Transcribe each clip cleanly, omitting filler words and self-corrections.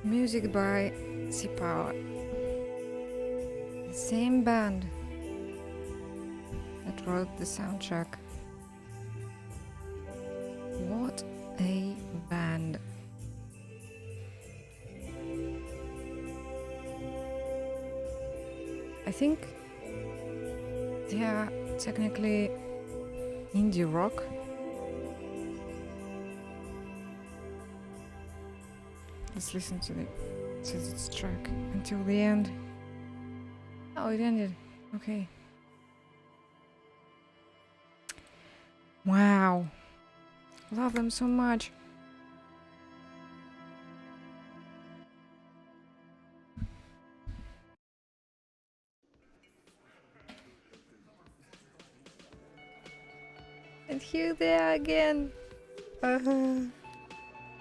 Music by C-Power. The same band that wrote the soundtrack. What a band. I think they are technically indie rock. Let's listen to this track until the end. Oh, it ended. Okay. Wow. Love them so much. And here they are again.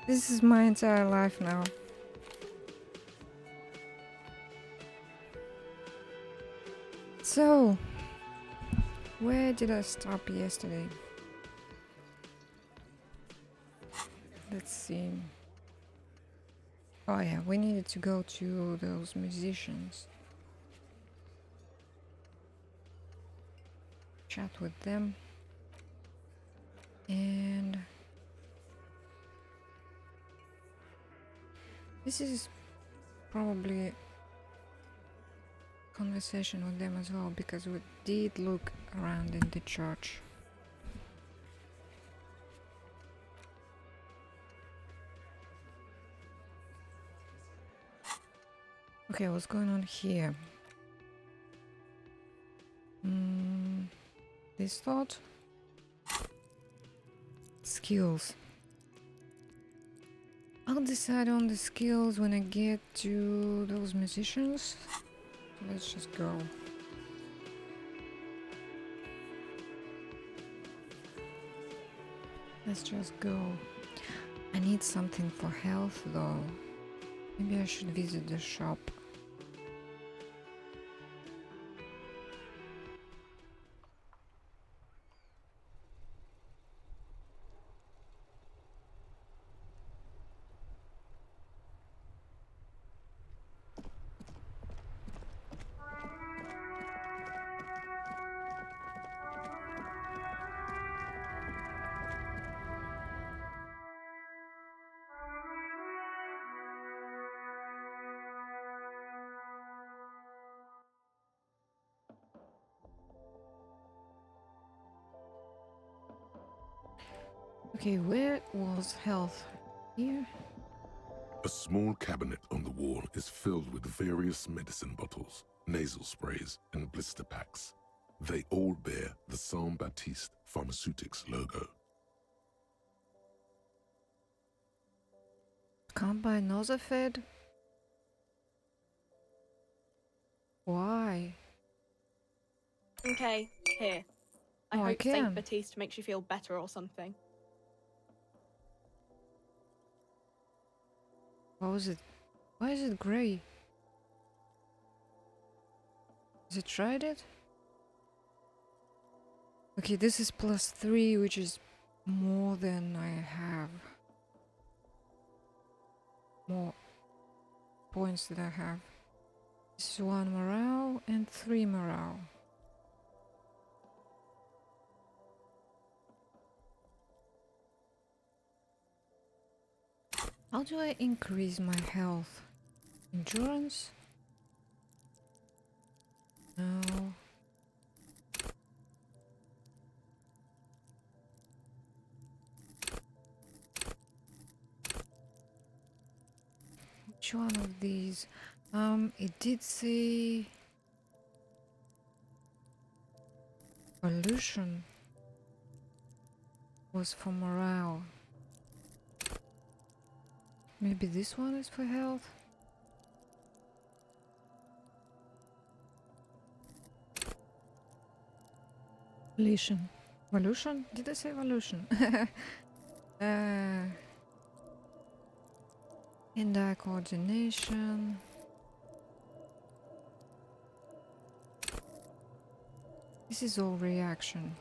This is my entire life now. So, where did I stop yesterday? Let's see. Oh yeah, we needed to go to those musicians. Chat with them. And this is probably conversation with them as well, because we did look around in the church. Okay, what's going on here? This thought? Skills. I'll decide on the skills when I get to those musicians. Let's just go. Let's just go. I need something for health though. Maybe I should visit the shop. Okay, where was health? Here? A small cabinet on the wall is filled with various medicine bottles, nasal sprays, and blister packs. They all bear the Saint Baptiste Pharmaceutics logo. Can't buy Nosafed? Why? Okay, here. I Oh, I hope can. Saint Baptiste makes you feel better or something. What was it? Why is it grey? Has it tried it? Okay, this is +3, which is more than I have. More points that I have. This is 1 morale and 3 morale. How do I increase my health? Endurance? No. Which one of these? It did say pollution was for morale. Maybe this one is for health? Evolution. Evolution? Did I say evolution? Hand-eye coordination. This is all reaction.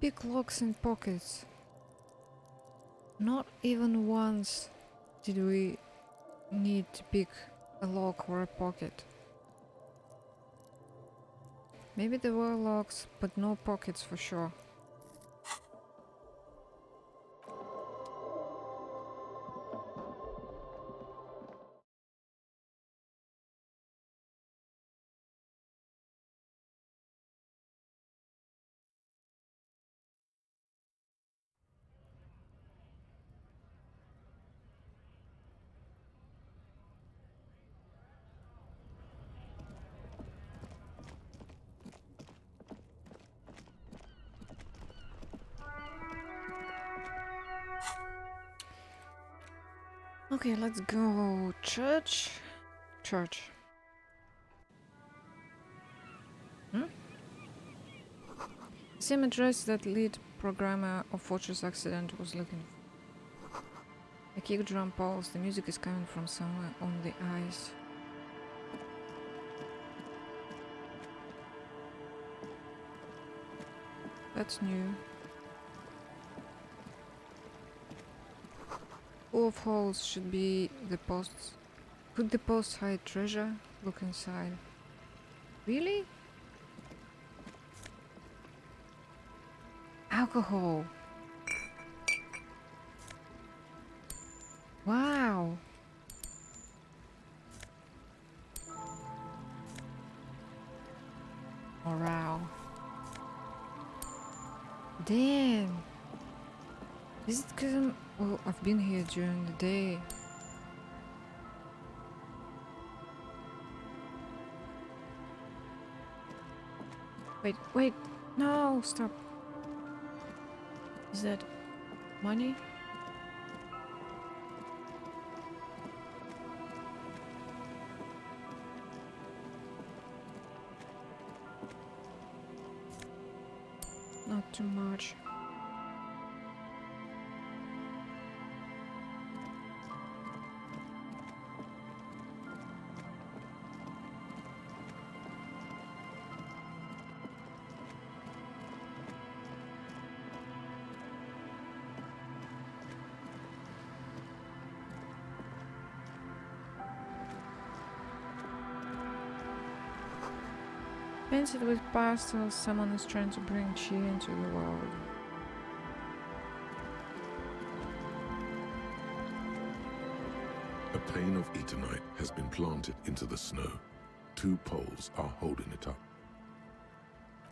Big locks and pockets. Not even once did we need to pick a lock or a pocket. Maybe there were locks, but no pockets for sure. Okay, let's go. Church? Church. Same address that lead programmer of Fortress Accident was looking for. A kick drum pulse. The music is coming from somewhere on the ice. That's new. Full of holes should be the posts. Could the post hide treasure? Look inside. Really? Alcohol. Wow. Oh, wow. Damn. Is it because well, I've been here during the day. Wait, no, stop. Is that money? Not too much. Painted with pastels, someone is trying to bring cheer into the world. A pane of eternite has been planted into the snow. 2 poles are holding it up.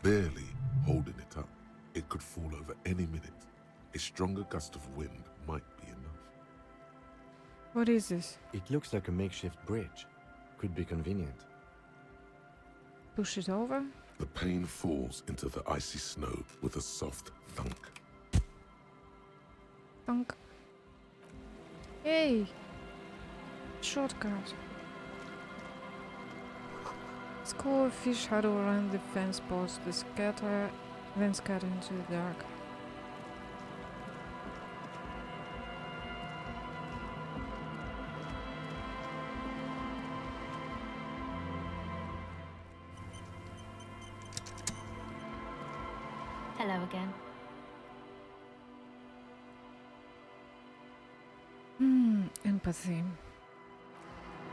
Barely holding it up. It could fall over any minute. A stronger gust of wind might be enough. What is this? It looks like a makeshift bridge. Could be convenient. Push it over? The pane falls into the icy snow with a soft thunk. Thunk. Hey! Shortcut. School of fish huddle around the fence post, then scatter into the dark. Hello again. Empathy.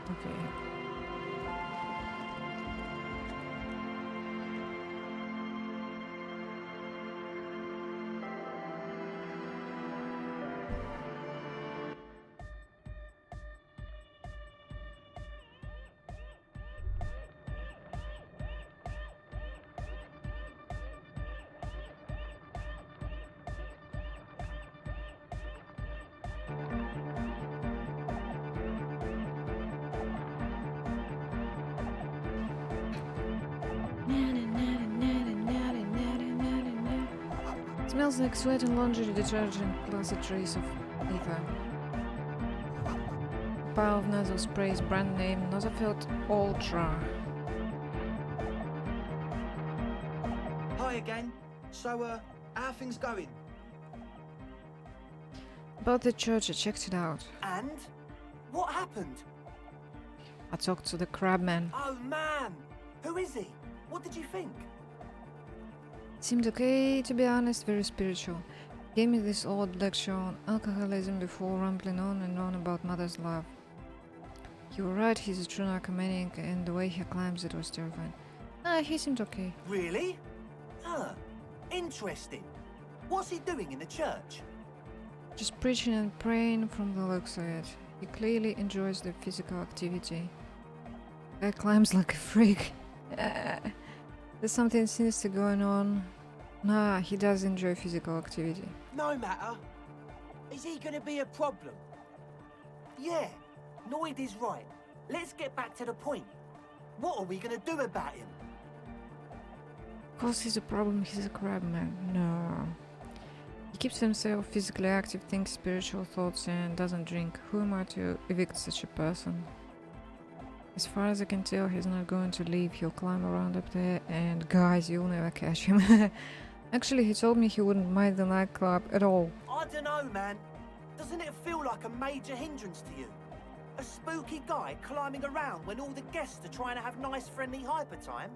Okay. Smells like sweat and laundry detergent plus a trace of ether. A pile of nasal sprays, brand name Nosafelt Ultra. Hi again. So, how are things going? About the church, I checked it out. And? What happened? I talked to the crabman. Oh man! Who is he? What did you think? Seemed okay, to be honest, very spiritual. Gave me this odd lecture on alcoholism before rambling on and on about mother's love. You were right, he's a true narcomaniac, and the way he climbs it was terrifying. He seemed okay. Really? Huh. Interesting. What's he doing in the church? Just preaching and praying from the looks of it. He clearly enjoys the physical activity. Guy climbs like a freak. There's something sinister going on. Nah, he does enjoy physical activity. No matter. Is he gonna be a problem? Yeah, Noid is right. Let's get back to the point. What are we gonna do about him? Of course he's a problem, he's a crab man. No. He keeps himself physically active, thinks spiritual thoughts, and doesn't drink. Who am I to evict such a person? As far as I can tell, he's not going to leave. He'll climb around up there, and guys, you'll never catch him. Actually, he told me he wouldn't mind the nightclub at all. I don't know, man. Doesn't it feel like a major hindrance to you? A spooky guy climbing around when all the guests are trying to have nice, friendly hyper time?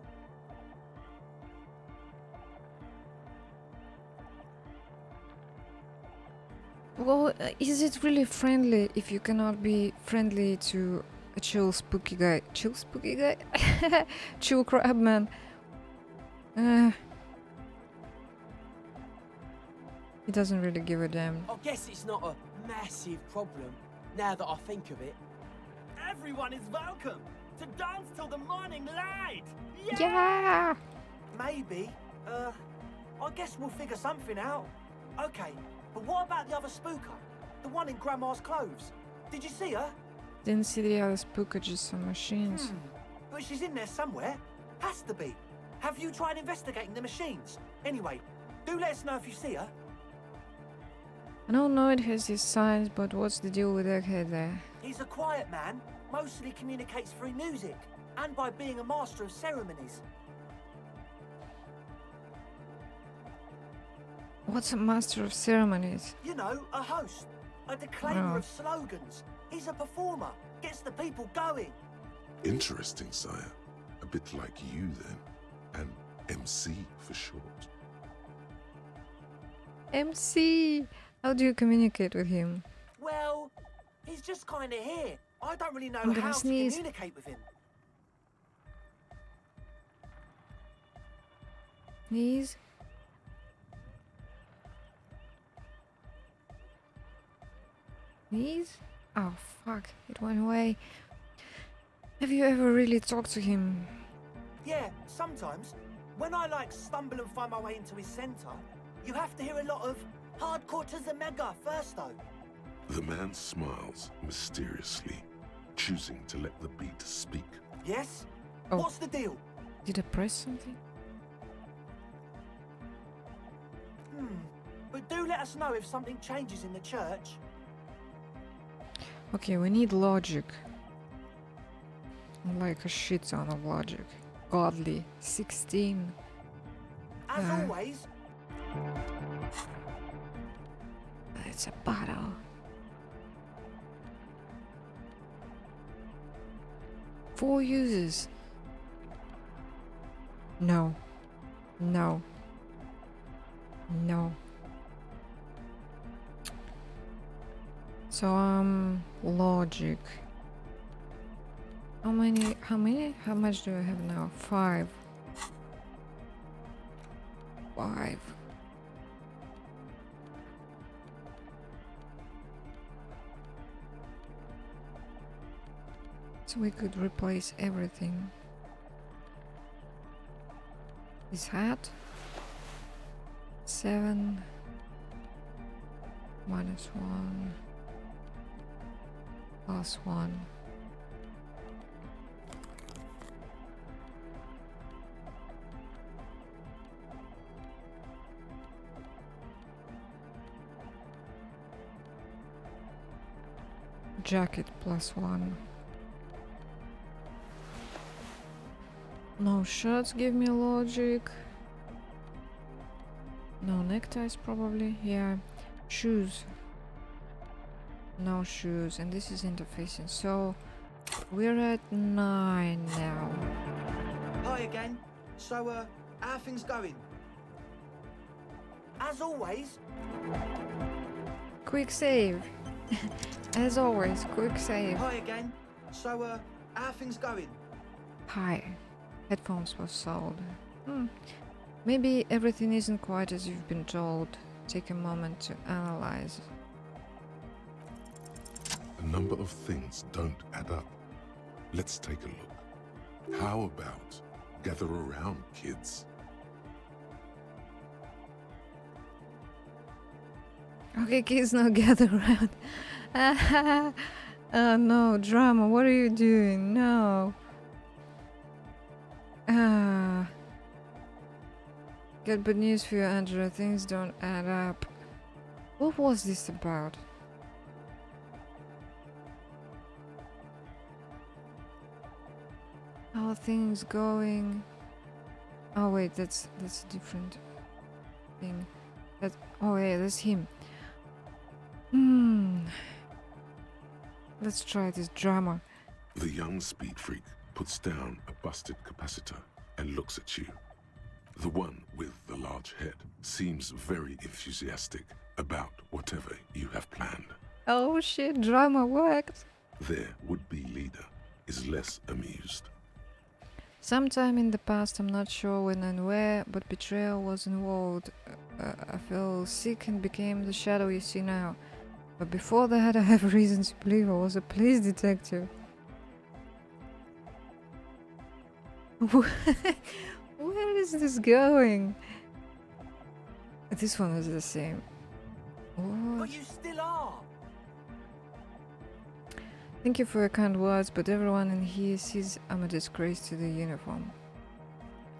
Well, is it really friendly if you cannot be friendly to a chill spooky guy? Chill spooky guy? Chill crab man. He doesn't really give a damn. I guess it's not a massive problem, now that I think of it. Everyone is welcome to dance till the morning light! Yeah! Maybe. I guess we'll figure something out. Okay, but what about the other spooker? The one in Grandma's clothes? Did you see her? Didn't see the other spooker, just some machines. But she's in there somewhere. Has to be. Have you tried investigating the machines? Anyway, do let us know if you see her. I don't know it has his signs, but what's the deal with Egghead there? He's a quiet man, mostly communicates through music, and by being a master of ceremonies. What's a master of ceremonies? You know, a host, a declaimer Oh. of slogans. He's a performer, gets the people going. Interesting, sire. A bit like you, then. An MC for short. MC! How do you communicate with him? Well, he's just kind of here. I don't really know I'm gonna how sneeze. to communicate with him. Sneeze? Sneeze? Oh fuck, it went away. Have you ever really talked to him? Yeah, sometimes. When I stumble and find my way into his center, you have to hear a lot of hardcore to the mega first though. The man smiles mysteriously, choosing to let the beat speak. Yes? Oh. What's the deal? Did I press something? But do let us know if something changes in the church. Okay, we need logic. Like a shit ton of logic. Godly. 16. As Yeah. always, It's a battle. Four users. No. No. No. So, logic. How many? How much do I have now? 5. 5. So we could replace everything. This hat. 7. -1. +1. Jacket +1. No shirts give me logic. No neckties probably. Yeah. Shoes. No shoes. And this is interfacing. So we're at 9 now. hi again. So, how are things going? As always. Quick save. As always, quick save. Hi again. So, how are things going? Hi. Headphones were sold. Maybe everything isn't quite as you've been told. Take a moment to analyze. A number of things don't add up. Let's take a look. How about gather around, kids? Okay, kids, now gather around. Oh no, drama, what are you doing? No. Got bad news for you, Andrew. Things don't add up. What was this about? How are things going? Oh wait, that's a different thing. Oh yeah, that's him. Let's try this drama. The young speed freak puts down a busted capacitor and looks at you. The one with the large head seems very enthusiastic about whatever you have planned. Oh shit, drama worked. Their would-be leader is less amused. Sometime in the past, I'm not sure when and where, but betrayal was involved. I fell sick and became the shadow you see now. But before that, I have reason to believe I was a police detective. Where is this going? This one is the same. What? But you still are. Thank you for your kind words, but everyone in here sees I'm a disgrace to the uniform.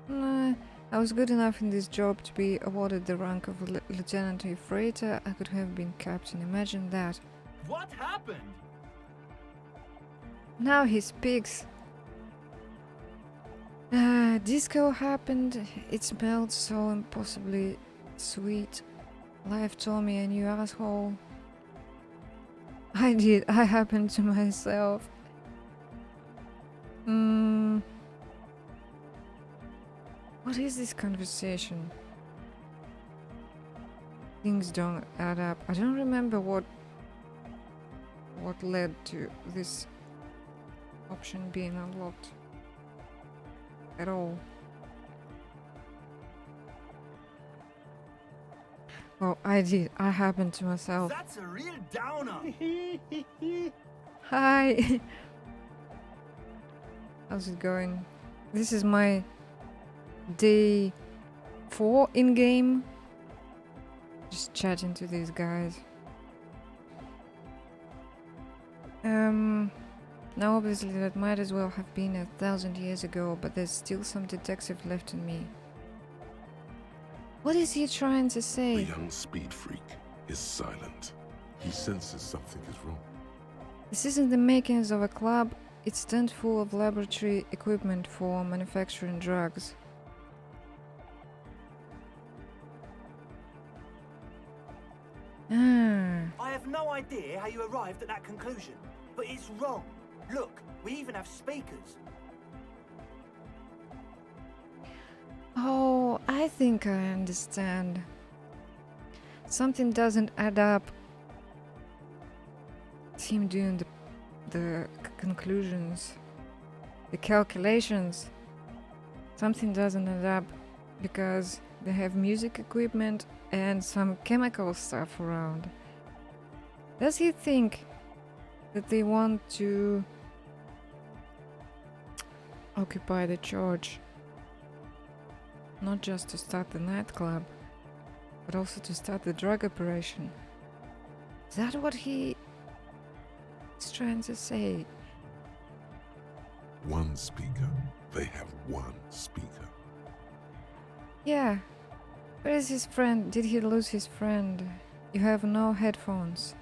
Nah, I was good enough in this job to be awarded the rank of lieutenant. If later I could have been captain. Imagine that. What happened? Now he speaks. Disco happened. It smelled so impossibly sweet. Life told me a new asshole. I did. I happened to myself. What is this conversation? Things don't add up. I don't remember what led to this option being unlocked at all. Oh, I did. I happened to myself. That's a real downer. Hi. How's it going? This is my day 4 in game. Just chatting to these guys. Now obviously that might as well have been 1,000 years ago, but there's still some detective left in me. What is he trying to The say? young speed freak is silent. He senses something is wrong. This isn't the makings of a club. It's tent full of laboratory equipment for manufacturing drugs. I have no idea how you arrived at that conclusion, but it's wrong. Look, we even have speakers. Oh, I think I understand. Something doesn't add up. It's him doing the conclusions, the calculations. Something doesn't add up because they have music equipment and some chemical stuff around. Does he think that they want to occupy the church? Not just to start the nightclub, but also to start the drug operation. Is that what he is trying to say? One speaker. They have one speaker. Yeah. Where is his friend? Did he lose his friend? You have no headphones.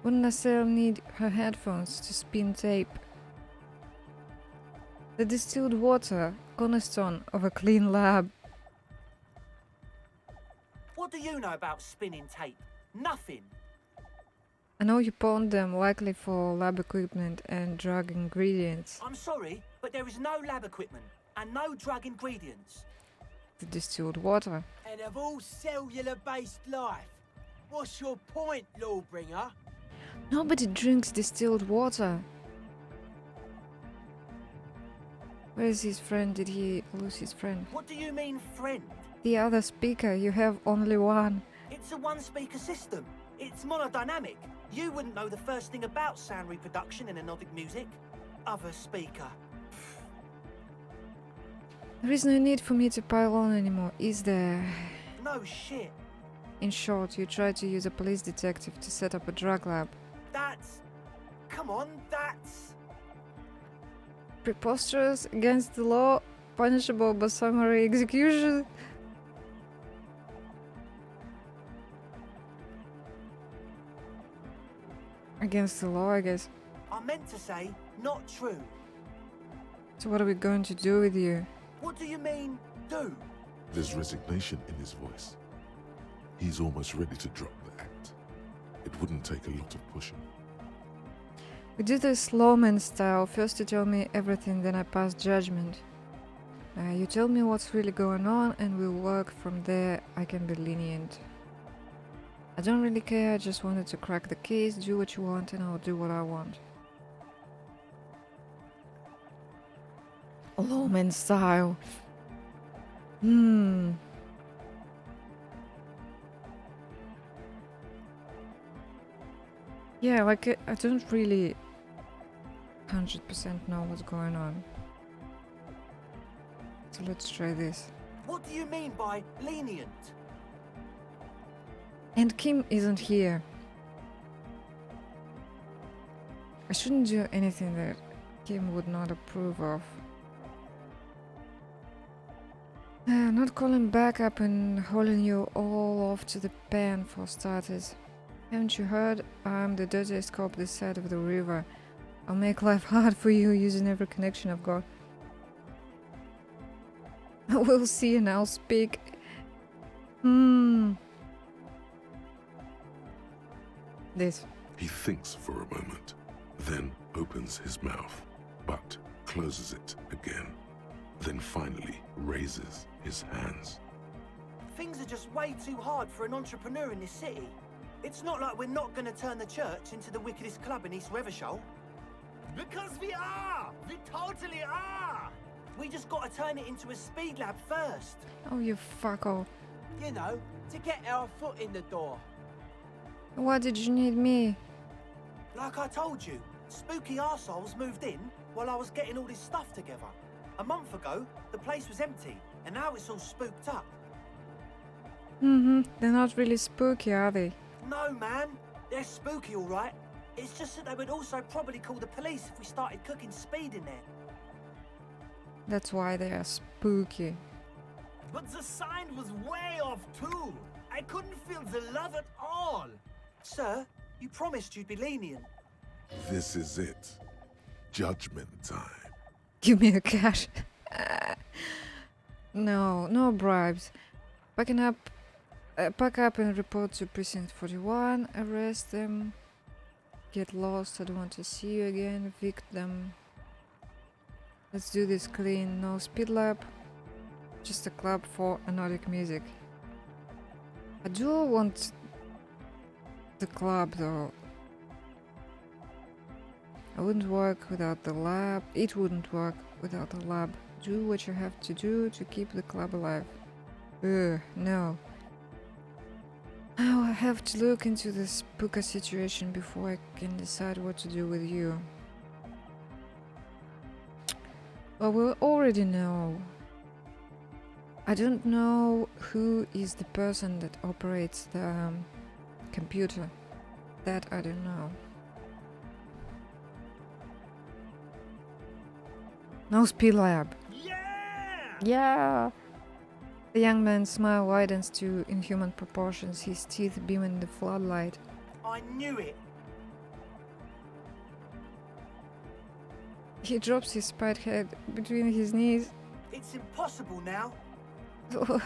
Wouldn't necessarily need her headphones to spin tape. The distilled water, cornerstone of a clean lab. What do you know about spinning tape? Nothing. I know you pawned them, likely for lab equipment and drug ingredients. I'm sorry, but there is no lab equipment and no drug ingredients. The distilled water. Scared of all cellular-based life. What's your point, Lawbringer? Nobody drinks distilled water. Where is his friend? Did he lose his friend? What do you mean, friend? The other speaker, you have only one. It's a one-speaker system. It's monodynamic. You wouldn't know the first thing about sound reproduction in anodic music. Other speaker. There is no need for me to pile on anymore, is there? No shit. In short, you tried to use a police detective to set up a drug lab. That's... Come on, that's... Preposterous, against the law, punishable by summary execution. Against the law, I guess. I meant to say, not true. So what are we going to do with you? What do you mean, do? There's resignation in his voice. He's almost ready to drop the act. It wouldn't take a lot of pushing. We do this lawman style. First you tell me everything, then I pass judgment. You tell me what's really going on and we'll work from there. I can be lenient. I don't really care, I just wanted to crack the case, do what you want and I'll do what I want. Lawman style. Yeah, like I don't really 100% know what's going on. So let's try this. What do you mean by lenient? And Kim isn't here. I shouldn't do anything that Kim would not approve of. Not calling back up and hauling you all off to the pen for starters. Haven't you heard? I'm the dirtiest cop this side of the river. I'll make life hard for you using every connection I've got. We'll see and I'll speak. This. He thinks for a moment, then opens his mouth, but closes it again. Then finally raises his hands. Things are just way too hard for an entrepreneur in this city. It's not like we're not going to turn the church into the wickedest club in East Revershoal. Because we are! We totally are! We just got to turn it into a speed lab first. Oh, you fucko. You know, to get our foot in the door. Why did you need me? Like I told you, spooky arseholes moved in while I was getting all this stuff together. A month ago, the place was empty, and now it's all spooked up. They're not really spooky, are they? No, man. They're spooky, all right. It's just that they would also probably call the police if we started cooking speed in there. That's why they are spooky. But the sign was way off too. I couldn't feel the love at all. Sir, you promised you'd be lenient. This is it. Judgment time. Give me a cash. No bribes. Pack up and report to Precinct 41. Arrest them. Get lost. I don't want to see you again. Evict them. Let's do this clean. No speed lab. Just a club for anodic music. I do want the club though. I wouldn't work without the lab. It wouldn't work without the lab. Do what you have to do to keep the club alive. No. I have to look into this Puka situation before I can decide what to do with you. Well, we already know. I don't know who is the person that operates the computer. That I don't know. No speed lab. Yeah! Yeah! The young man's smile widens to inhuman proportions, his teeth beam in the floodlight. I knew it. He drops his spiked head between his knees. It's impossible now. No,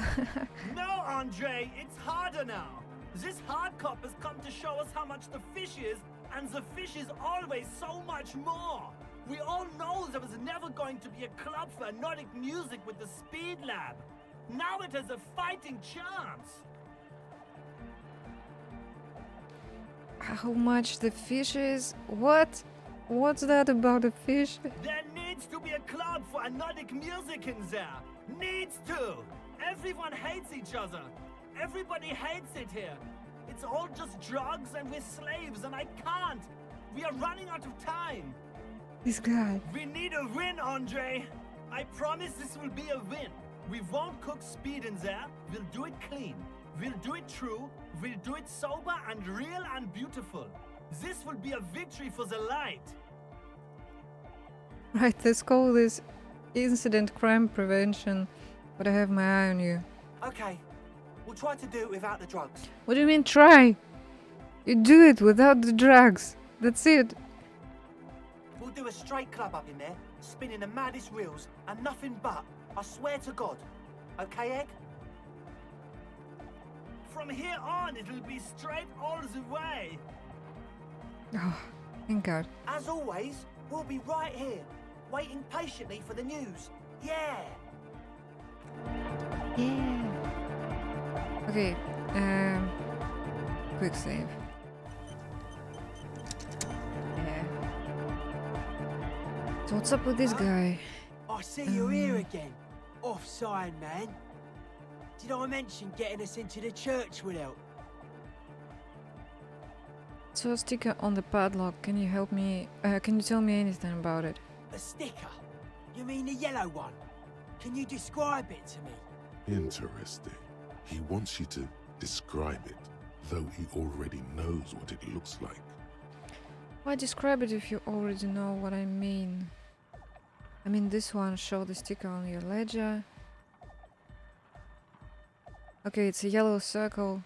Andre, it's harder now. This hard cop has come to show us how much the fish is, and the fish is always so much more. We all know there was never going to be a club for anodic music with the speed lab. Now it has a fighting chance. How much the fish is? What? What's that about the fish? There needs to be a club for Nordic music in there. Needs to. Everyone hates each other. Everybody hates it here. It's all just drugs and we're slaves and I can't. We are running out of time. This guy. We need a win, Andre. I promise this will be a win. We won't cook speed in there. We'll do it clean. We'll do it true. We'll do it sober and real and beautiful. This will be a victory for the light. Right, let's call this incident crime prevention. But I have my eye on you. Okay, we'll try to do it without the drugs. What do you mean try? You do it without the drugs. That's it. We'll do a straight club up in there, spinning the maddest reels, and nothing but. I swear to God. Okay, Egg? From here on, it'll be straight all the way. Oh, thank God. As always, we'll be right here, waiting patiently for the news. Yeah! Yeah. Okay, quick save. Yeah. So what's up with this guy? I see you're here again. Offside, man. Did I mention getting us into the church would help? So a sticker on the padlock. Can you help me? Can you tell me anything about it? A sticker? You mean the yellow one? Can you describe it to me? Interesting. He wants you to describe it, though he already knows what it looks like. Why describe it if you already know what I mean? I mean, this one, show the sticker on your ledger. Okay, it's a yellow circle.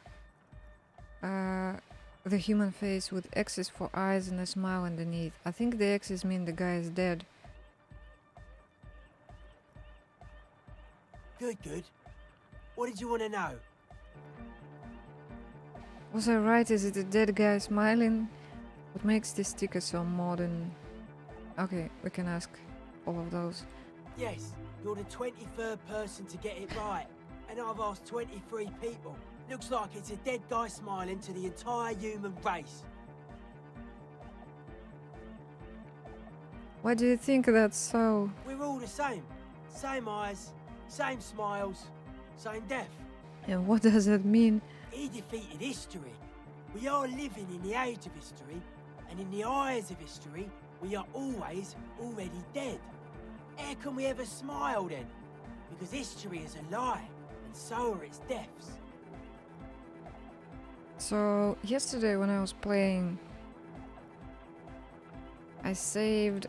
The human face with X's for eyes and a smile underneath. I think the X's mean the guy is dead. Good, good. What did you want to know? Was I right? Is it a dead guy smiling? What makes this sticker so modern? Okay, we can ask all of those. Yes, you're the 23rd person to get it right. And I've asked 23 people. Looks like it's a dead guy smiling to the entire human race. Why do you think that's so? We're all the same. Same eyes, same smiles, same death. And what does that mean? He defeated history. We are living in the age of history, and in the eyes of history, we are always already dead. How can we ever smile then? Because history is a lie, and so are its deaths. So, yesterday when I was playing, I saved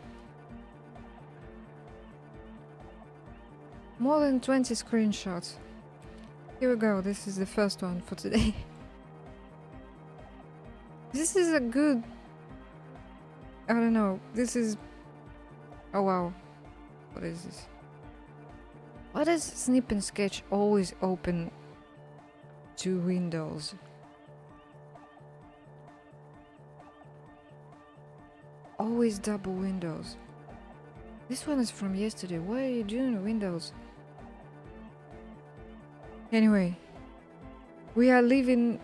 more than 20 screenshots. Here we go, this is the first one for today. This is a good... I don't know, this is... Oh wow. What is this? Why does Snip and Sketch always open two windows? Always double windows. This one is from yesterday. Why are you doing windows? Anyway, we are living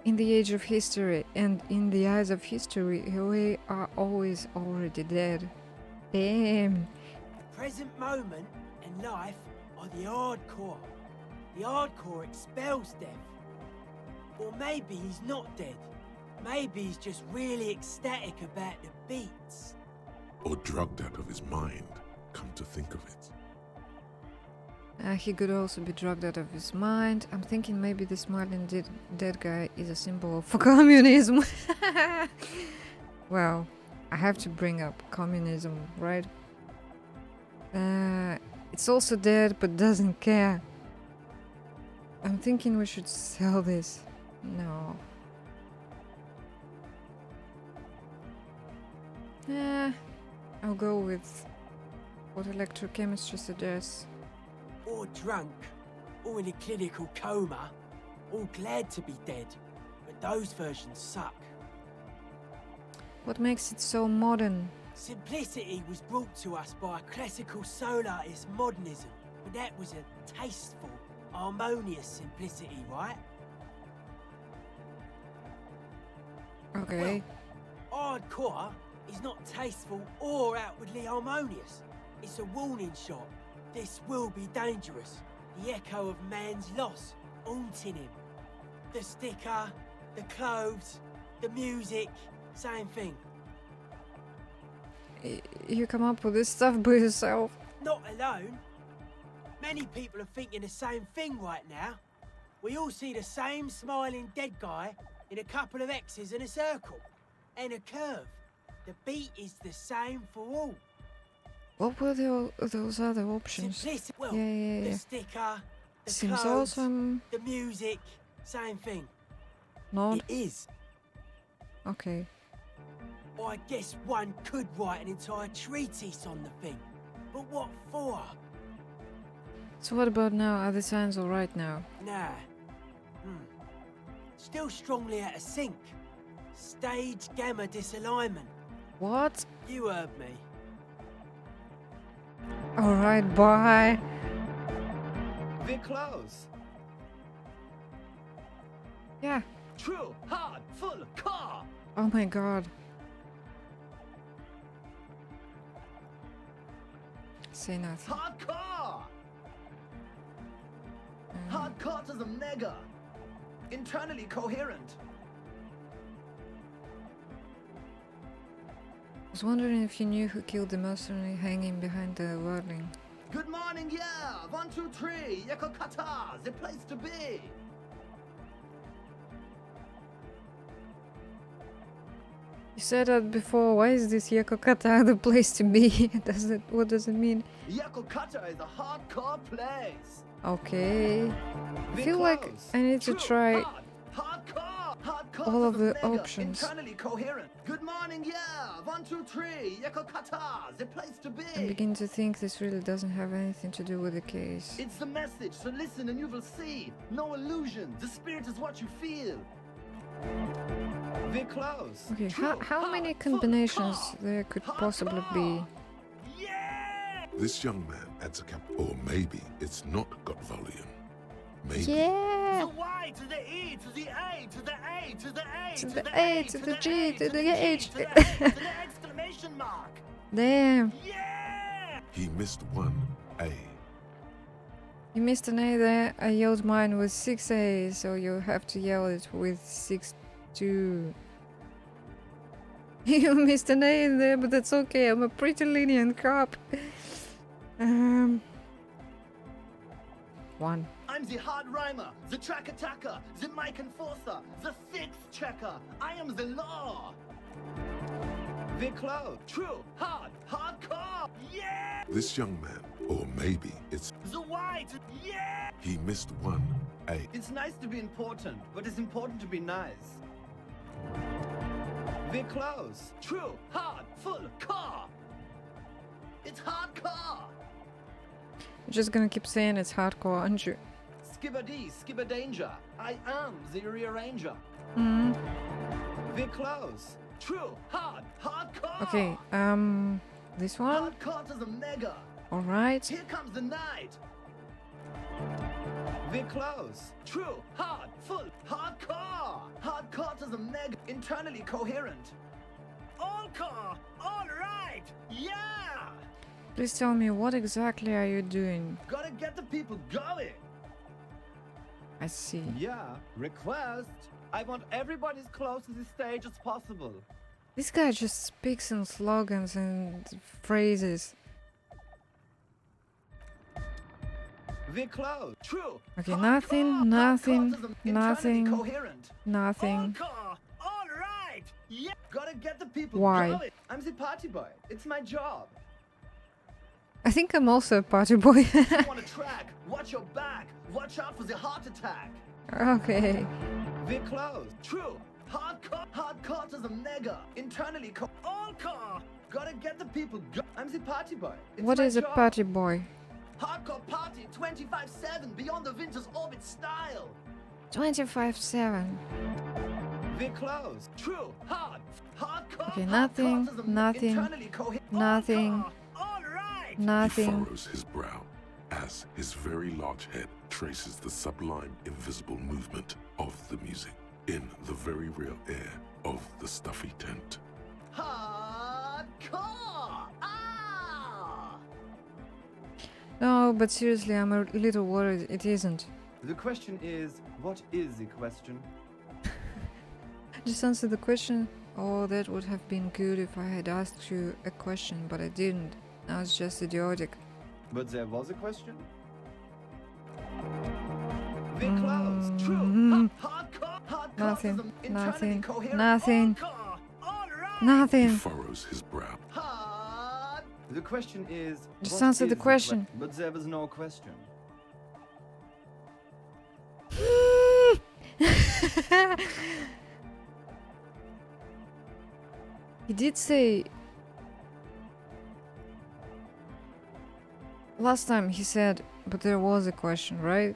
in the age of history, and in the eyes of history, we are always already dead. Damn. The present moment and life are the hardcore. The hardcore expels death. Or maybe he's not dead. Maybe he's just really ecstatic about the beats. Or drugged out of his mind, come to think of it. He could also be drugged out of his mind. I'm thinking maybe the smiling dead guy is a symbol for communism. Well, I have to bring up communism, right? It's also dead but doesn't care. I'm thinking we should sell this. No. I'll go with what electrochemistry suggests. Or drunk. Or in a clinical coma. All glad to be dead. But those versions suck. What makes it so modern? Simplicity was brought to us by a classical soul artist modernism, But that was a tasteful, harmonious simplicity, right? Okay. Hardcore is not tasteful or outwardly harmonious. It's a warning shot. This will be dangerous. The echo of man's loss haunting him. The sticker, the clothes, the music, same thing. You come up with this stuff by yourself. Not alone. Many people are thinking the same thing right now. We all see the same smiling dead guy in a couple of X's and a circle. And a curve. The beat is the same for all. What were those other options? Simplicity. Well, Yeah. the sticker, the Seems clothes, awesome. the music, same thing. Not It is. okay. I guess one could write an entire treatise on the thing. But what for? So what about now? Are the signs all right now? Nah. Still strongly out of sync. Stage gamma disalignment. What? You heard me. All right. Bye. We're close. Yeah. True, hard, full, car. Oh my god. Say nothing. Hardcore. Hardcore to the mega. Internally coherent. I was wondering if you knew who killed the mercenary hanging behind the whirling. Good morning, yeah. 1, 2, 3. Yakokata, the place to be. You said that before. Why is this Yakokata the place to be? What does it mean? Yakokata is a hardcore place. Okay. I Be feel like close. I need to True, try hardcore all to of the mega, options. Internally coherent. Good morning, yeah. 1, 2, 3. Yakokata, the place to be. I begin to think this really doesn't have anything to do with the case. It's the message, so listen and you will see. No illusion. The spirit is what you feel. We're close. Okay, True, how hard, many full combinations car. there could Hardcore. possibly be? Yeah! This young man adds a cap, or maybe it's not got volume. Maybe. Yeah! The Y to the E to the A to the A to the A To to the the A, A to to the the G, A to the G, H. to the A to the exclamation mark. Damn! Yeah! He missed one A. You missed an A there. I yelled mine with 6 A's, so you have to yell it with 6 2. You missed an A in there, but that's okay. I'm a pretty lenient cop. 1. I'm the hard rhymer, the track attacker, the mic enforcer, the sixth checker. I am the law. We're close. True, hardcore. Yeah! This young man, or maybe it's The Y to yeah! he missed one A. It's nice to be important, but it's important to be nice. We're close. True, hard, full, car. It's hardcore. You're just gonna keep saying it's hardcore, aren't you? Skibber-dee, skibber-danger. I am the rearranger. Mm. We're close. True, hardcore. Okay, this one? Hardcore to the mega. Alright. Here comes the night. We're close. True, full, hardcore. Hardcore to the mega. Internally coherent. All car, all right. Yeah. Please tell me, what exactly are you doing? Gotta get the people going. I see. Yeah, request. I want everybody as close to the stage as possible. This guy just speaks in slogans and phrases. We're close. True. Okay, Hardcore, nothing, hardcore nothing, to the nothing, internally coherent. nothing. All right. Yeah. Gotta get the people Why? going. I'm the party boy. It's my job. I think I'm also a party boy. You want to track? Watch your back. Watch out for the heart attack. Okay. We're close. True. Hardcore to the mega. Internally all car. Gotta get the people I'm the party boy. It's What my is a job. party boy? Hardcore party 25/7 beyond the winter's orbit style. 25/7. We're close. True. Hardcore. Okay, nothing, hardcore to the nothing, internally nothing, all right. He nothing. furrows his brow. as his very large head traces the sublime invisible movement of the music in the very real air of the stuffy tent. Hardcore! Ah! No, but seriously, I'm a little worried it isn't. The question is, what is the question? Just answer the question. Oh, that would have been good if I had asked you a question, but I didn't. Now it's just idiotic. But there was a question? We're close. True. Mm. Hardcore. Hardcore. Nothing, Internally nothing, coherent. nothing, Hardcore! All right! He nothing. furrows his brow. Hard. The question is, Just what answer is the question. but there was no question. He did say last time he said, but there was a question, right?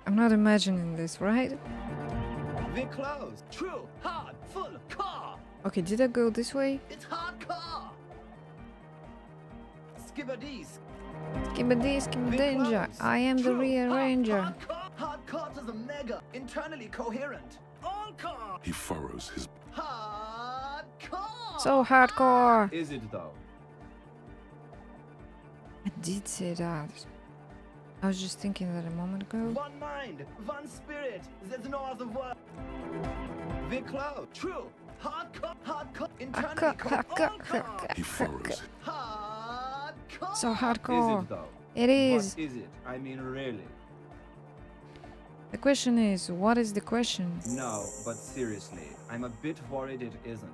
I'm not imagining this, right? We're close. True. Hard. Full. Car. Okay, did I go this way? It's hardcore. Skibberdees. Skibbity, danger. I am the rearranger. Hardcore to the mega. Internally coherent. All car! He furrows his Hardcore. So hardcore. Is it though? I did say that. I was just thinking that a moment ago. One mind. One spirit. There's no other word. We're close. True. Hardcore. Hardcore. Internally coherent. he furrows Hardcore. So Is hardcore. it though? It is. What is it? I mean, really? The question is, what is the question? No, but seriously, I'm a bit worried it isn't.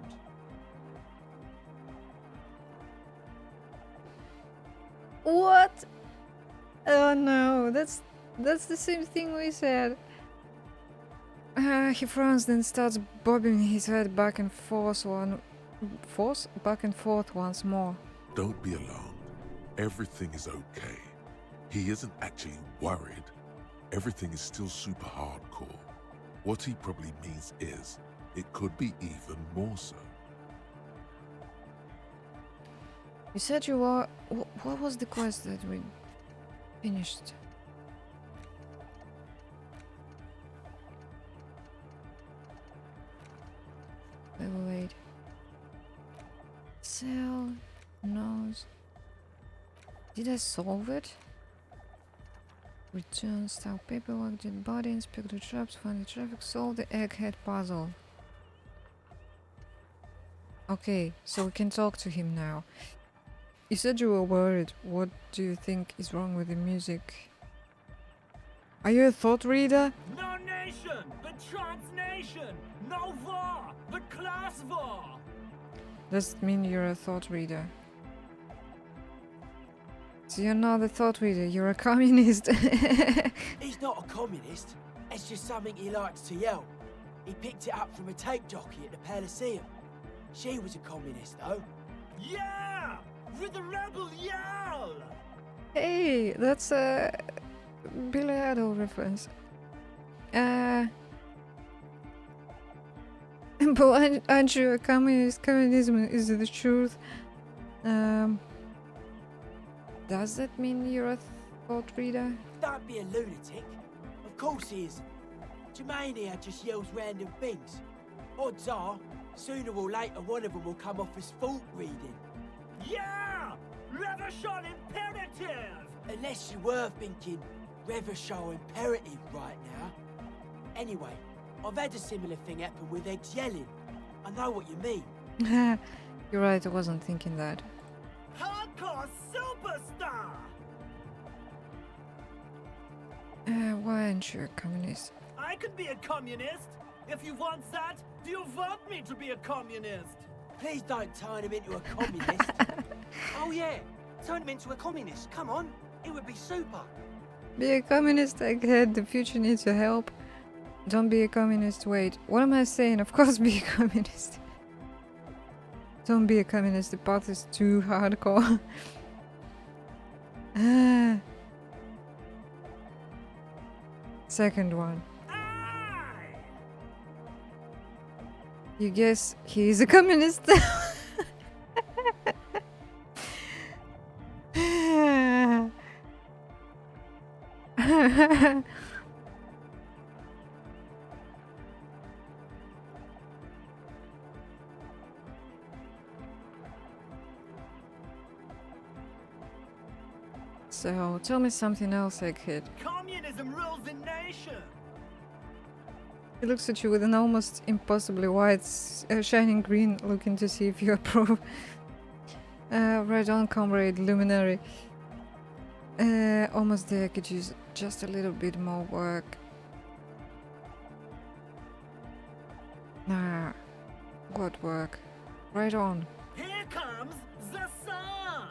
What? Oh no, that's the same thing we said. He frowns, then starts bobbing his head back and forth once more. Don't be alarmed. Everything is okay. He isn't actually worried. Everything is still super hardcore. What he probably means is, it could be even more so. You said you were. What was the quest that we finished? Wait. Cell. Nose. Did I solve it? Return style paperwork, dead body, inspect the traps, find the traffic, solve the egghead puzzle. Okay, so we can talk to him now. You said you were worried. What do you think is wrong with the music? Are you a thought reader? No nation, but transnation! No war, but class war! Does it mean you're a thought reader? So you're not a thought reader, you're a communist. He's not a communist. It's just something he likes to yell. He picked it up from a tape jockey at the Elysium. She was a communist, though. Yeah! With the rebel yell! Hey, that's a Billy Idol reference. But aren't you a communist? Communism is the truth. Does that mean you're a thought reader? Don't be a lunatic. Of course he isn't. Jermaine here just yells random things. Odds are, sooner or later one of them will come off as fault reading. Yeah! Revolution imperative! Unless you were thinking Revershaw imperative right now. Anyway, I've had a similar thing happen with eggs yelling. I know what you mean. You're right, I wasn't thinking that. Hardcore superstar! Why aren't you a communist? I could be a communist! If you want that, do you want me to be a communist? Please don't turn him into a communist. Oh yeah, turn him into a communist. Come on, it would be super. Be a communist, egghead, the future needs your help. Don't be a communist, wait. What am I saying? Of course be a communist. Don't be a communist, the path is too hardcore. Second one. Aye! You guess he is a communist? So, tell me something else, Egghead. Communism rules the nation. He looks at you with an almost impossibly white, shining green, looking to see if you approve. Right on, comrade, luminary. Almost there, could use just a little bit more work. Ah, what work? Right on. Here comes the sun.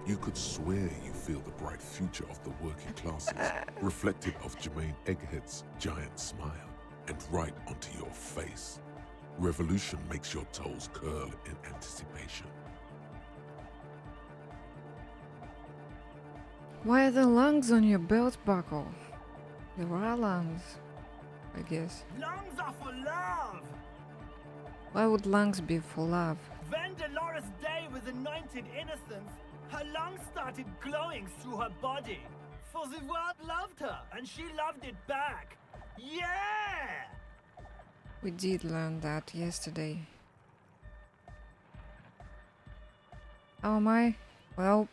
You could swear you feel the bright future of the working classes, reflected of Jermaine Egghead's giant smile, and right onto your face. Revolution makes your toes curl in anticipation. Why are the lungs on your belt buckle? There are lungs, I guess. Lungs are for love. Why would lungs be for love? When Dolores Day was anointed innocence, her lungs started glowing through her body. For the world loved her, and she loved it back. Yeah! We did learn that yesterday. How am I? Well,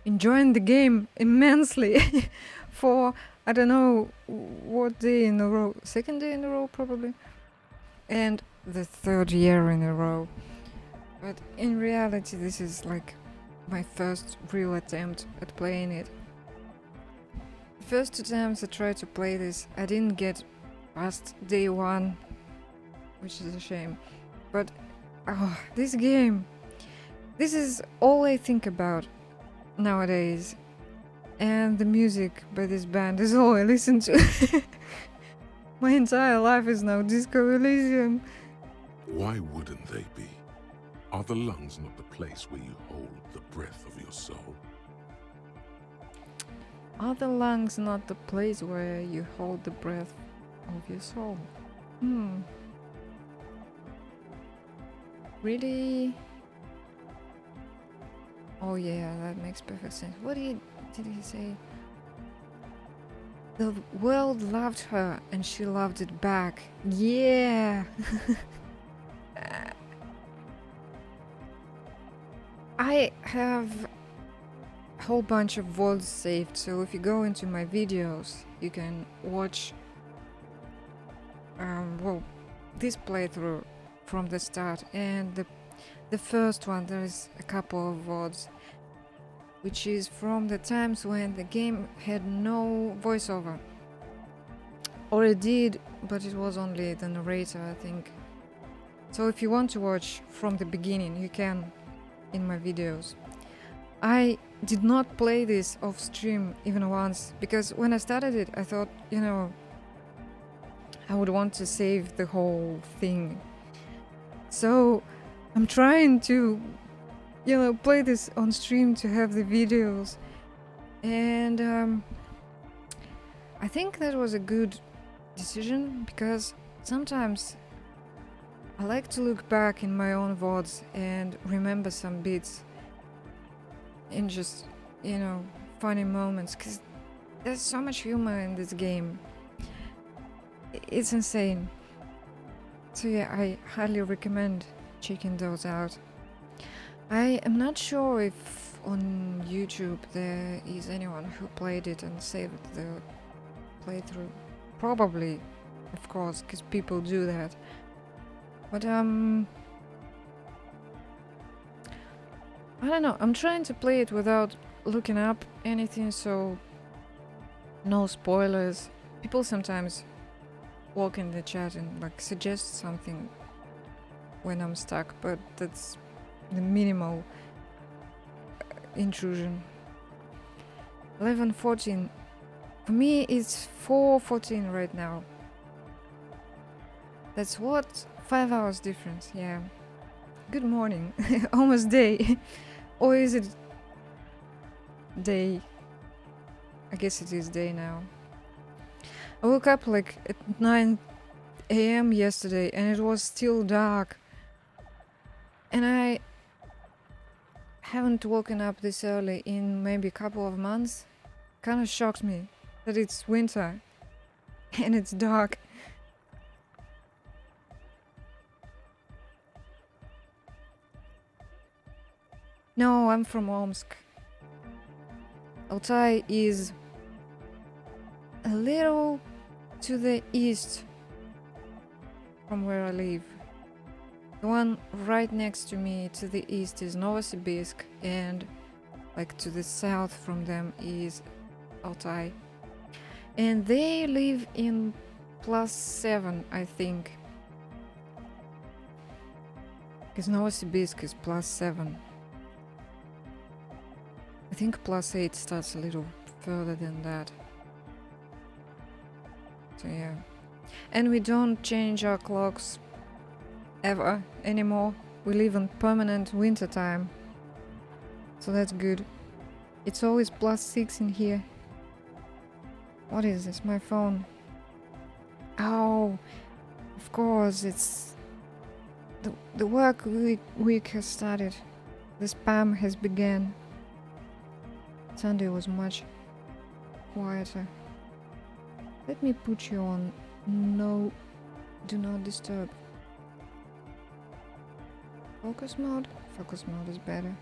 enjoying the game immensely for, I don't know what day in a row, second day in a row probably, and the third year in a row. But in reality this is like my first real attempt at playing it. The first attempts I tried to play this, I didn't get past day one, which is a shame. But this game, this is all I think about nowadays, and the music by this band is all I listen to. My entire life is now Disco Elysium. Why wouldn't they be? Are the lungs not the place where you hold the breath of your soul? Are the lungs not the place where you hold the breath of your soul? Really? Oh yeah, that makes perfect sense. What did he say? The world loved her and she loved it back. Yeah! I have a whole bunch of VODs saved, so if you go into my videos, you can watch well, this playthrough from the start, and the first one. There is a couple of VODs, which is from the times when the game had no voiceover, or it did, but it was only the narrator, I think. So if you want to watch from the beginning, you can in my videos. I did not play this off stream even once, because when I started it I thought, you know, I would want to save the whole thing. So I'm trying to, you know, play this on stream to have the videos, and I think that was a good decision, because sometimes I like to look back in my own VODs and remember some bits in just, you know, funny moments, because there's so much humor in this game. It's insane. So yeah, I highly recommend checking those out. I am not sure if on YouTube there is anyone who played it and saved the playthrough. Probably, of course, because people do that. But I don't know, I'm trying to play it without looking up anything, so no spoilers. People sometimes walk in the chat and like suggest something when I'm stuck, but that's the minimal intrusion. 11:14. For me it's 4:14 right now. That's what? 5 hours difference, yeah. Good morning. Almost day. Or is it day? I guess it is day now. I woke up like at 9 a.m. yesterday and it was still dark. And I haven't woken up this early in maybe a couple of months. kind of shocks me that it's winter and it's dark. No, I'm from Omsk. Altai is a little to the east from where I live. The one right next to me to the east is Novosibirsk, and like to the south from them is Altai. And they live in +7, I think. Because Novosibirsk is +7. I think +8 starts a little further than that. So yeah. And we don't change our clocks ever anymore. We live in permanent winter time. So that's good. It's always +6 in here. What is this? My phone. Oh, of course, it's the work week has started. The spam has begun. Sunday was much quieter. Let me put you on no, do not disturb. Focus mode? Focus mode is better.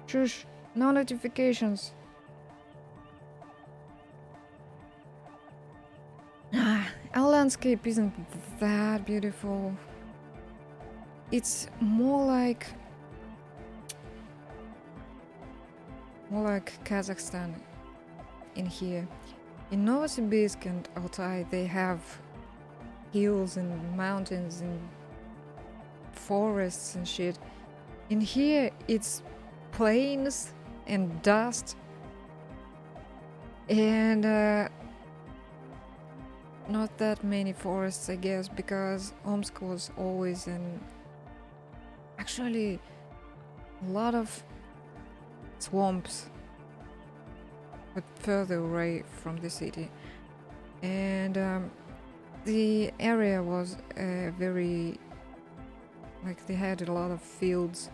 Shush, no notifications. Our landscape isn't that beautiful. It's more like Kazakhstan in here. In Novosibirsk and Altai they have hills and mountains and forests and shit. In here it's plains and dust and not that many forests, I guess, because Omsk was always in actually a lot of swamps, but further away from the city. And the area was very, like, they had a lot of fields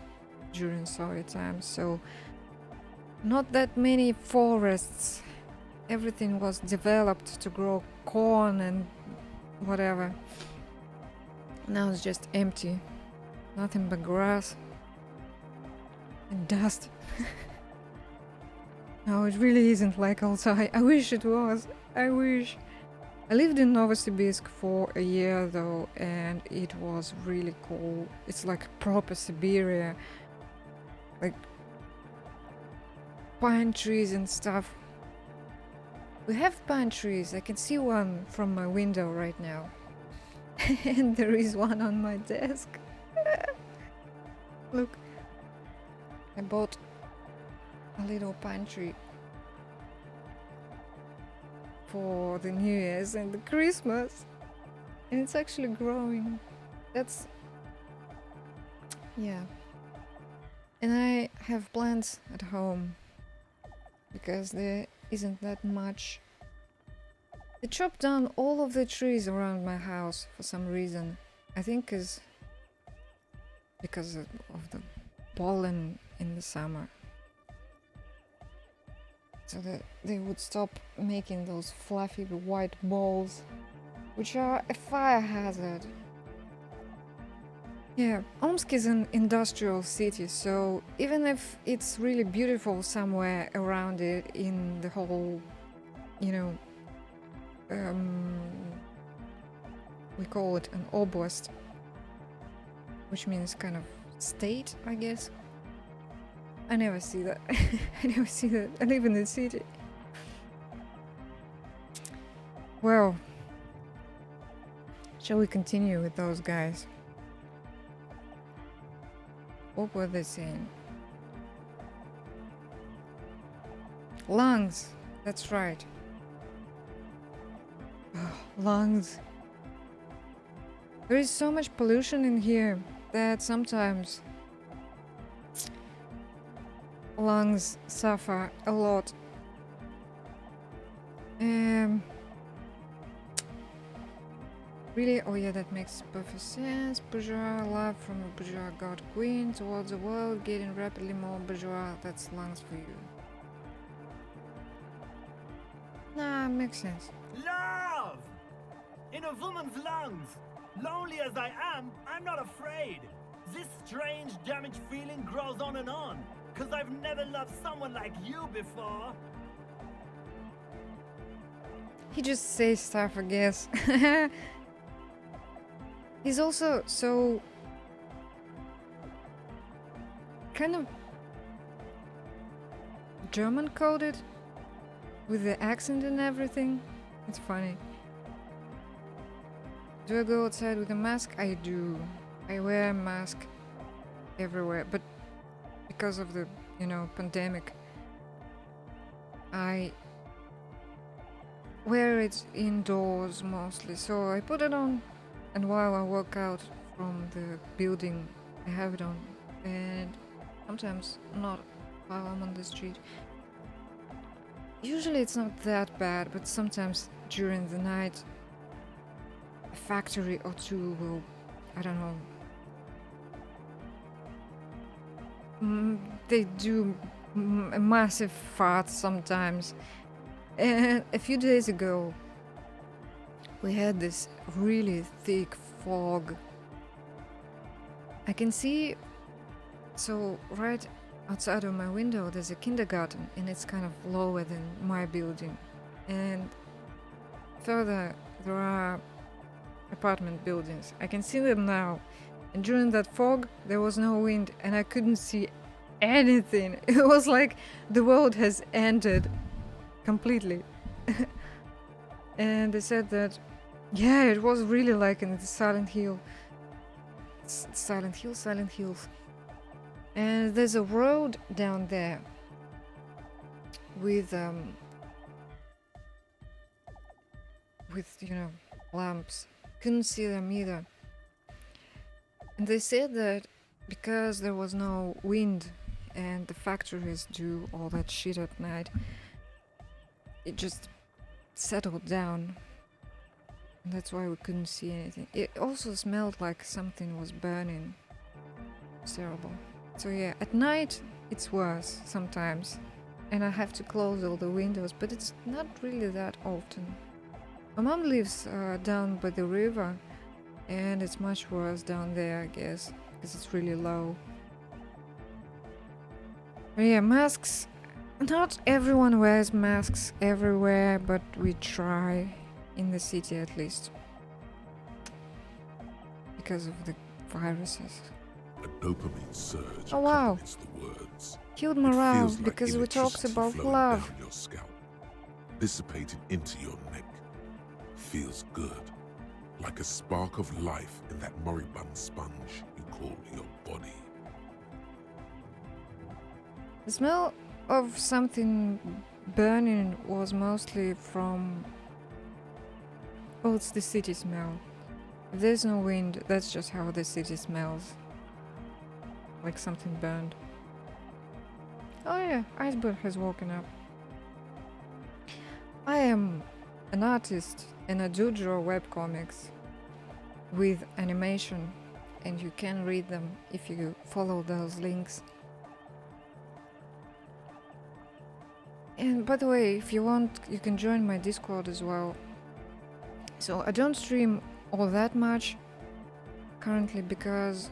during Soviet times, so not that many forests. Everything was developed to grow corn and whatever. Now it's just empty. Nothing but grass and dust. No, it really isn't like Altai. I wish it was. I wish. I lived in Novosibirsk for a year though, and it was really cool. It's like proper Siberia. Like pine trees and stuff. We have pine trees. I can see one from my window right now. And there is one on my desk. Look. I bought a little pine tree for the New Year's and the Christmas, and it's actually growing. That's, yeah. And I have plants at home because there isn't that much. They chopped down all of the trees around my house for some reason. I think because of the pollen in the summer, so that they would stop making those fluffy white balls, which are a fire hazard. Yeah, Omsk is an industrial city, so even if it's really beautiful somewhere around it in the whole, you know, we call it an oblast, which means kind of state, I guess. I never see that. I never see that. I live in the city. Well, shall we continue with those guys? What were they saying? Lungs. That's right. Lungs. There is so much pollution in here that sometimes lungs suffer a lot. Really? Oh yeah, that makes perfect sense. Bourgeois love from a bourgeois god queen towards the world, getting rapidly more bourgeois. That's lungs for you. Ah, makes sense. Love! In a woman's lungs. Lonely as I am, I'm not afraid. This strange, damaged feeling grows on and on. Cause I've never loved someone like you before. He just says stuff, I guess. He's also so kind of German coded with the accent and everything. It's funny. Do I go outside with a mask? I do. I wear a mask everywhere, but because of the, pandemic, I wear it indoors mostly. So I put it on, and while I walk out from the building, I have it on, and sometimes not while I'm on the street. Usually it's not that bad, but sometimes during the night, a factory or two will, I don't know, they do a massive fart sometimes. And a few days ago, we had this really thick fog. I can see, so right outside of my window there's a kindergarten, and it's kind of lower than my building, and further there are apartment buildings. I can see them now, and during that fog there was no wind and I couldn't see anything. It was like the world has ended completely. And they said that, yeah, it was really like in the Silent Hills. And there's a road down there with lamps. Couldn't see them either. And they said that because there was no wind and the factories do all that shit at night, it just settled down. And that's why we couldn't see anything. It also smelled like something was burning. It's terrible. So yeah, at night it's worse sometimes, and I have to close all the windows, but it's not really that often. My mom lives down by the river, and it's much worse down there, I guess, because it's really low. But yeah, masks. Not everyone wears masks everywhere, but we try, in the city at least, because of the viruses. A dopamine surge Oh wow, accompanies the words. killed It morale feels like because we talked electricity about flowing love. down your scalp, dissipated into your neck. Feels good, like a spark of life in that moribund sponge you call your body. The smell of something burning was mostly from... Oh, it's the city smell. If there's no wind, that's just how the city smells. Like something burned. Oh yeah, Iceberg has woken up. I am an artist and I do draw webcomics with animation, and you can read them if you follow those links. And by the way, if you want, you can join my Discord as well. So I don't stream all that much currently because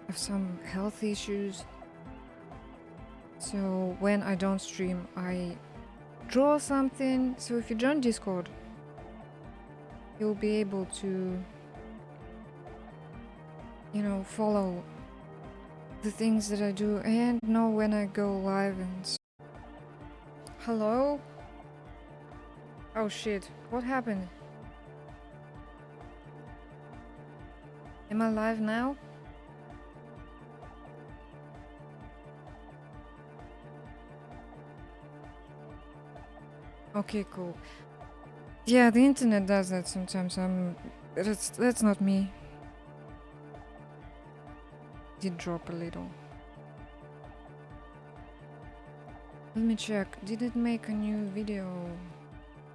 of some health issues. So when I don't stream, I draw something. So if you join Discord, you'll be able to, follow the things that I do and know when I go live and... Hello? Oh shit, what happened? Am I live now? Okay, cool. Yeah, the internet does that sometimes. That's not me. Did drop a little. Let me check. Did it make a new video?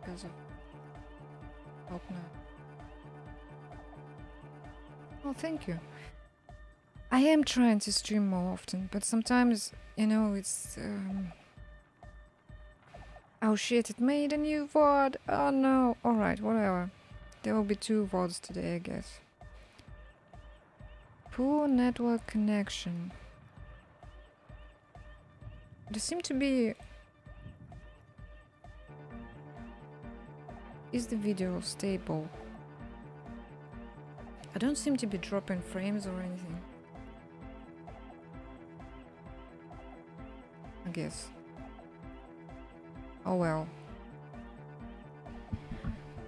Because of... Hope not. Oh, thank you. I am trying to stream more often, but sometimes, it's... Oh shit, it made a new VOD! Oh no! Alright, whatever. There will be 2 VODs today, I guess. Poor network connection. There seem to be... Is the video stable? I don't seem to be dropping frames or anything. I guess. Oh well.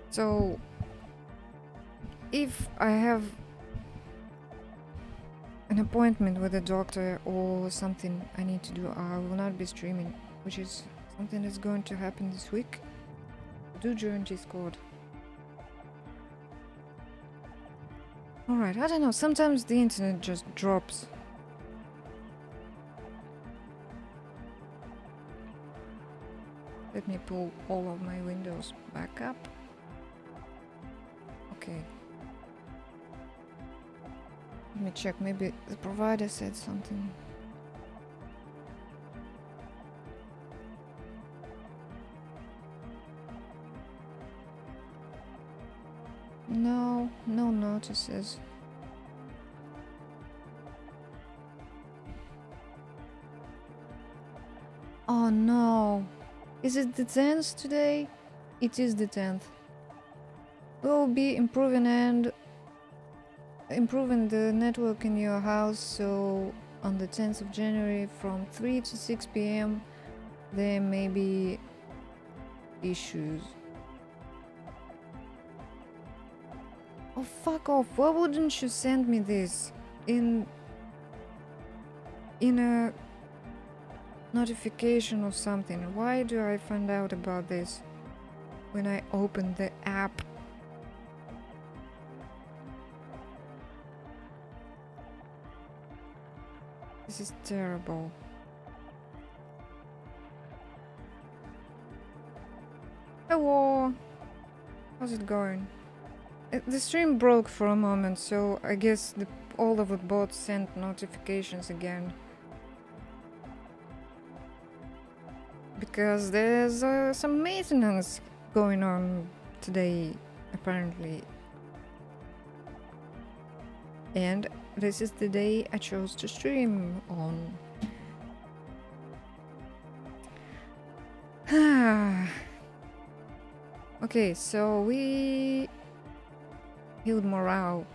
So, if I have an appointment with a doctor or something I need to do, I will not be streaming, which is something that's going to happen this week. Do join Discord. Alright, I don't know, sometimes the internet just drops. Let me pull all of my windows back up. Okay. Let me check, maybe the provider said something. No, no notices. Oh no. Is it the 10th today? It is the 10th. We'll be improving the network in your house, so on the 10th of January from 3 to 6 p.m. there may be issues. Oh fuck off, why wouldn't you send me this in a notification or something? Why do I find out about this when I open the app? This is terrible. Hello! How's it going? The stream broke for a moment, so I guess all of the bots sent notifications again. Because there's some maintenance going on today, apparently. And this is the day I chose to stream on. Okay, so we healed morale.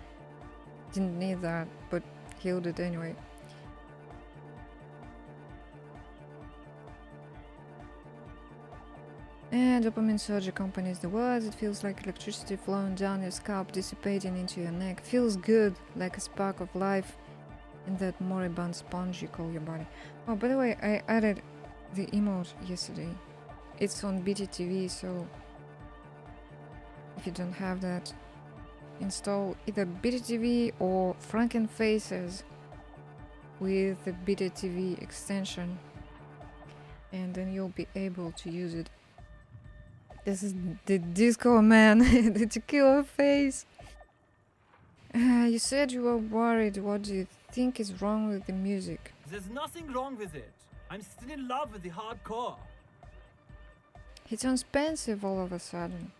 Didn't need that, but healed it anyway. And dopamine surge accompanies the words. It feels like electricity flowing down your scalp, dissipating into your neck. Feels good, like a spark of life in that moribund sponge you call your body. Oh, by the way, I added the emote yesterday. It's on BTTV, so if you don't have that, install either BTTV or Frankenfaces with the BTTV extension, and then you'll be able to use it. This is the disco man, the tequila face. You said you were worried. What do you think is wrong with the music? There's nothing wrong with it. I'm still in love with the hardcore. He turns pensive all of a sudden.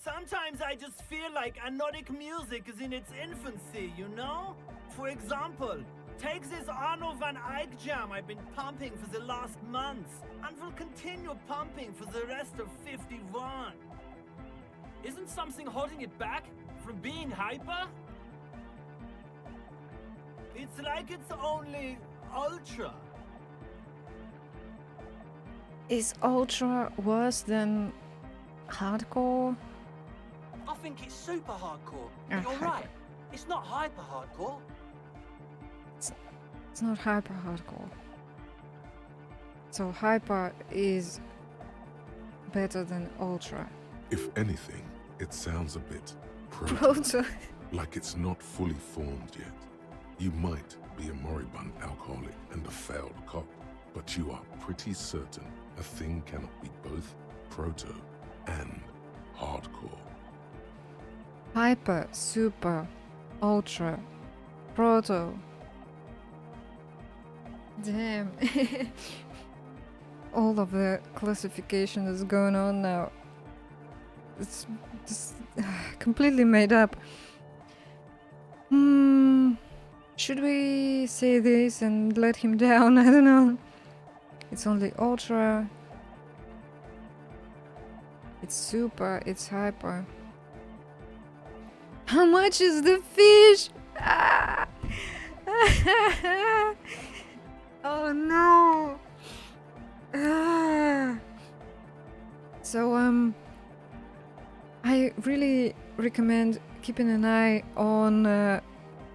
Sometimes I just feel like anodic music is in its infancy, you know? For example, take this Arno van Eyck jam I've been pumping for the last months, and will continue pumping for the rest of 51. Isn't something holding it back from being hyper? It's like it's only ultra. Is ultra worse than hardcore? I think it's super hardcore. Oh, You're right. It's not hyper hardcore. It's not hyper hardcore. So hyper is better than ultra. If anything, it sounds a bit Proto. like it's not fully formed yet. You might be a moribund alcoholic and a failed cop, but you are pretty certain a thing cannot be both proto and hardcore. Hyper, super, ultra, proto. Damn. all of the classification that's going on now. It's just completely made up. Should we say this and let him down? I don't know. It's only ultra. It's super. It's hyper. How much is the fish? Ah! Oh no. Ah. So I really recommend keeping an eye on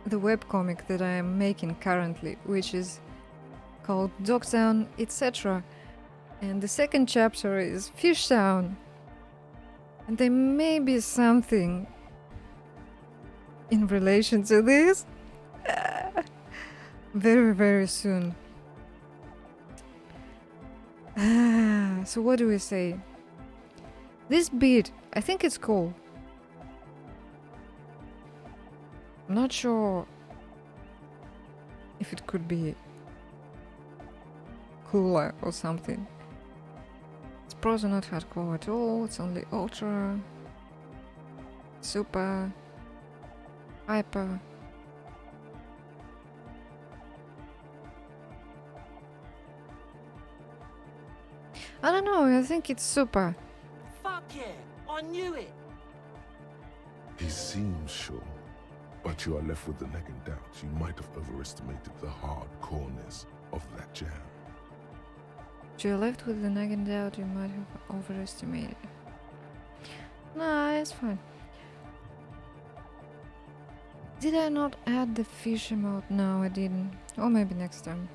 the webcomic that I am making currently, which is called Dogtown, etc. And the second chapter is Fishtown. And there may be something in relation to this very, very soon. So what do we say? This beat, I think it's cool. I'm not sure if it could be cooler or something. It's probably not hardcore at all, it's only ultra, super, hyper. I don't know, I think it's super. Fuck yeah! I knew it! He seems sure, but you are left with the nagging doubt you might have overestimated the hardcoreness of that jam. You're left with the nagging doubt you might have overestimated. Nah, it's fine. Did I not add the fish emote? No, I didn't. Or maybe next time.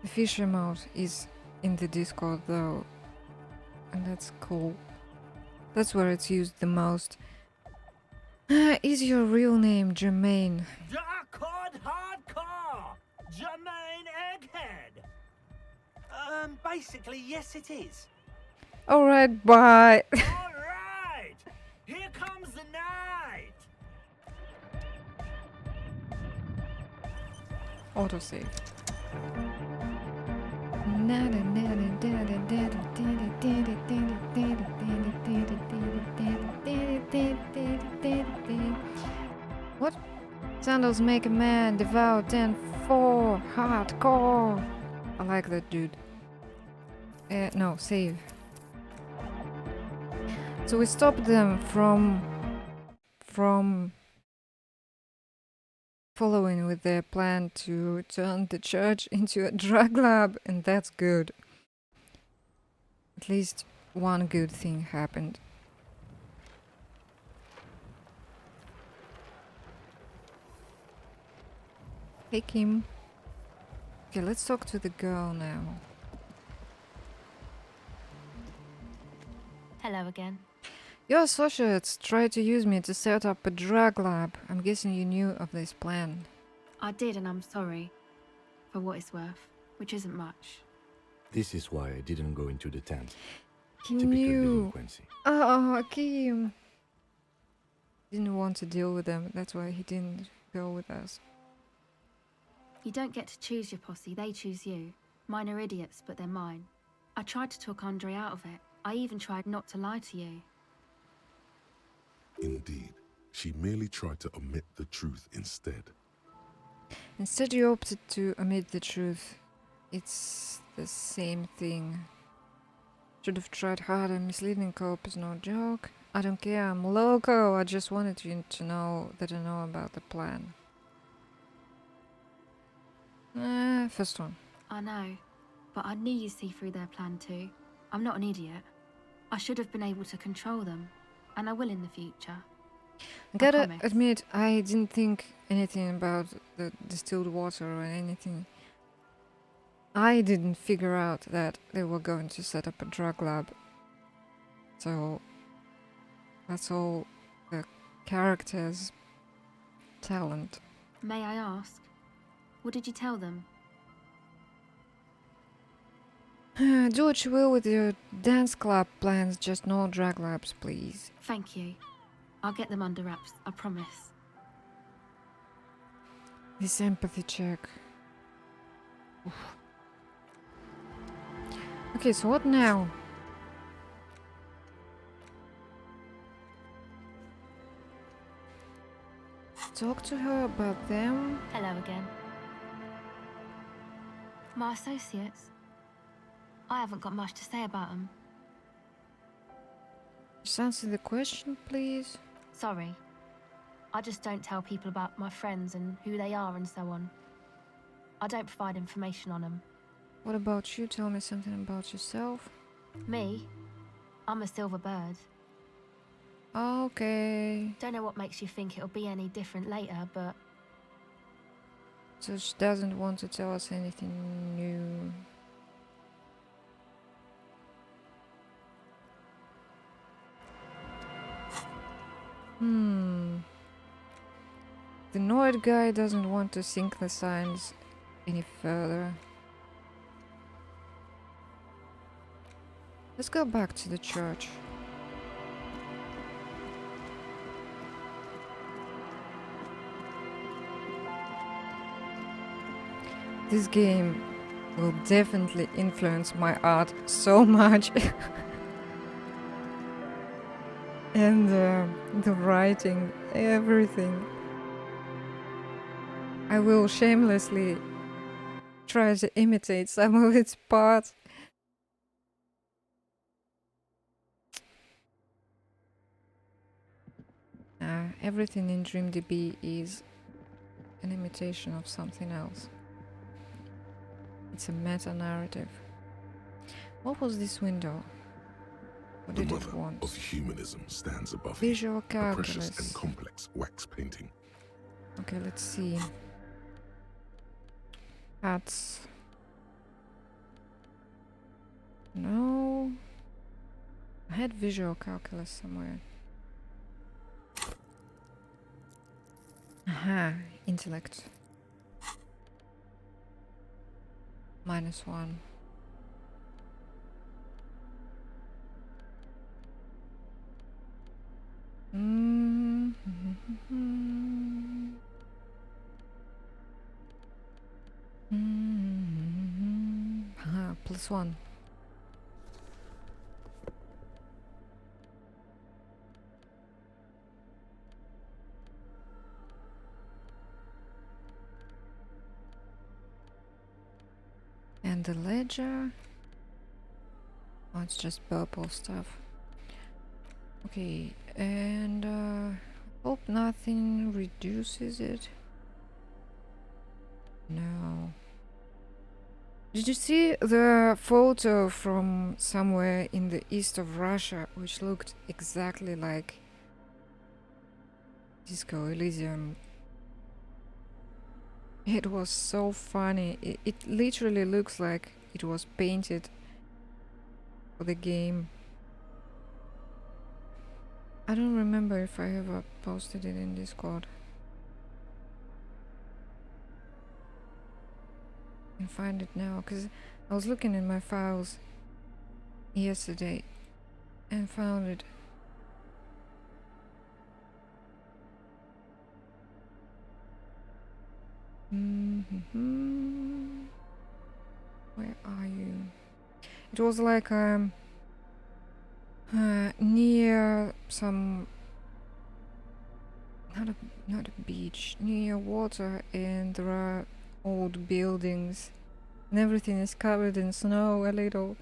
The fish emote is in the Discord though, and that's cool. That's where it's used the most. Is your real name Jermaine? Dark-Cord Hardcore! Jermaine Egghead! Basically, yes it is. Alright, bye. Alright! Here comes the night! Autosave. What? Sandals make a man devour 10-4 hardcore. I like that dude. No, save. So we stopped them from following with their plan to turn the church into a drug lab, and that's good. At least one good thing happened. Hey Kim. Okay, let's talk to the girl now. Hello again. Your associates tried to use me to set up a drug lab. I'm guessing you knew of this plan. I did, and I'm sorry. For what it's worth, which isn't much. This is why I didn't go into the tent. He Typical knew. delinquency. Oh, Kim. Didn't want to deal with them. That's why he didn't go with us. You don't get to choose your posse, they choose you. Mine are idiots, but they're mine. I tried to talk Andre out of it. I even tried not to lie to you. Indeed, she merely tried to omit the truth instead. Instead, you opted to omit the truth. It's the same thing. Should have tried harder. Misleading cope is no joke. I don't care, I'm loco. I just wanted you to know that I know about the plan. First one. I know, but I knew you'd see through their plan too. I'm not an idiot. I should have been able to control them, and I will in the future. I gotta promise. admit, I didn't think anything about the distilled water or anything. I didn't figure out that they were going to set up a drug lab. So that's all the character's talent. May I ask, what did you tell them? Do what you will with your dance club plans, just no drug labs, please. Thank you. I'll get them under wraps, I promise. This empathy check. Oof. Okay, so what now? Talk to her about them? Hello again. My associates? I haven't got much to say about them. Just answer the question, please. Sorry. I just don't tell people about my friends and who they are and so on. I don't provide information on them. What about you? Tell me something about yourself. Me? I'm a silver bird. Okay. Don't know what makes you think it'll be any different later, but So she doesn't want to tell us anything new. The Nord guy doesn't want to sink the signs any further. Let's go back to the church. This game will definitely influence my art so much. And the writing, everything. I will shamelessly try to imitate some of its parts. Everything in DreamDB is an imitation of something else. It's a meta-narrative. What was this window? What The did mother it want? of humanism stands above Visual you, a precious and calculus. complex wax painting. Okay, let's see. Hats. No. I had visual calculus somewhere. Aha, intellect. -1. Aha, +1. And the ledger. Oh, it's just purple stuff. Okay, and hope nothing reduces it. No. Did you see the photo from somewhere in the east of Russia, which looked exactly like Disco Elysium? It was so funny. It literally looks like it was painted for the game. I don't remember if I ever posted it in Discord. I can find it now, because I was looking in my files yesterday and found it. Where are you? It was like near some not a beach, near water, and there are old buildings and everything is covered in snow a little.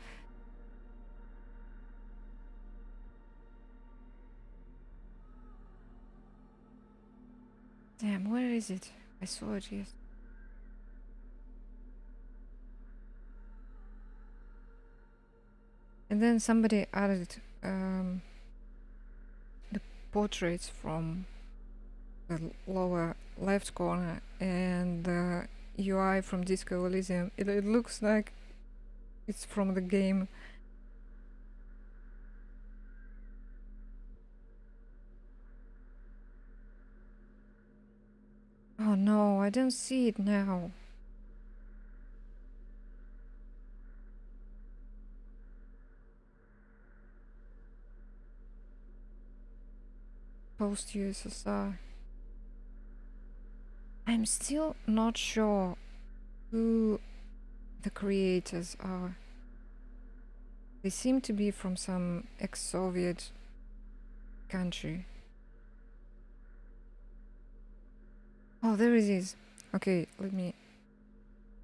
Damn, where is it? I saw it yesterday. And then somebody added the portraits from the lower left corner and the UI from Disco Elysium. It looks like it's from the game. Oh no, I don't see it now. Post USSR. I'm still not sure who the creators are. They seem to be from some ex-Soviet country. Oh, there it is. Okay, let me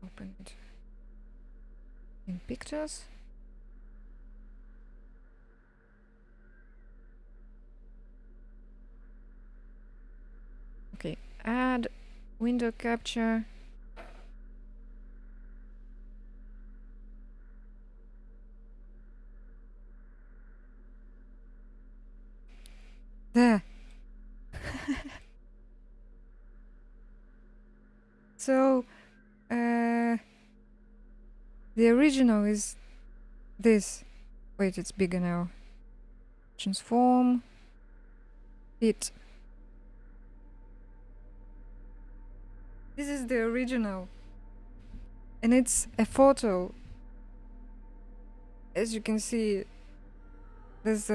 open it. In pictures? Okay, add window capture. There. So, the original is this. Wait, it's bigger now. Transform. It. This is the original. And it's a photo. As you can see, there's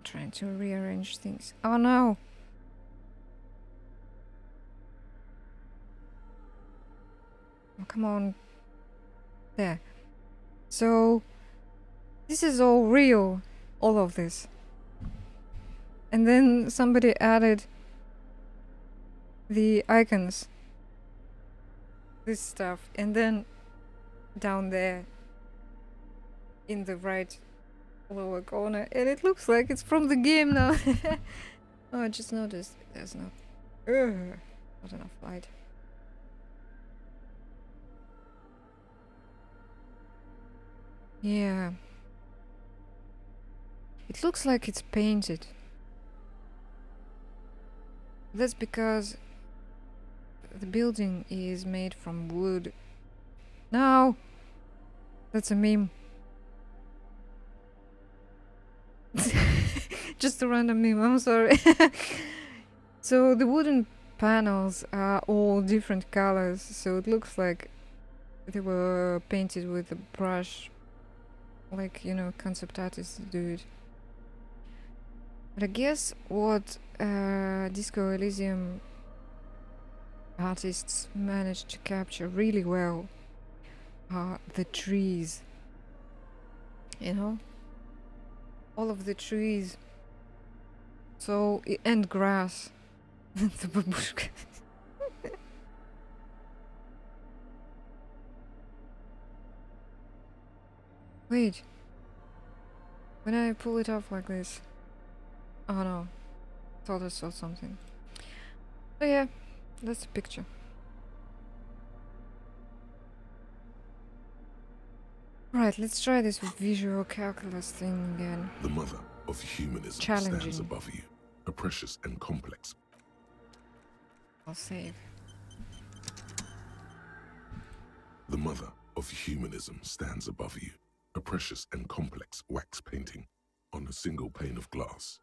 trying to rearrange things. Oh no! Oh, come on. There. So, this is all real. All of this. And then somebody added the icons. This stuff. And then down there in the right lower corner. And it looks like it's from the game now. Oh, I just noticed there's not enough light. Yeah. It looks like it's painted. That's because the building is made from wood. No! That's a meme. Just a random meme, I'm sorry. So the wooden panels are all different colors, so it looks like they were painted with a brush, like, you know, concept artists do it. But I guess what Disco Elysium artists managed to capture really well are the trees. You know? All of the trees. So, and grass. The babushka. Wait. When I pull it off like this. Oh no. Thought I saw something. Oh yeah, that's a picture. Right, let's try this visual calculus thing again. The mother of humanism Challenging. stands above you, a precious and complex. I'll save. The mother of humanism stands above you, a precious and complex wax painting on a single pane of glass.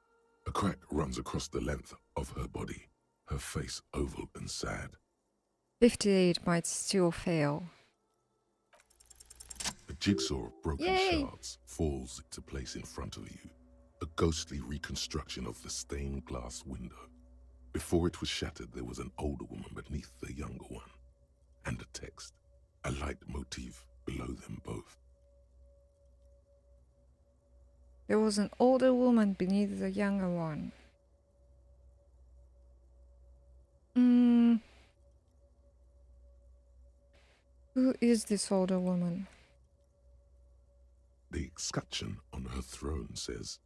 A crack runs across the length of her body, her face oval and sad. 58 might still fail. A jigsaw of broken Yay! shards falls into place in front of you, a ghostly reconstruction of the stained glass window. Before it was shattered, there was an older woman beneath the younger one, and a text, a light motif below them both. There was an older woman beneath the younger one. Who is this older woman? The escutcheon on her throne says,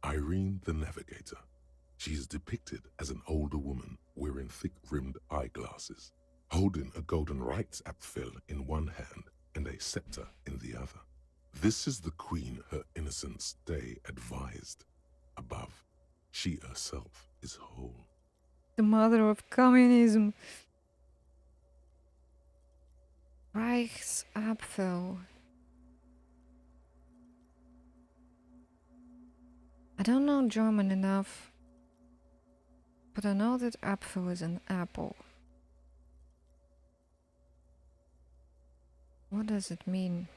Irene the Navigator. She is depicted as an older woman wearing thick-rimmed eyeglasses, holding a golden rights apfel in one hand and a scepter in the other. This is the queen her innocent stay advised. Above, she herself is whole. The mother of communism. Reichsapfel. I don't know German enough, but I know that apfel is an apple. What does it mean?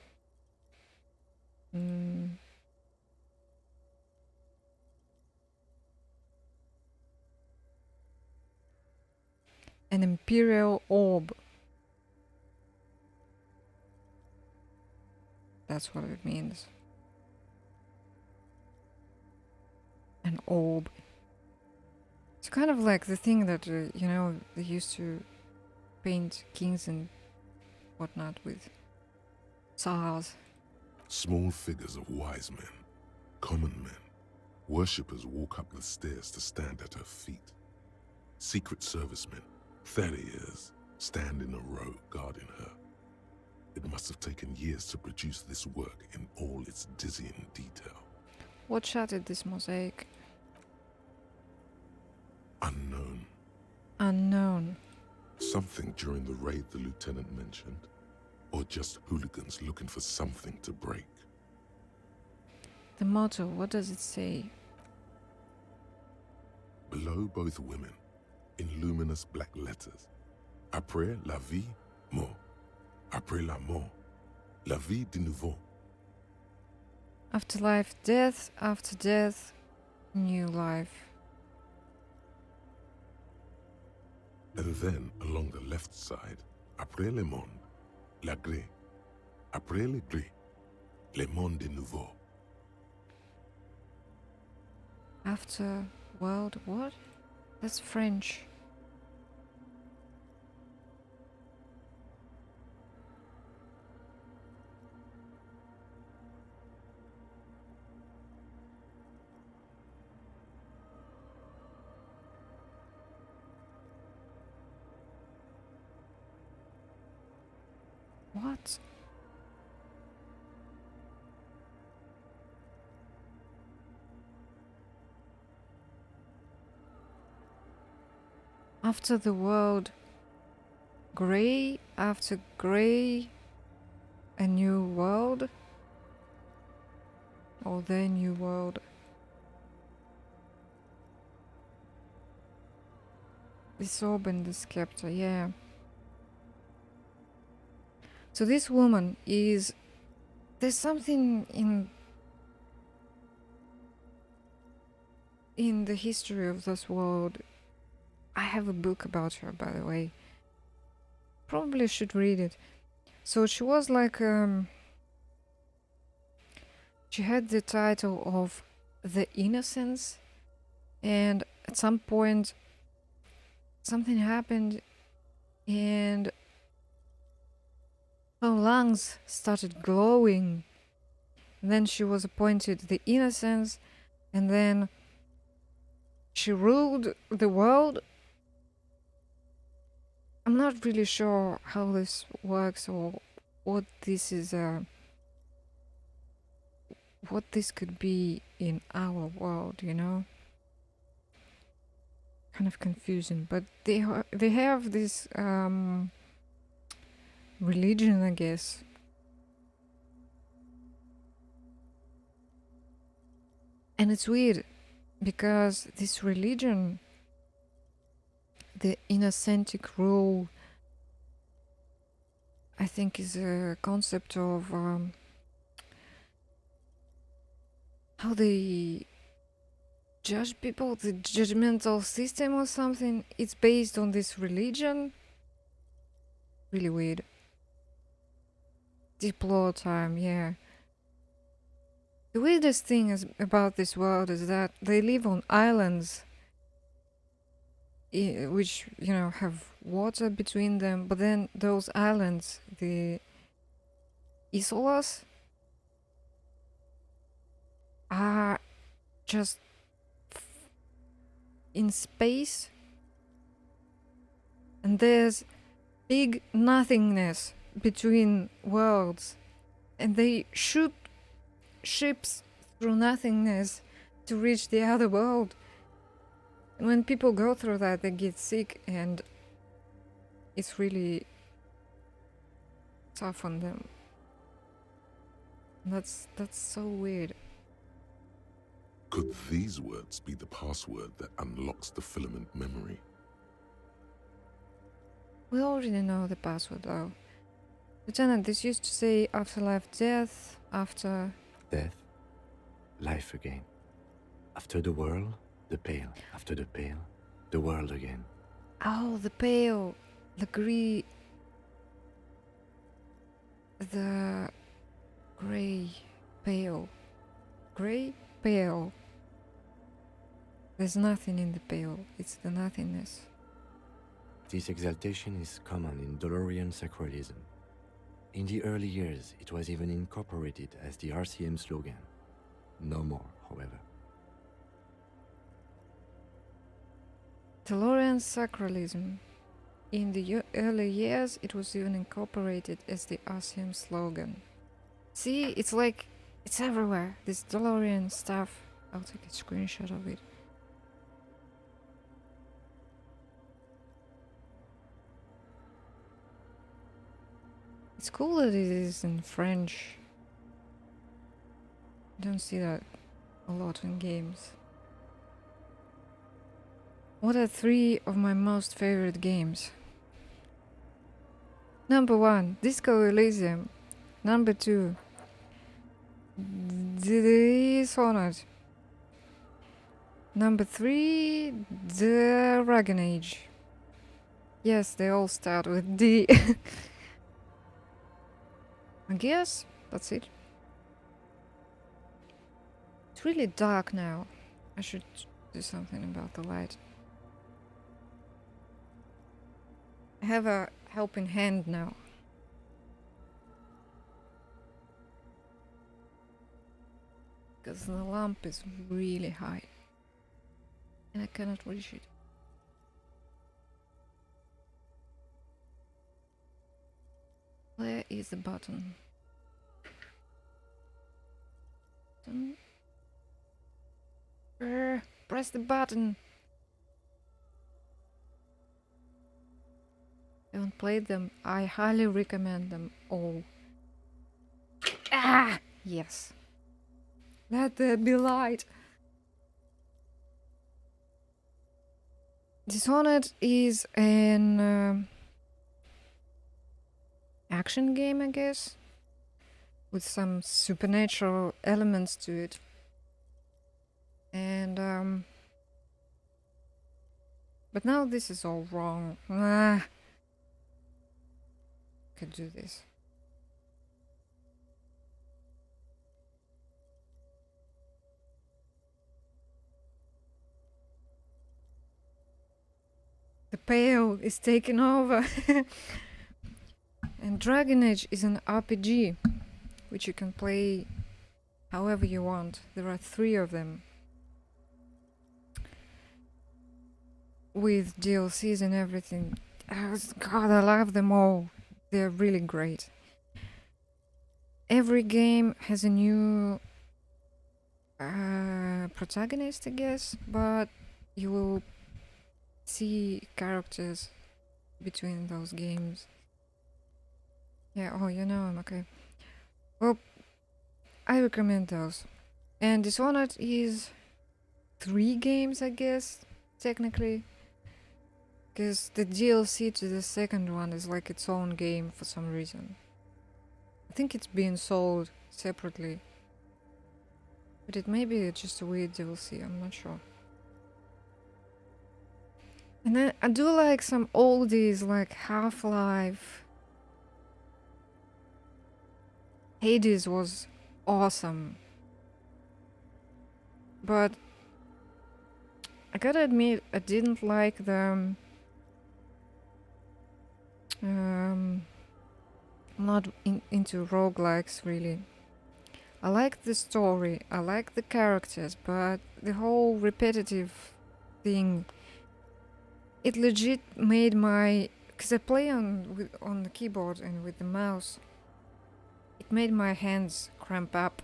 An imperial orb. That's what it means. An orb. It's kind of like the thing that, you know, they used to paint kings and whatnot with. Tsars. Small figures of wise men, common men, worshippers walk up the stairs to stand at her feet. Secret servicemen, 30 years, stand in a row guarding her. It must have taken years to produce this work in all its dizzying detail. What shattered this mosaic? Unknown. Unknown. Something during the raid the lieutenant mentioned, or just hooligans looking for something to break. The motto, what does it say? Below both women, in luminous black letters, après la vie, mort. Après la mort, la vie de nouveau. After life, death. After death, new life. And then, along the left side, après le monde, la gré. Après le gré, le monde de nouveau. After world, what? That's French. What? After the world grey, after grey, a new world? Or the new world? This orb and the scepter, yeah. So this woman is... There's something in the history of this world. I have a book about her, by the way. Probably should read it. So she was like... she had the title of the Innocence. And at some point, something happened and her lungs started glowing. And then she was appointed the Innocence, and then she ruled the world. I'm not really sure how this works or what this is, what this could be in our world, you know? Kind of confusing, but they have this religion, I guess. And it's weird because this religion, the innocentic rule, I think is a concept of how they judge people, the judgmental system or something. It's based on this religion. Really weird. Deplore time, yeah. The weirdest thing about this world is that they live on islands, which, you know, have water between them, but then those islands, the isolas, are just in space, and there's big nothingness between worlds, and they shoot ships through nothingness to reach the other world. And when people go through that, they get sick, and it's really tough on them. That's so weird. Could these words be the password that unlocks the filament memory? We already know the password though. Lieutenant, this used to say afterlife, death, after... Death, life again. After the whirl, the pale. After the pale, the world again. Oh, the pale, the grey, pale, grey, pale. There's nothing in the pale. It's the nothingness. This exaltation is common in Dolorian sacralism. In the early years, it was even incorporated as the RCM slogan. No more, however. Tellurian sacralism. In the early years, it was even incorporated as the RCM slogan. See, it's like, it's everywhere. This DeLorean stuff. I'll take a screenshot of it. It's cool that it is in French. I don't see that a lot in games. What are 3 of my most favorite games? Number 1, Disco Elysium. Number 2, Dishonored. Number 3, The Dragon Age. Yes, they all start with D. I guess that's it. It's really dark now. I should do something about the light. I have a helping hand now. Because the lamp is really high. And I cannot reach it. Where is the button? Press the button. Haven't played them. I highly recommend them all. Ah! Yes. Let there be light. Dishonored is an action game, I guess, with some supernatural elements to it. And but now this is all wrong. Could do this. The pale is taken over. And Dragon Age is an RPG, which you can play however you want. There are 3 of them. With DLCs and everything. God, I love them all. They're really great. Every game has a new protagonist, I guess, but you will see characters between those games. Yeah, oh, you know I'm okay. Well, I recommend those. And Dishonored is 3 games, I guess, technically. Because the DLC to the second one is like its own game for some reason. I think it's being sold separately. But it may be just a weird DLC, I'm not sure. And then I do like some oldies like Half-Life. Hades was awesome. But I gotta admit, I didn't like the I'm not into roguelikes really. I like the story, I like the characters, but the whole repetitive thing, it legit made my, because I play on the keyboard and with the mouse, it made my hands cramp up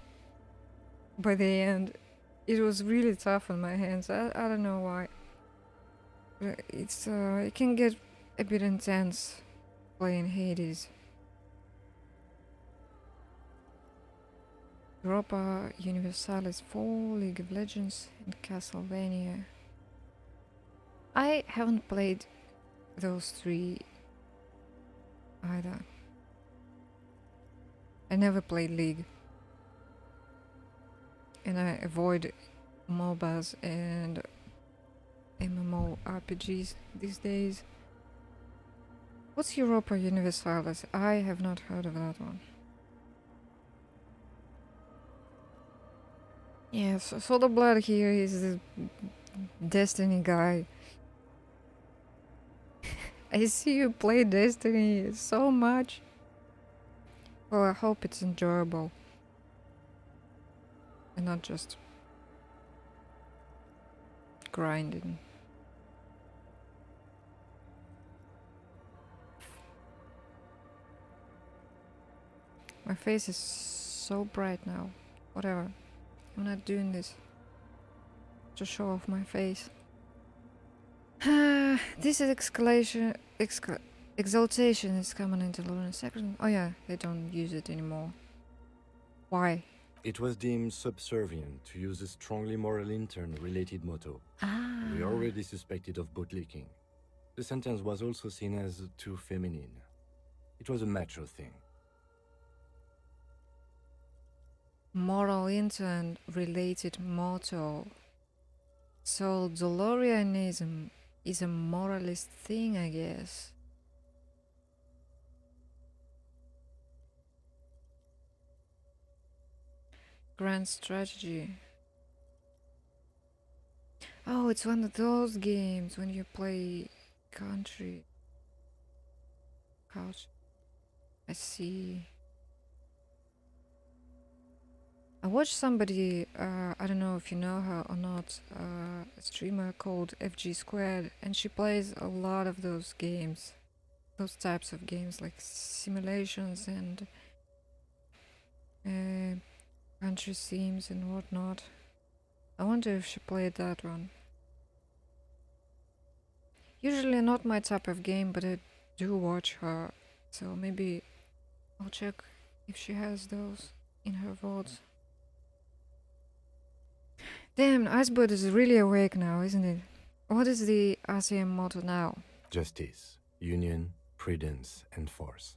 by the end. It was really tough on my hands. I don't know why. It's it can get a bit intense playing Hades. Europa Universalis 4, League of Legends, and Castlevania. I haven't played those 3 either. I never played League. And I avoid MOBAs and MMORPGs these days. What's Europa Universalis? I have not heard of that one. Yes, so the blood here is the Destiny guy. I see you play Destiny so much. Well, I hope it's enjoyable. And not just grinding. My face is so bright now. Whatever. I'm not doing this to show off my face. This is exaltation is common in the lunar section. Oh yeah, they don't use it anymore. Why? It was deemed subservient to use a strongly moral intern-related motto. We already suspected of bootlicking. The sentence was also seen as too feminine. It was a macho thing. Moral intern related motto. So Dolorianism is a moralist thing, I guess. Grand strategy. Oh, it's one of those games when you play country. Couch. I see. I watched somebody, I don't know if you know her or not, a streamer called FG Squared, and she plays a lot of those games. Those types of games, like simulations and country themes and whatnot. I wonder if she played that one. Usually not my type of game, but I do watch her, so maybe I'll check if she has those in her VODs. Damn, Icebird is really awake now, isn't it? What is the RCM motto now? Justice, union, prudence, and force.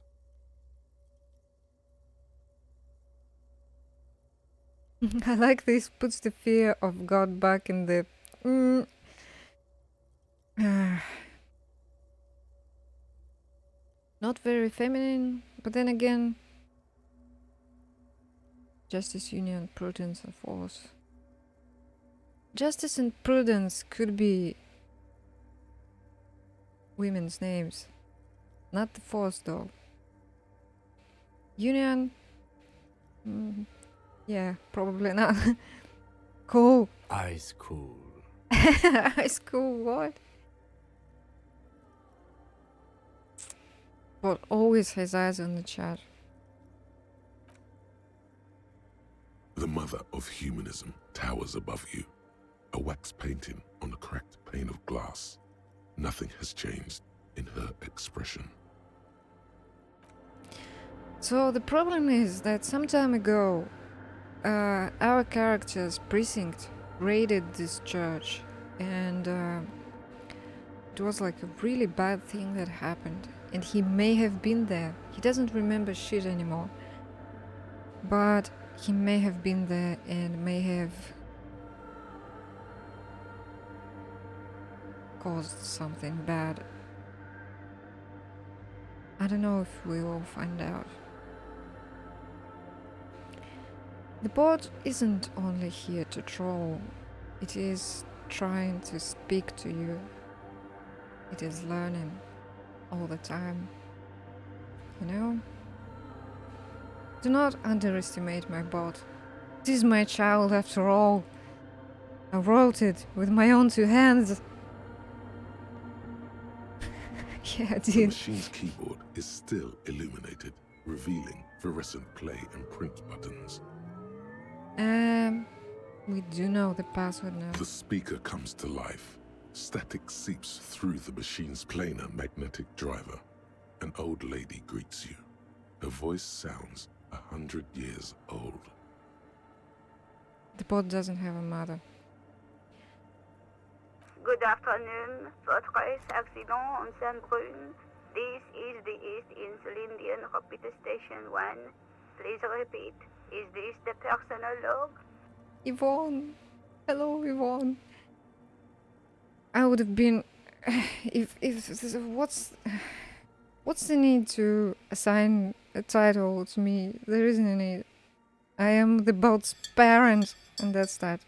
I like this, puts the fear of God back in the... Not very feminine, but then again... Justice, union, prudence, and force. Justice and prudence could be women's names. Not the force, though. Union? Yeah, probably not. Cool. Ice cool. Ice cool, what? But always has eyes on the chat. The mother of humanism towers above you, a wax painting on a cracked pane of glass. Nothing has changed in her expression. So the problem is that some time ago, our character's precinct raided this church, and it was like a really bad thing that happened, and he may have been there. He doesn't remember shit anymore, but he may have been there and may have caused something bad. I don't know if we will find out. The bot isn't only here to troll, it is trying to speak to you. It is learning all the time. You know? Do not underestimate my bot. It is my child after all. I wrote it with my own two hands. Yeah, I The did. machine's keyboard is still illuminated, revealing fluorescent play and print buttons. We do know the password now. The speaker comes to life. Static seeps through the machine's planar magnetic driver. An old lady greets you. Her voice sounds 100 years old. The bot doesn't have a mother. Good afternoon. First case accident on Saint-Brune. This is the East Insulindian Rapid Station 1. Please repeat. Is this the personal log? Yvonne! Hello, Yvonne! I would have been if what's the need to assign a title to me? There isn't any. I am the boat's parent, and that's that.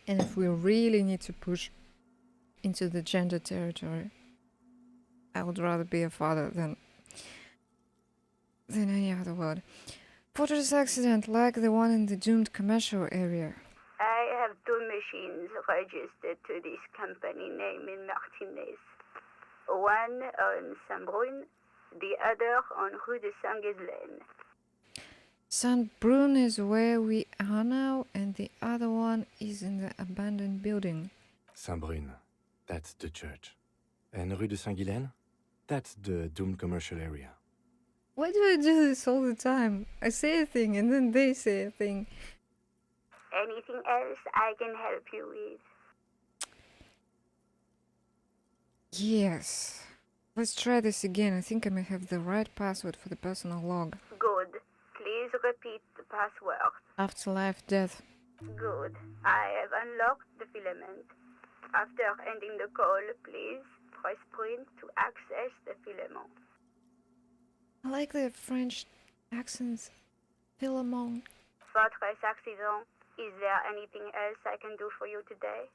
And if we really need to push into the gender territory, I would rather be a father than any other word. Fortress accident like the one in the doomed commercial area. I have two machines registered to this company name in Martinez. One on Saint-Brun, the other on Rue de Saint-Ghislaine. Saint-Brun is where we are now, and the other one is in the abandoned building. Saint-Brun, that's the church. And Rue de Saint-Ghislaine, that's the doomed commercial area. Why do I do this all the time? I say a thing and then they say a thing. Anything else I can help you with? Yes. Let's try this again. I think I may have the right password for the personal log. Good. Please repeat the password. Afterlife death. Good. I have unlocked the filament. After ending the call, please press print to access the filament. I like the French accents. Philemon. Fortress accident. Is there anything else I can do for you today?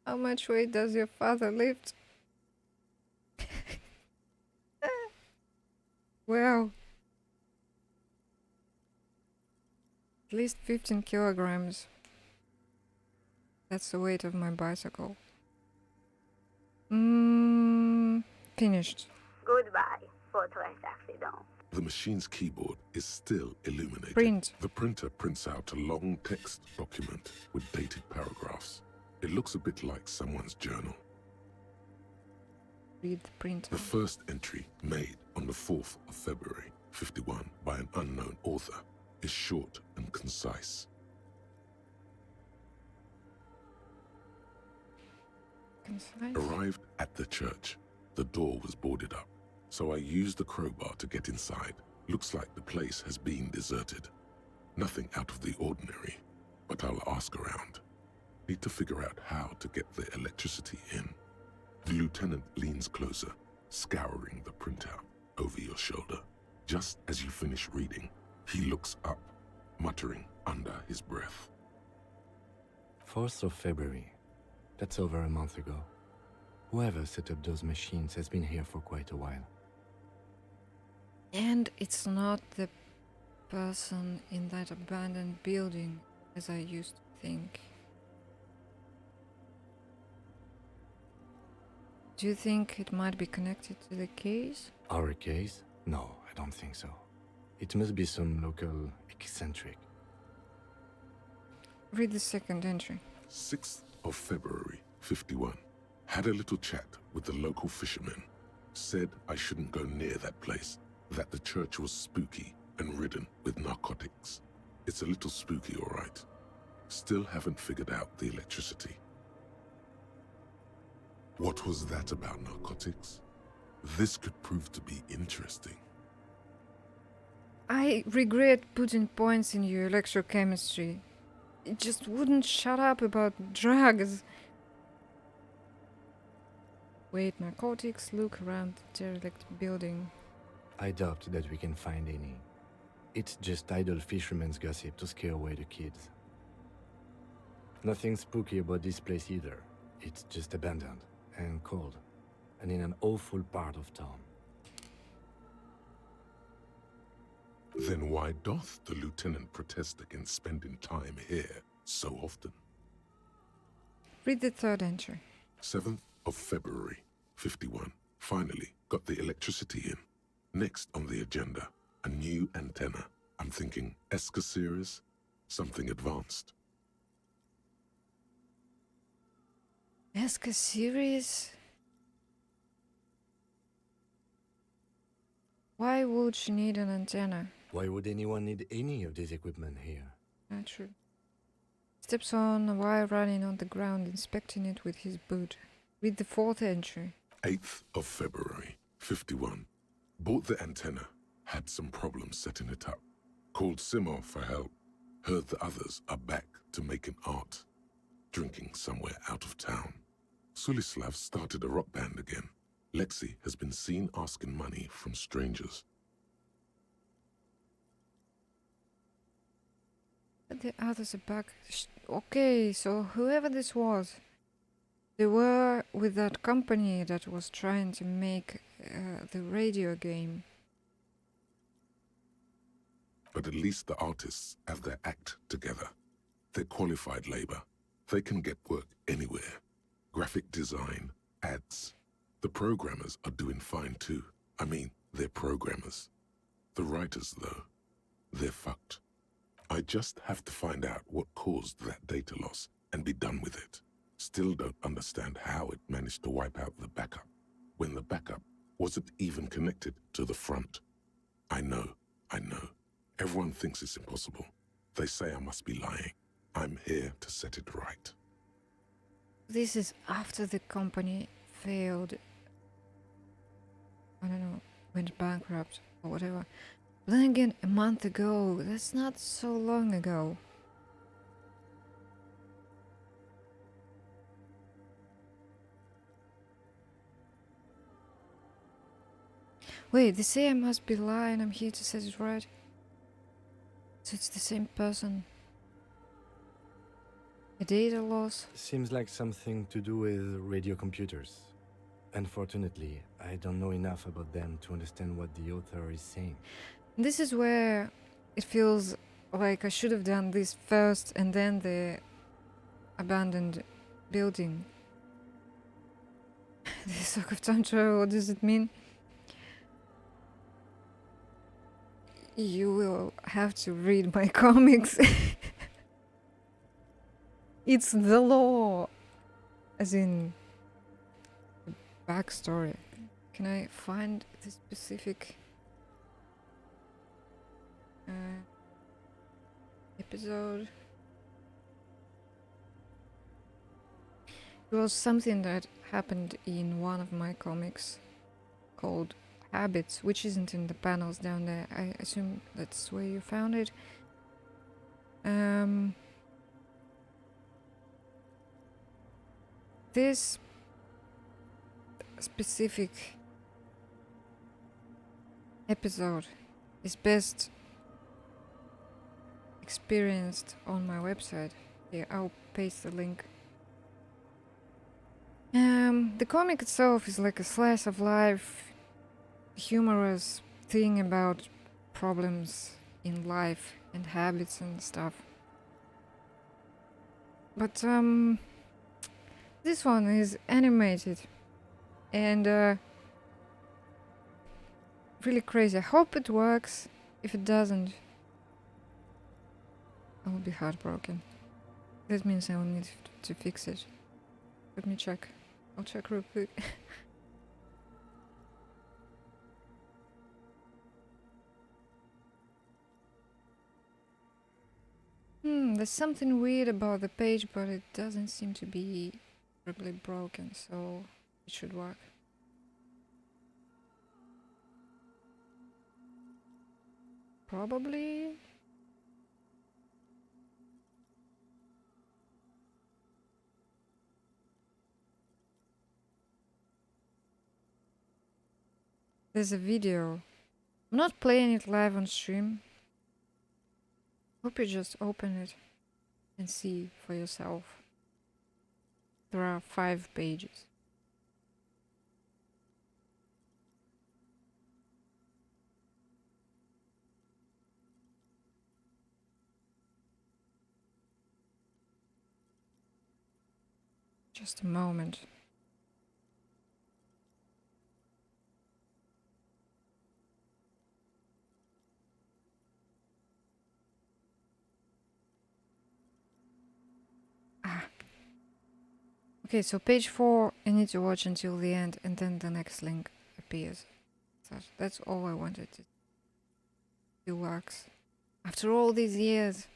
How much weight does your father lift? Wow. At least 15 kilograms. That's the weight of my bicycle. Finished. Goodbye, Fortress accident. The machine's keyboard is still illuminated. Print. The printer prints out a long text document with dated paragraphs. It looks a bit like someone's journal. Read the printer. The first entry, made on the 4th of February, 51, by an unknown author, is short and concise. Concise. Arrived at the church. The door was boarded up, so I used the crowbar to get inside. Looks like the place has been deserted. Nothing out of the ordinary, but I'll ask around. Need to figure out how to get the electricity in. The lieutenant leans closer, scouring the printout over your shoulder. Just as you finish reading, he looks up, muttering under his breath. 4th of February. That's over a month ago. Whoever set up those machines has been here for quite a while. And it's not the person in that abandoned building, as I used to think. Do you think it might be connected to the case? Our case? No, I don't think so. It must be some local eccentric. Read the second entry. 6th of February, 51. Had a little chat with the local fishermen. Said I shouldn't go near that place, that the church was spooky and ridden with narcotics. It's a little spooky, all right. Still haven't figured out the electricity. What was that about narcotics? This could prove to be interesting. I regret putting points in your electrochemistry. It just wouldn't shut up about drugs. Wait, narcotics, look around the derelict building. I doubt that we can find any. It's just idle fishermen's gossip to scare away the kids. Nothing spooky about this place either. It's just abandoned and cold, and in an awful part of town. Then why doth the lieutenant protest against spending time here so often? Read the third entry. 7th of February, 51. Finally got the electricity in. Next on the agenda, a new antenna. I'm thinking ESCA series, something advanced. ESCA series? Why would she need an antenna? Why would anyone need any of this equipment here? Not true. Steps on a wire running on the ground, inspecting it with his boot. Read the fourth entry. 8th of February, 51. Bought the antenna, had some problems setting it up. Called Simon for help. Heard the others are back to making art. Drinking somewhere out of town. Sulislav started a rock band again. Lexi has been seen asking money from strangers. But the others are back. Okay, so whoever this was, they were with that company that was trying to make the radio game. But at least the artists have their act together. They're qualified labor. They can get work anywhere. Graphic design, ads. The programmers are doing fine too. I mean, they're programmers. The writers, though, they're fucked. I just have to find out what caused that data loss and be done with it. Still don't understand how it managed to wipe out the backup, when the backup wasn't even connected to the front. I know. Everyone thinks it's impossible. They say I must be lying. I'm here to set it right. This is after the company failed. I don't know, went bankrupt or whatever. But then again, a month ago, that's not so long ago. Wait, they say I must be lying, I'm here to set it right. So it's the same person. A data loss? Seems like something to do with radio computers. Unfortunately, I don't know enough about them to understand what the author is saying. This is where it feels like I should have done this first and then the abandoned building. The Sock of Time Travel, what does it mean? You will have to read my comics. It's the law. As in the backstory. Can I find the specific episode? It was something that happened in one of my comics called Habits, which isn't in the panels down there. I assume that's where you found it. This specific episode is best experienced on my website. Here, I'll paste the link. The comic itself is like a slice of life, humorous thing about problems in life and habits and stuff. But this one is animated and really crazy. I hope it works. If it doesn't, I will be heartbroken. That means I will need to fix it. Let me check. I'll check real quick. There's something weird about the page, but it doesn't seem to be terribly broken, so it should work. Probably. There's a video. I'm not playing it live on stream. Hope you just open it and see for yourself. There are 5 pages. Just a moment. Okay, so page 4, I need to watch until the end, and then the next link appears. That's all I wanted to do. Works. After all these years,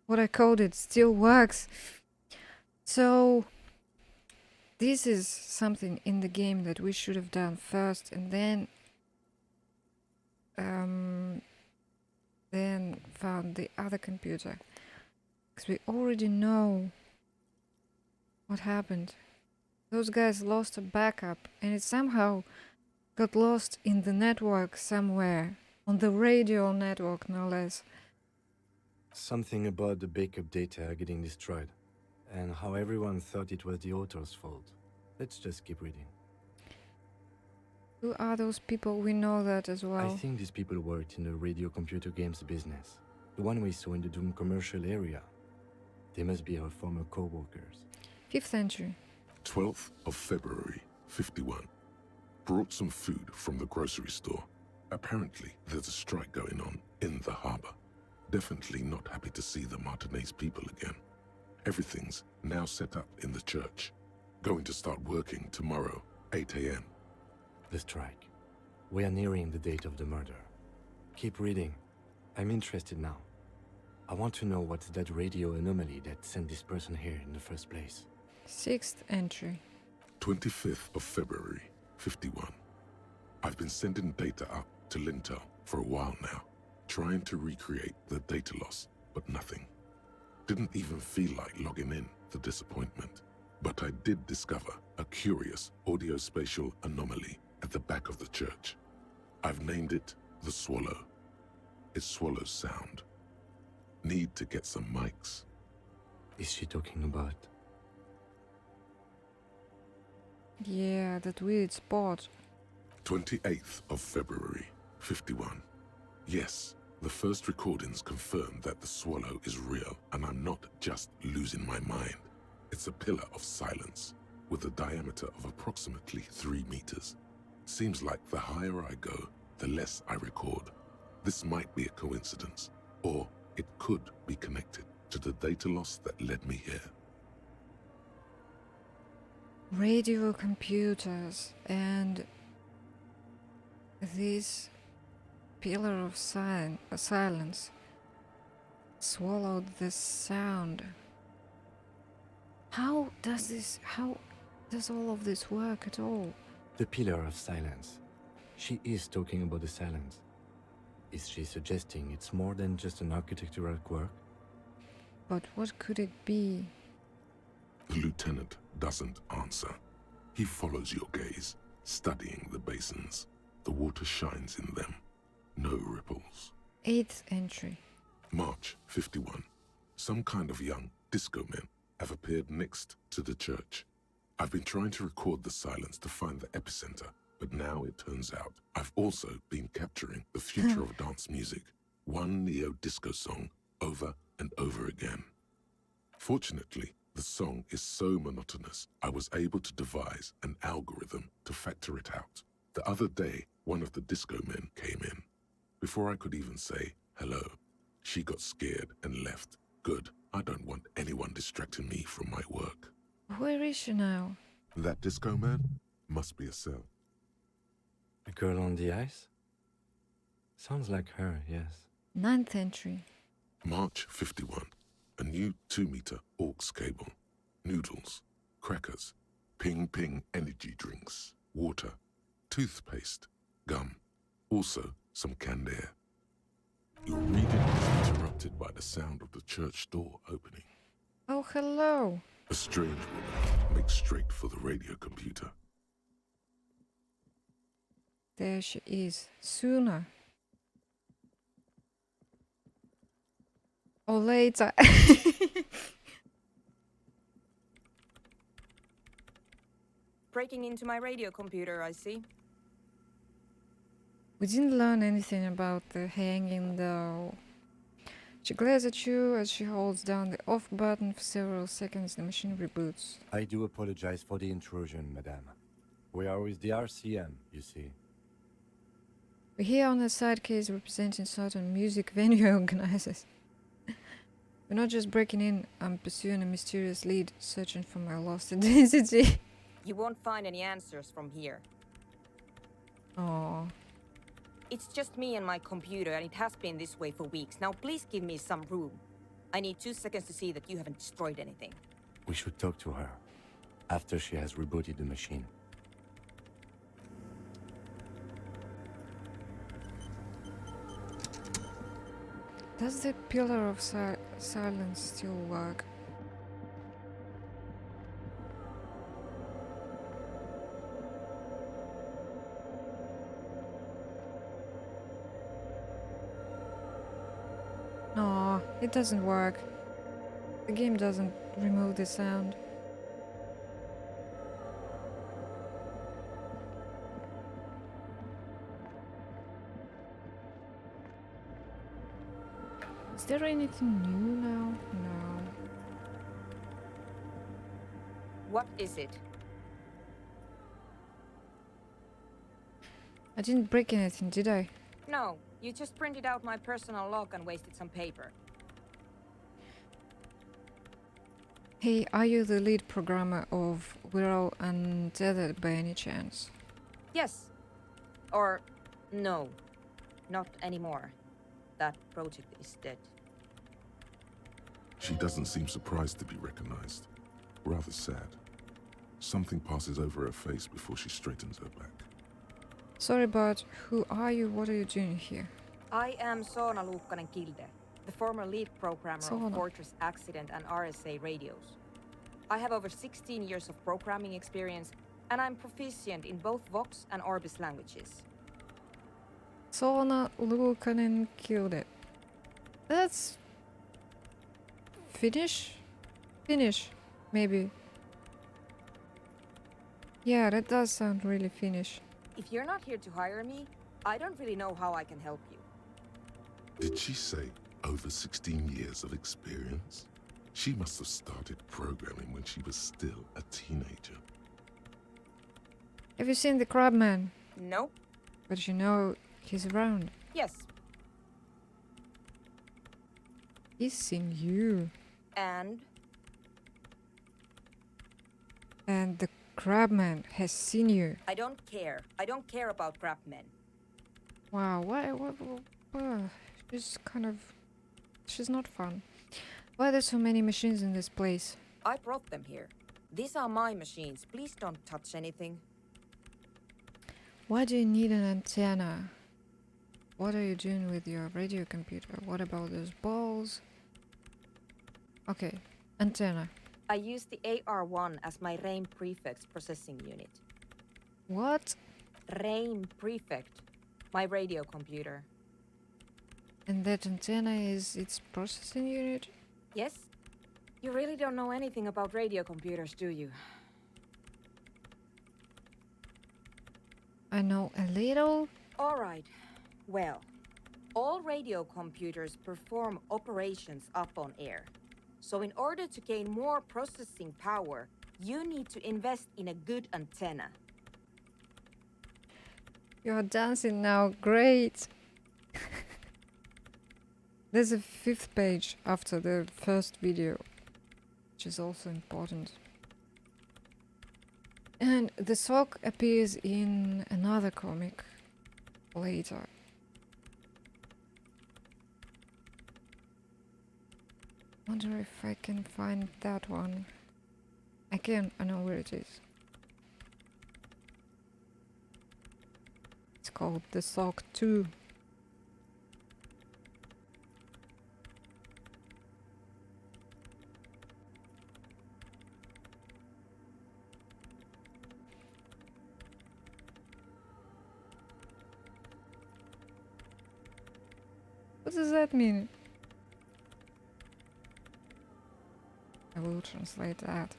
what I coded still works. So, this is something in the game that we should have done first, and then then found the other computer. Because we already know what happened. Those guys lost a backup and it somehow got lost in the network somewhere. On the radio network, no less. Something about the backup data getting destroyed, and how everyone thought it was the author's fault. Let's just keep reading. Who are those people? We know that as well. I think these people worked in the radio computer games business. The one we saw in the Doom commercial area. They must be our former co-workers. 5th entry. 12th of February, 51. Brought some food from the grocery store. Apparently, there's a strike going on in the harbor. Definitely not happy to see the Martinez people again. Everything's now set up in the church. Going to start working tomorrow, 8 a.m. The strike. We are nearing the date of the murder. Keep reading. I'm interested now. I want to know what's that radio anomaly that sent this person here in the first place. 6th entry. 25th of February, 51. I've been sending data up to Lintel for a while now, trying to recreate the data loss, but nothing. Didn't even feel like logging in, the disappointment. But I did discover a curious audio-spatial anomaly at the back of the church. I've named it the Swallow. It swallows sound. Need to get some mics. Is she talking about? Yeah, that weird spot. 28th of February, 51. Yes, the first recordings confirm that the Swallow is real, and I'm not just losing my mind. It's a pillar of silence, with a diameter of approximately 3 meters. Seems like the higher I go, the less I record. This might be a coincidence, or it could be connected to the data loss that led me here. Radio computers and this pillar of silence swallowed the sound. How does all of this work at all? The pillar of silence. She is talking about the silence. Is she suggesting it's more than just an architectural quirk? But what could it be? The lieutenant doesn't answer. He follows your gaze, studying the basins. The water shines in them. No ripples. 8th entry. March 51. Some kind of young disco men have appeared next to the church. I've been trying to record the silence to find the epicenter, but now it turns out I've also been capturing the future of dance music, one neo-disco song over and over again. Fortunately, the song is so monotonous, I was able to devise an algorithm to factor it out. The other day, one of the disco men came in. Before I could even say hello, she got scared and left. Good, I don't want anyone distracting me from my work. Where is she now? That disco man must be a cell. A girl on the ice? Sounds like her, yes. 9th entry. March 51. A new 2-meter aux cable. Noodles, crackers, ping-ping energy drinks, water, toothpaste, gum. Also, some canned air. Your reading is interrupted by the sound of the church door opening. Oh, hello. A strange woman makes straight for the radio computer. There she is. Sooner. Or later. Breaking into my radio computer, I see. We didn't learn anything about the hanging though. She glares at you as she holds down the off button for several seconds. The machine reboots. I do apologize for the intrusion, madame. We are with the RCM, you see. We're here on a side case representing certain music venue organizers. We're not just breaking in, I'm pursuing a mysterious lead, searching for my lost identity. You won't find any answers from here. Oh. It's just me and my computer, and it has been this way for weeks. Now please give me some room. I need 2 seconds to see that you haven't destroyed anything. We should talk to her after she has rebooted the machine. Does the pillar of silence still work? No, it doesn't work. The game doesn't remove the sound. Is there anything new now? No. What is it? I didn't break anything, did I? No, you just printed out my personal log and wasted some paper. Hey, are you the lead programmer of We're All Untethered by any chance? Yes. Or no, not anymore. That project is dead. She doesn't seem surprised to be recognized. Rather sad. Something passes over her face before she straightens her back. Sorry, but who are you? What are you doing here? I am Soona Luukkanen-Kilde, the former lead programmer of Fortress Accident and RSA radios. I have over 16 years of programming experience, and I'm proficient in both Vox and Orbis languages. Soona Luukkanen-Kilde. That's Finnish? Finnish, maybe. Yeah, that does sound really Finnish. If you're not here to hire me, I don't really know how I can help you. Did she say over 16 years of experience? She must have started programming when she was still a teenager. Have you seen the Crabman? No. But you know he's around. Yes. He's seen you. And? And the Crabman has seen you. I don't care. I don't care about crabmen. Wow, what she's kind of... she's not fun. Why are there so many machines in this place? I brought them here. These are my machines. Please don't touch anything. Why do you need an antenna? What are you doing with your radio computer? What about those balls? Okay, antenna. I use the AR1 as my RAIM prefect processing unit. What? RAIM prefect. My radio computer. And that antenna is its processing unit? Yes? You really don't know anything about radio computers, do you? I know a little. All right. Well, all radio computers perform operations up on air. So in order to gain more processing power, you need to invest in a good antenna. You're dancing now, great! There's a 5th page after the first video, which is also important. And the sock appears in another comic later. Wonder if I can find that one. I can, I know where it is. It's called the Sock 2. What does that mean? I will translate that.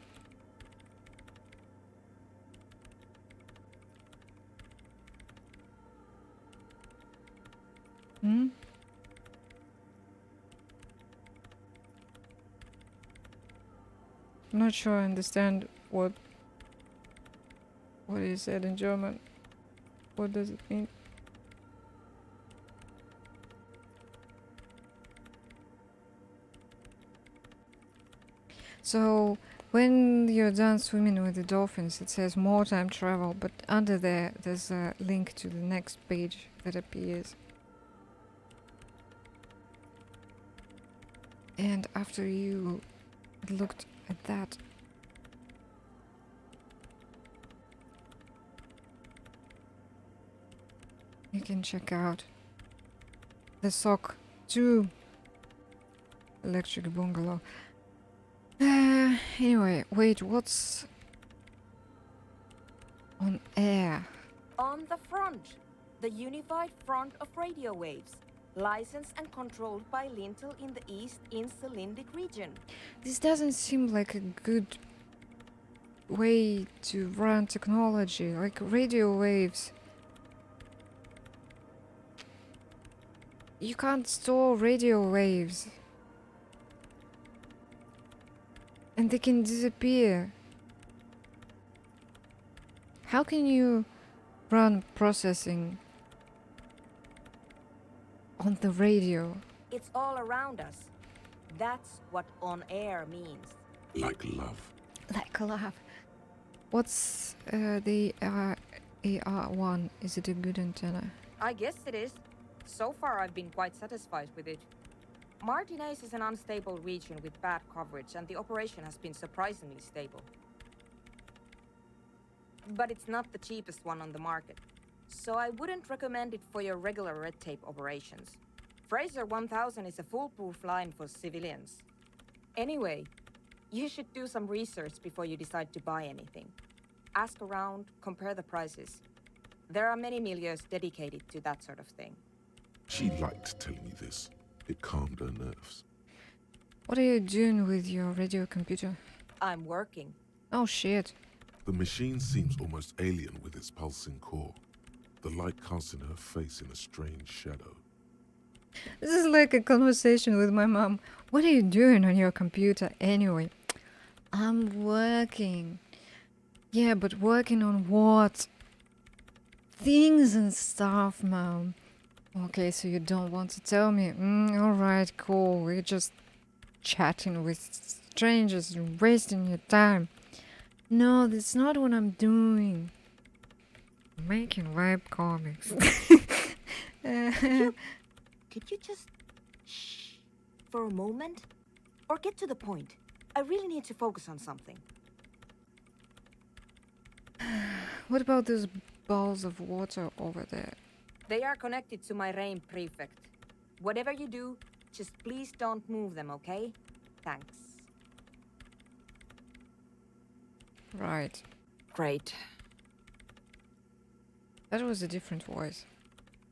Hmm? I'm not sure I understand what he said in German. What does it mean? So when you're done swimming with the dolphins, it says more time travel, but under there's a link to the next page that appears. And after you looked at that, you can check out the Sock 2 Electric bungalow. Anyway, wait, what's on air? On the front, the unified front of radio waves, licensed and controlled by Lintel in the East Insulindic region. This doesn't seem like a good way to run technology, like radio waves. You can't store radio waves. And they can disappear. How can you run processing on the radio? It's all around us. That's what on air means. Like love. Like love. What's the AR1? Is it a good antenna? I guess it is. So far, I've been quite satisfied with it. Martinez is an unstable region with bad coverage, and the operation has been surprisingly stable. But it's not the cheapest one on the market, so I wouldn't recommend it for your regular red tape operations. Fraser 1000 is a foolproof line for civilians. Anyway, you should do some research before you decide to buy anything. Ask around, compare the prices. There are many milieux dedicated to that sort of thing. She liked telling me this. It calmed her nerves. What are you doing with your radio computer? I'm working. Oh shit. The machine seems almost alien with its pulsing core. The light casting her face in a strange shadow. This is like a conversation with my mom. What are you doing on your computer anyway? I'm working. Yeah, but working on what? Things and stuff, mom. Okay, so you don't want to tell me? Alright, cool. We're just chatting with strangers and wasting your time. No, that's not what I'm doing. I'm making web comics. Could you just shh for a moment? Or get to the point? I really need to focus on something. What about those balls of water over there? They are connected to my RAIN prefect. Whatever you do, just please don't move them, okay? Thanks. Right. Great. That was a different voice.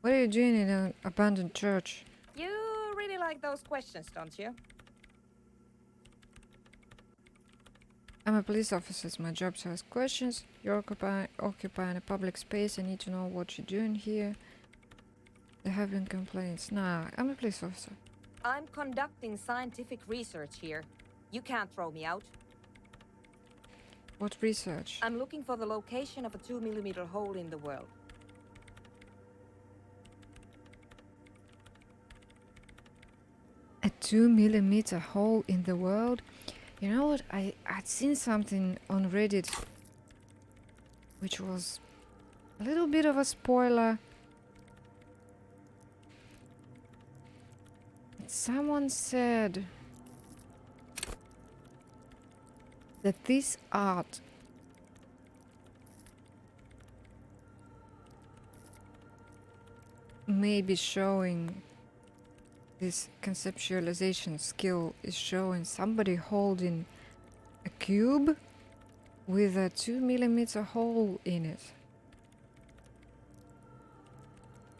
What are you doing in an abandoned church? You really like those questions, don't you? I'm a police officer. It's my job to ask questions. You're occupying a public space. I need to know what you're doing here. There have been complaints. Nah, I'm a police officer. I'm conducting scientific research here. You can't throw me out. What research? I'm looking for the location of a 2mm hole in the world. A 2mm hole in the world? You know what? I'd seen something on Reddit which was a little bit of a spoiler. Someone said that this art may be showing, this conceptualization skill is showing somebody holding a cube with a 2mm hole in it.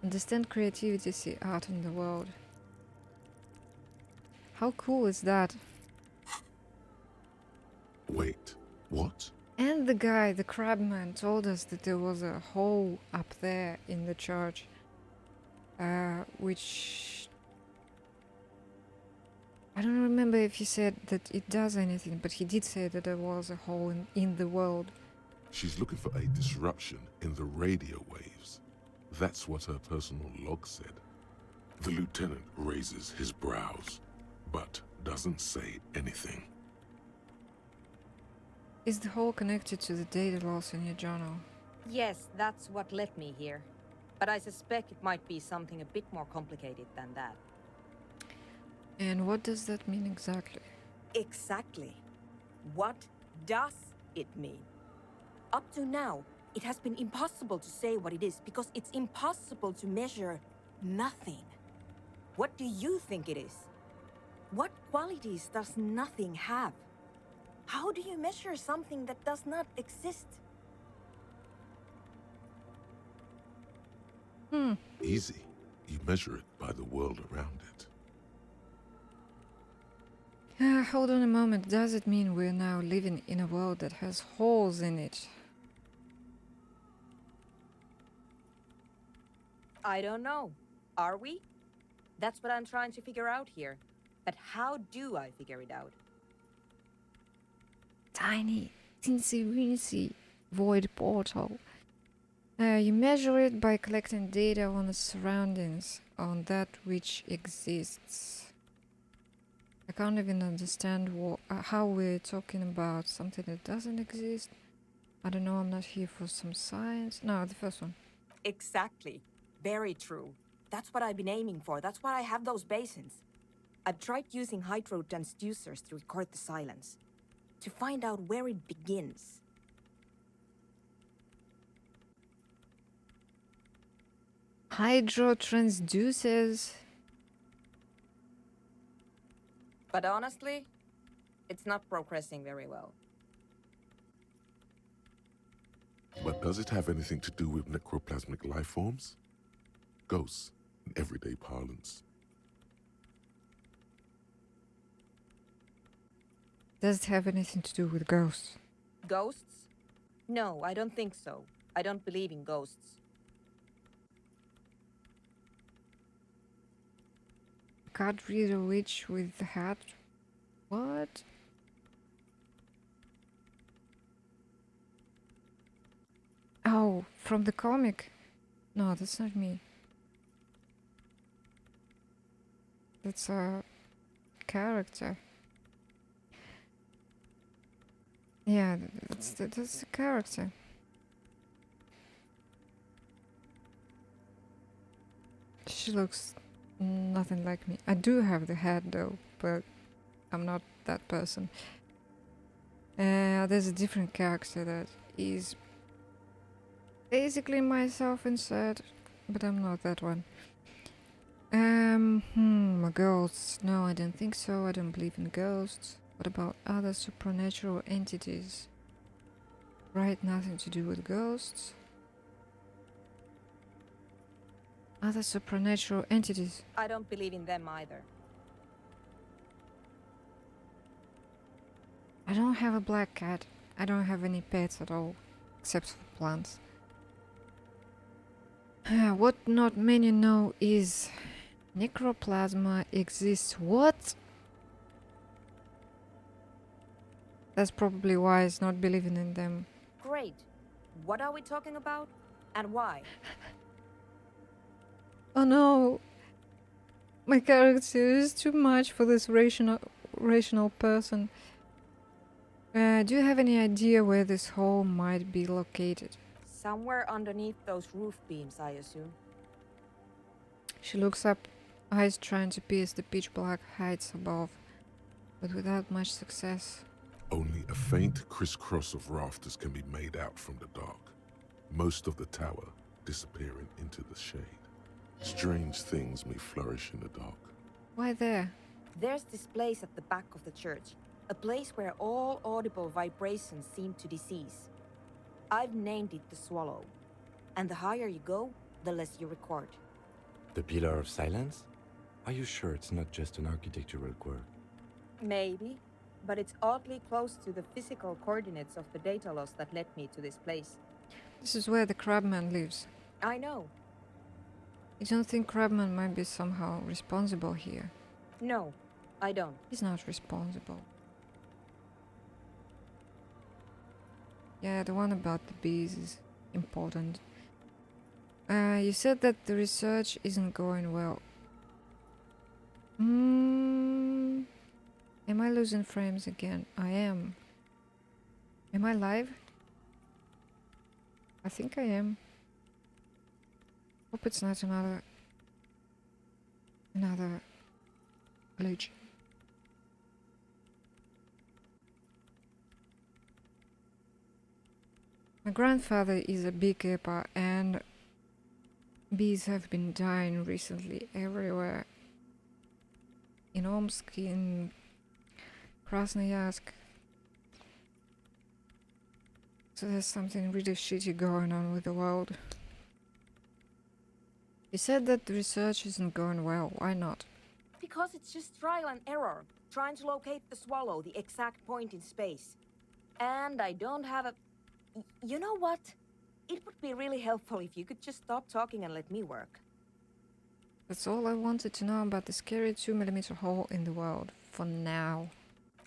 Understand creativity, see art in the world. How cool is that? Wait, what? And the guy, the crabman, told us that there was a hole up there in the church, which I don't remember if he said that it does anything, but he did say that there was a hole in the world. She's looking for a disruption in the radio waves. That's what her personal log said. The lieutenant raises his brows, but doesn't say anything. Is the hole connected to the data loss in your journal? Yes, that's what led me here. But I suspect it might be something a bit more complicated than that. And what does that mean exactly? Exactly. What does it mean? Up to now, it has been impossible to say what it is because it's impossible to measure nothing. What do you think it is? What qualities does nothing have? How do you measure something that does not exist? Easy. You measure it by the world around it. Hold on a moment. Does it mean we're now living in a world that has holes in it? I don't know. Are we? That's what I'm trying to figure out here. But how do I figure it out? Tiny, teensy weensy void portal. You measure it by collecting data on the surroundings, on that which exists. I can't even understand how we're talking about something that doesn't exist. I don't know, I'm not here for some science. No, the first one. Exactly. Very true. That's what I've been aiming for. That's why I have those basins. I've tried using hydro transducers to record the silence, to find out where it begins. Hydro transducers? But honestly, it's not progressing very well. But does it have anything to do with necroplasmic life forms? Ghosts, in everyday parlance. Does it have anything to do with ghosts? Ghosts? No, I don't think so. I don't believe in ghosts. Card reader witch with the hat? What? Oh, from the comic? No, that's not me. That's a character. Yeah, that's the character. She looks nothing like me. I do have the hat though, but I'm not that person. There's a different character that is basically myself inside, but I'm not that one. Ghosts. No, I don't think so. I don't believe in ghosts. What about other supernatural entities? Right, nothing to do with ghosts. Other supernatural entities. I don't believe in them either. I don't have a black cat. I don't have any pets at all, except for plants. What not many know is necroplasma exists. What? That's probably why it's not believing in them. Great. What are we talking about? And why? Oh no! My character is too much for this rational person. Do you have any idea where this hole might be located? Somewhere underneath those roof beams, I assume. She looks up, eyes trying to pierce the pitch black heights above, but without much success. Only a faint crisscross of rafters can be made out from the dark, most of the tower disappearing into the shade. Strange things may flourish in the dark. Why there? There's this place at the back of the church, a place where all audible vibrations seem to decease. I've named it the Swallow, and the higher you go, the less you record. The Pillar of Silence? Are you sure it's not just an architectural quirk? Maybe, but it's oddly close to the physical coordinates of the data loss that led me to this place. This is where the crabman lives. I know. You don't think crabman might be somehow responsible here? No, I don't. He's not responsible. Yeah, the one about the bees is important. You said that the research isn't going well. Am I losing frames again? I am. Am I live? I think I am. Hope it's not another glitch. My grandfather is a beekeeper and bees have been dying recently everywhere in Omsk, in Krasnoyarsk. So there's something really shitty going on with the world. You said that the research isn't going well. Why not? Because it's just trial and error, trying to locate the swallow, the exact point in space. And I don't have a... You know what? It would be really helpful if you could just stop talking and let me work. That's all I wanted to know about the scary 2mm hole in the world, for now.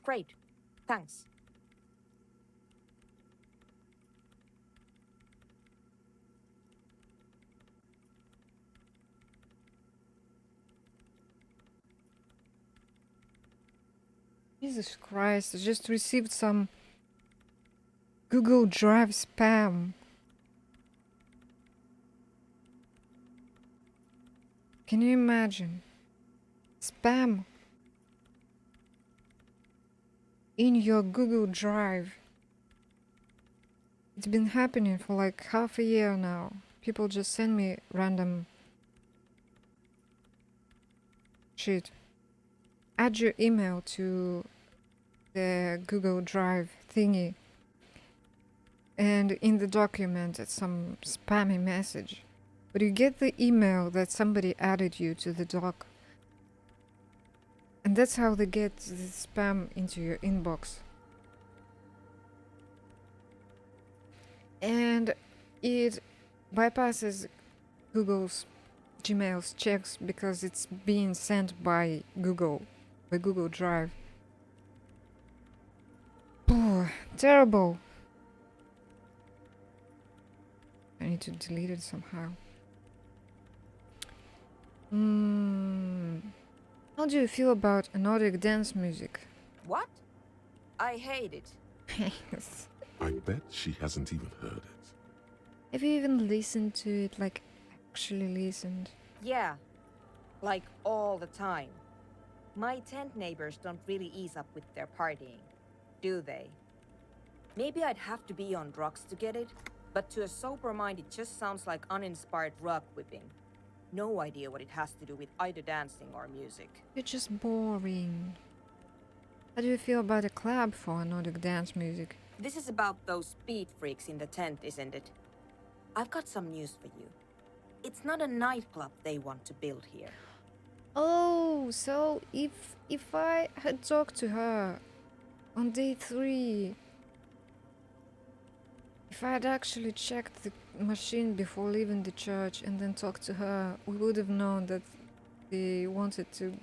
Great. Thanks. Jesus Christ, I just received some Google Drive spam. Can you imagine? Spam in your Google Drive. It's been happening for like half a year now. People just send me random shit. Add your email to the Google Drive thingy, and in the document it's some spammy message, but you get the email that somebody added you to the doc, and that's how they get the spam into your inbox. And it bypasses Google's Gmail's checks because it's being sent by Google, by Google Drive. Oh, terrible. I need to delete it somehow. How do you feel about Nordic dance music? What? I hate it. I bet she hasn't even heard it. Have you even listened to it, like actually listened? Yeah. Like all the time. My tent neighbors don't really ease up with their partying, do they? Maybe I'd have to be on drugs to get it, but to a sober mind it just sounds like uninspired rug whipping. No idea what it has to do with either dancing or music. You're just boring. How do you feel about a club for Nordic dance music? This is about those speed freaks in the tent, isn't it? I've got some news for you. It's not a nightclub they want to build here. Oh, so if I had talked to her on day 3, if I had actually checked the machine before leaving the church and then talked to her, we would have known that they wanted to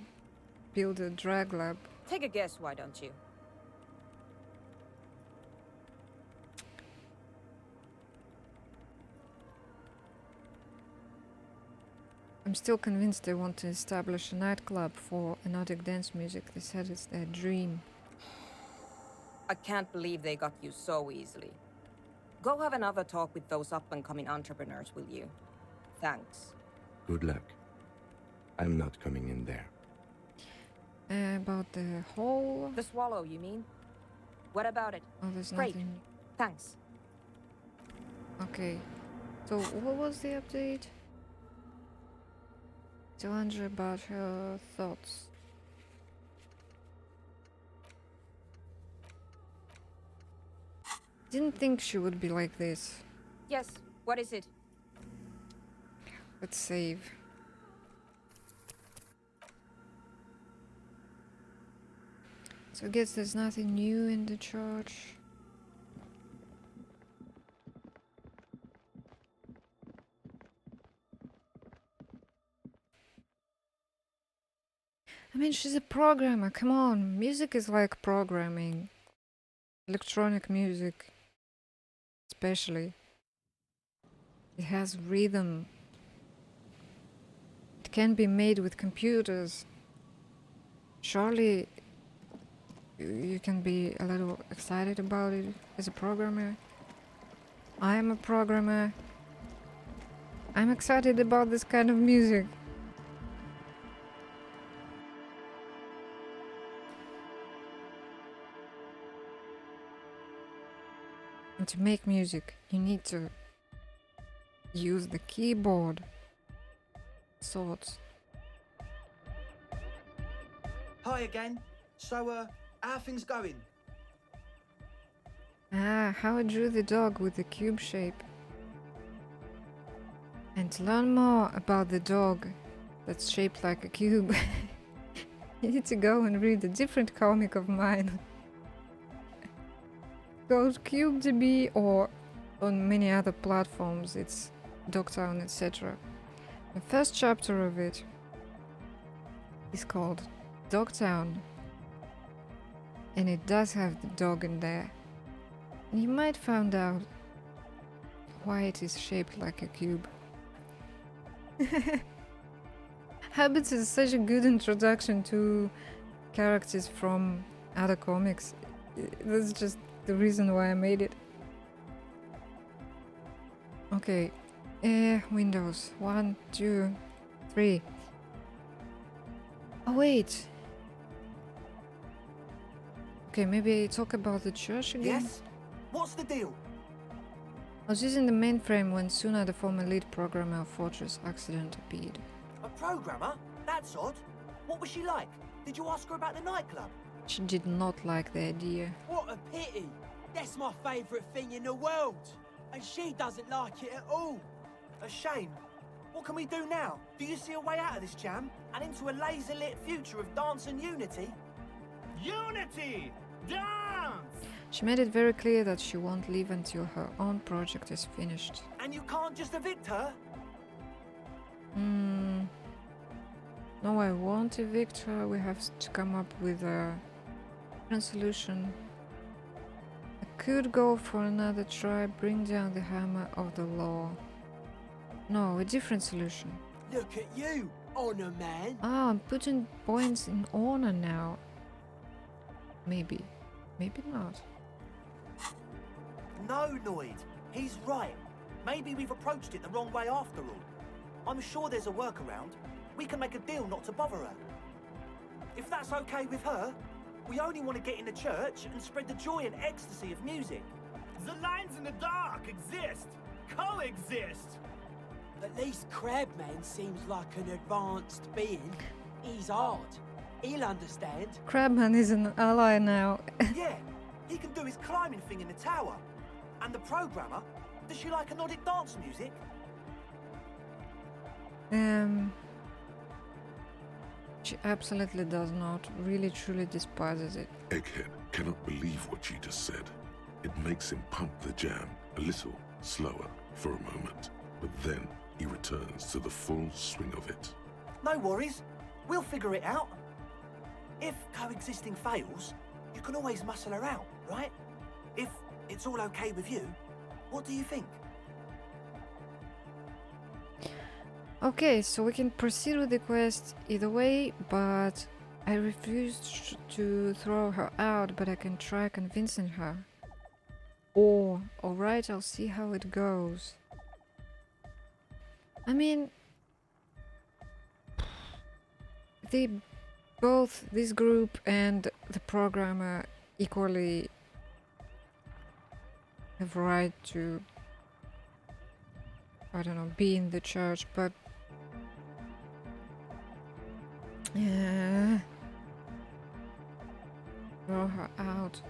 build a drag lab. Take a guess, why don't you? I'm still convinced they want to establish a nightclub for Nordic dance music. They said it's their dream. I can't believe they got you so easily. Go have another talk with those up-and-coming entrepreneurs, will you? Thanks. Good luck. I'm not coming in there. About the hole? The swallow, you mean? What about it? Oh, there's Great. nothing. Thanks. Okay. So, what was the update? Tell Andrea about her thoughts. Didn't think she would be like this. Yes, what is it? Let's save. So I guess there's nothing new in the church. I mean, she's a programmer, come on. Music is like programming. Electronic music, especially. It has rhythm. It can be made with computers. Surely you can be a little excited about it as a programmer. I am a programmer. I'm excited about this kind of music. And to make music, you need to use the keyboard sorts. way again. So, how are things going? Ah, how I drew the dog with the cube shape. And to learn more about the dog that's shaped like a cube, you need to go and read a different comic of mine. Called CubeDB, or on many other platforms, it's Dogtown, etc. The first chapter of it is called Dogtown, and it does have the dog in there. And you might find out why it is shaped like a cube. Habits is such a good introduction to characters from other comics. That's just the reason why I made it. Okay, Windows 1, 2, 3. Oh wait. Okay, maybe talk about the church again. Yes? What's the deal? I was using the mainframe when Suna, the former lead programmer of Fortress, accident appeared. A programmer? That's odd. What was she like? Did you ask her about the nightclub? She did not like the idea. What a pity. That's my favourite thing in the world. And she doesn't like it at all. A shame. What can we do now? Do you see a way out of this jam and into a laser-lit future of dance and unity? Unity! Dance! She made it very clear that she won't leave until her own project is finished. And you can't just evict her? No, I won't evict her. We have to come up with a different solution. I could go for another try, bring down the hammer of the law. No, a different solution. Look at you, honor man. Ah, I'm putting points in honor now. Maybe. Maybe not. No, Noid. He's right. Maybe we've approached it the wrong way after all. I'm sure there's a workaround. We can make a deal not to bother her. If that's okay with her, we only want to get in the church and spread the joy and ecstasy of music. The lines in the dark exist, coexist. At least Crabman seems like an advanced being. He's hard. He'll understand. Crabman is an ally now. Yeah, he can do his climbing thing in the tower. And the programmer, does she like Nordic dance music? She absolutely does not. Really, truly despises it. Egghead cannot believe what you just said. It makes him pump the jam a little slower for a moment, but then he returns to the full swing of it. No worries. We'll figure it out. If coexisting fails, you can always muscle her out, right? If it's all okay with you, what do you think? Okay, so we can proceed with the quest either way, but I refused to throw her out, but I can try convincing her. Or, alright, I'll see how it goes. I mean, both this group and the programmer equally have right to, I don't know, be in the church, but yeah, throw her out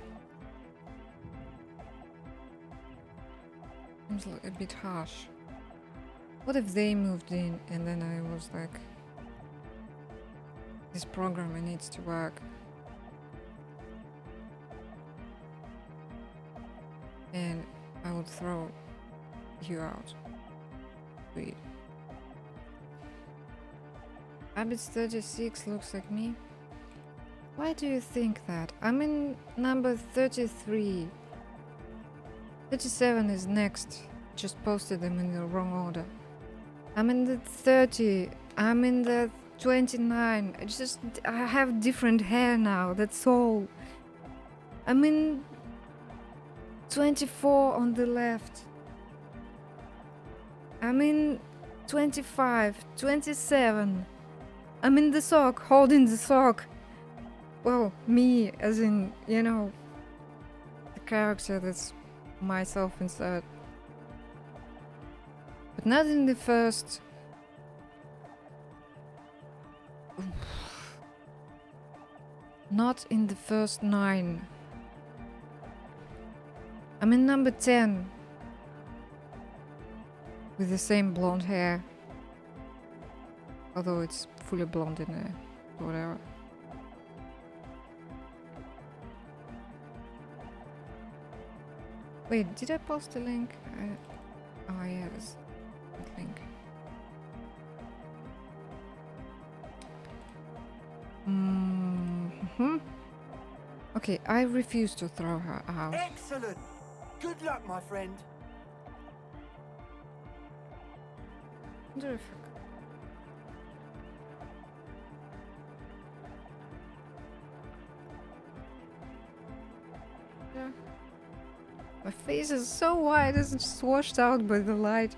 seems like a bit harsh. What if they moved in and then I was like, this programmer needs to work, and I would throw you out. Wait. Habits 36 looks like me. Why do you think that? I'm in number 33. 37 is next. Just posted them in the wrong order. I'm in the 30. I'm in the 29. I have different hair now, that's all. I'm in 24 on the left. I'm in 25, 27. I'm in the sock, holding the sock. Well, me, as in, you know, the character that's myself inside. But not in the first. Not in the first 9. I'm in number 10. With the same blonde hair. Although it's fully blonde in there. Whatever. Wait, did I post a link? Oh yeah, there's a link. Okay, I refuse to throw her out. Excellent! Good luck, my friend. Wonder if yeah. My face is so white, it's just washed out by the light.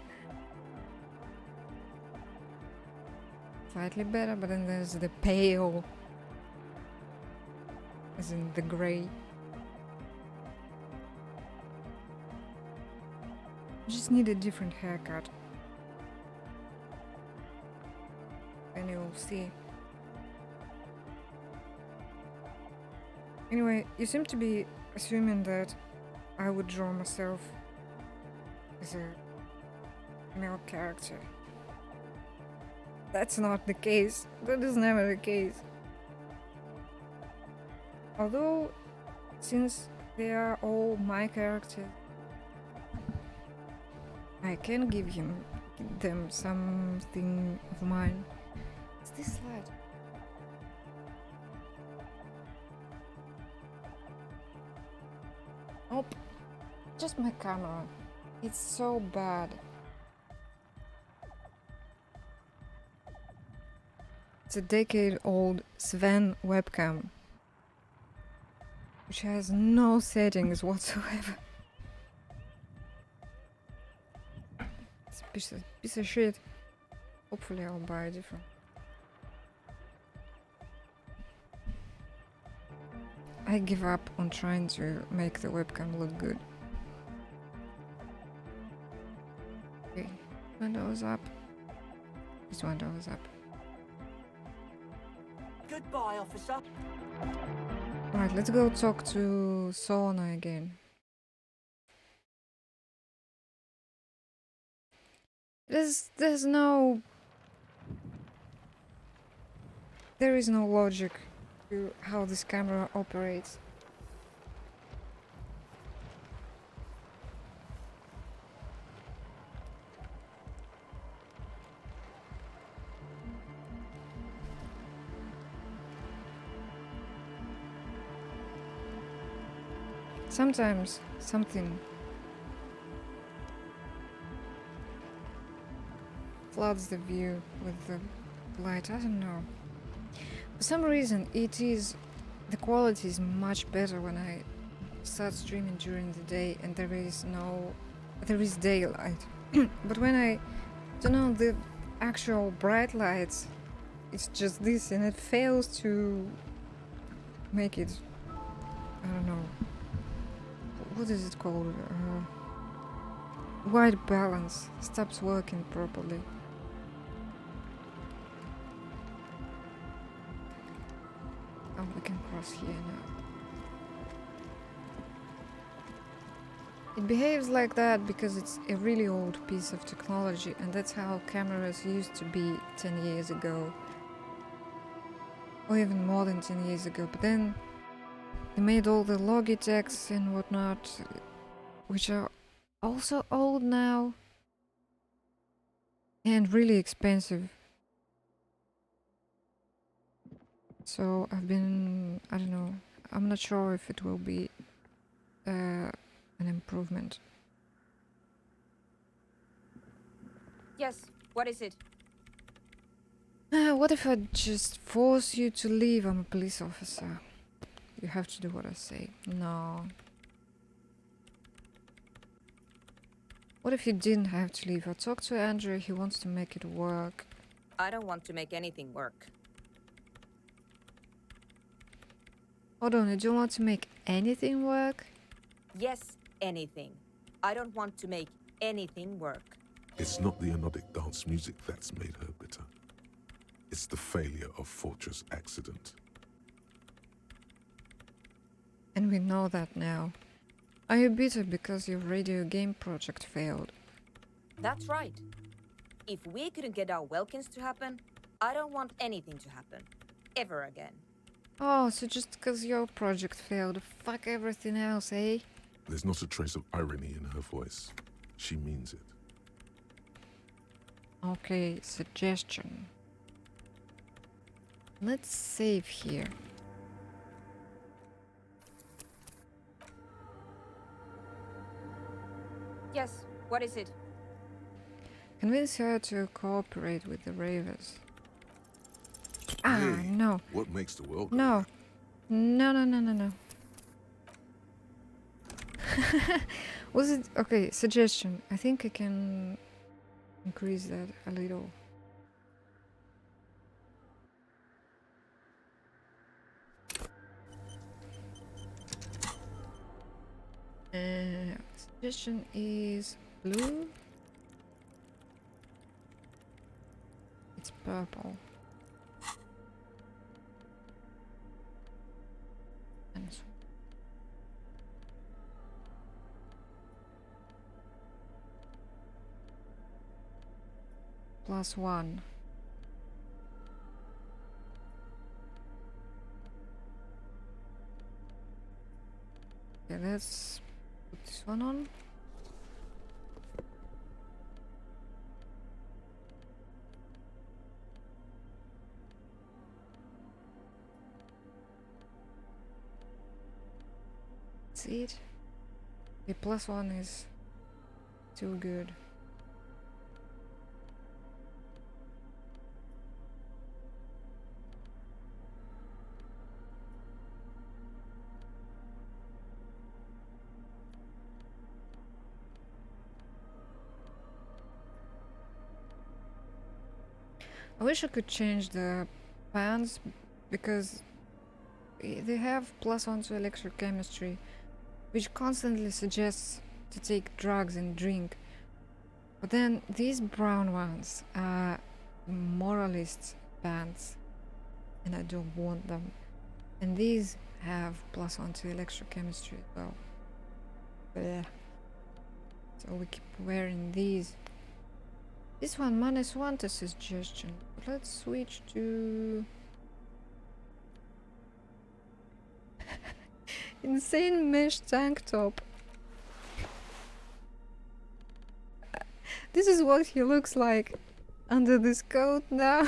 Slightly better, but then there's the pale. As in the grey. Just need a different haircut. And you'll see. Anyway, you seem to be assuming that I would draw myself as a male character. That's not the case. That is never the case. Although, since they are all my characters, I can give them something of mine. It's this slide. Oh, just my camera. It's so bad. It's a decade-old Sven webcam, which has no settings whatsoever. It's a piece of shit. Hopefully I'll buy a different. I give up on trying to make the webcam look good. Okay, windows up. This window is up. Goodbye, officer. Alright, let's go talk to Sona again. There is no logic to how this camera operates. Sometimes something floods the view with the light. I don't know. For some reason, the quality is much better when I start streaming during the day and there is daylight. But when I turn on the actual bright lights, it's just this, and it fails to make it. I don't know. What is it called? White balance stops working properly. Oh, we can cross here now. It behaves like that because it's a really old piece of technology, and that's how cameras used to be 10 years ago. Or even more than 10 years ago. But then they made all the Logitechs and whatnot, which are also old now and really expensive. So I don't know, I'm not sure if it will be an improvement. Yes, what is it? What if I just force you to leave? I'm a police officer. You have to do what I say. No. What if you didn't have to leave? I talked to Andrew, he wants to make it work. I don't want to make anything work. Hold on, you don't want to make anything work? Yes, anything. I don't want to make anything work. It's not the anodic dance music that's made her bitter. It's the failure of Fortress Accident. And we know that now. Are you bitter because your radio game project failed? That's right. If we couldn't get our Welkins to happen, I don't want anything to happen. Ever again. Oh, so just because your project failed, fuck everything else, eh? There's not a trace of irony in her voice. She means it. Okay, suggestion. Let's save here. Yes, what is it? Convince her to cooperate with the Ravers. Ah, Hey, no. What makes the world go No. round? No, no, no, no, no. Was it... Okay, suggestion. I think I can increase that a little. Suggestion is blue. It's purple. And so +1. Okay, let's put this one on. See it? The +1 is too good. I wish I could change the pans because they have +1 to electrochemistry, which constantly suggests to take drugs and drink. But then these brown ones are moralist bands, and I don't want them. And these have +1 to electrochemistry as well. Blech. So we keep wearing these. This one -1 to suggestion. Let's switch to insane mesh tank top. This is what he looks like under this coat now.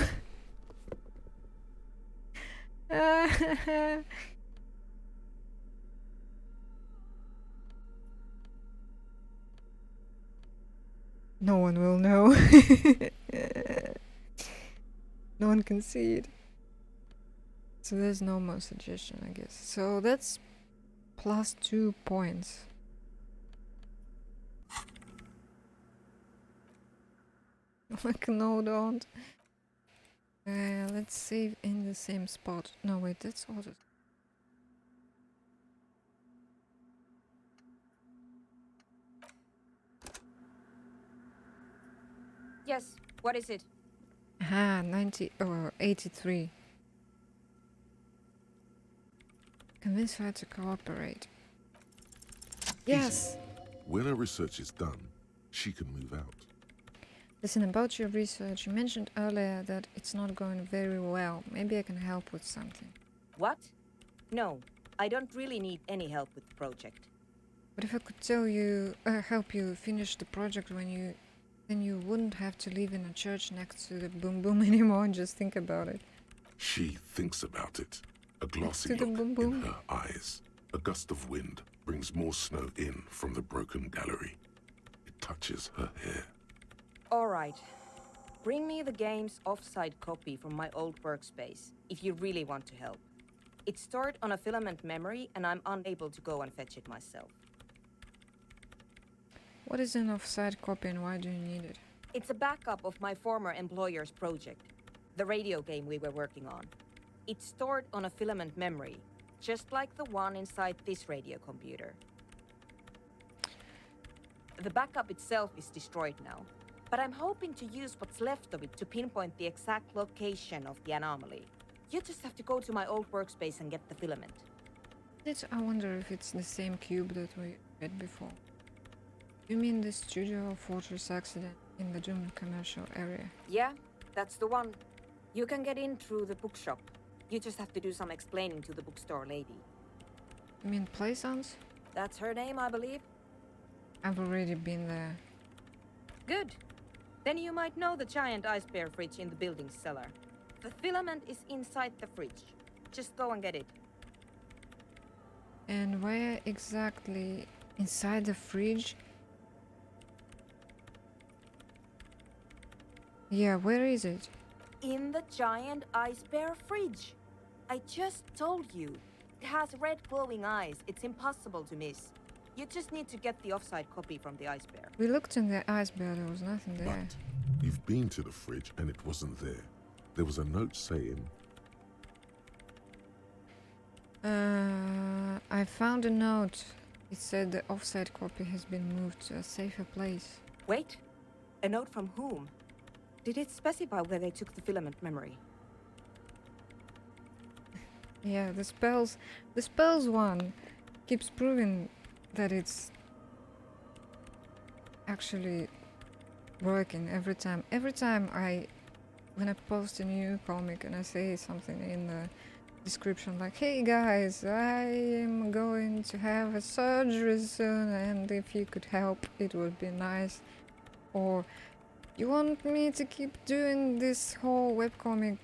No one will know. No one can see it. So there's no more suggestion, I guess. So that's +2 points. Like, no, don't. Let's save in the same spot. No, wait, that's auto. Yes, what is it? Aha, 90 or 83. Convince her to cooperate. Yes! When her research is done, she can move out. Listen, about your research, you mentioned earlier that it's not going very well. Maybe I can help with something. What? No, I don't really need any help with the project. But if I could tell you, help you finish the project then you wouldn't have to live in a church next to the boom boom anymore. Just think about it. She thinks about it. A glassy To the look boom boom. in her eyes. A gust of wind brings more snow in from the broken gallery. It touches her hair. All right. Bring me the game's offsite copy from my old workspace, if you really want to help. It's stored on a filament memory, and I'm unable to go and fetch it myself. What is an offsite copy and why do you need it? It's a backup of my former employer's project, the radio game we were working on. It's stored on a filament memory, just like the one inside this radio computer. The backup itself is destroyed now, but I'm hoping to use what's left of it to pinpoint the exact location of the anomaly. You just have to go to my old workspace and get the filament. I wonder if it's the same cube that we had before. You mean the studio fortress accident in the doomed commercial area? Yeah, that's the one. You can get in through the bookshop. You just have to do some explaining to the bookstore lady. You mean Plaisance? That's her name, I believe. I've already been there. Good. Then you might know the giant ice bear fridge in the building cellar. The filament is inside the fridge. Just go and get it. And where exactly inside the fridge? Yeah, where is it? In the giant ice bear fridge. I just told you. It has red glowing eyes. It's impossible to miss. You just need to get the offside copy from the ice bear. We looked in the ice bear, there was nothing there. But you've been to the fridge and it wasn't there. There was a note saying... I found a note. It said the offside copy has been moved to a safer place. Wait. A note from whom? Did it specify where they took the filament memory? Yeah, the spells one keeps proving that it's actually working every time. When I post a new comic and I say something in the description like, hey guys, I am going to have a surgery soon and if you could help it would be nice. Or you want me to keep doing this whole webcomic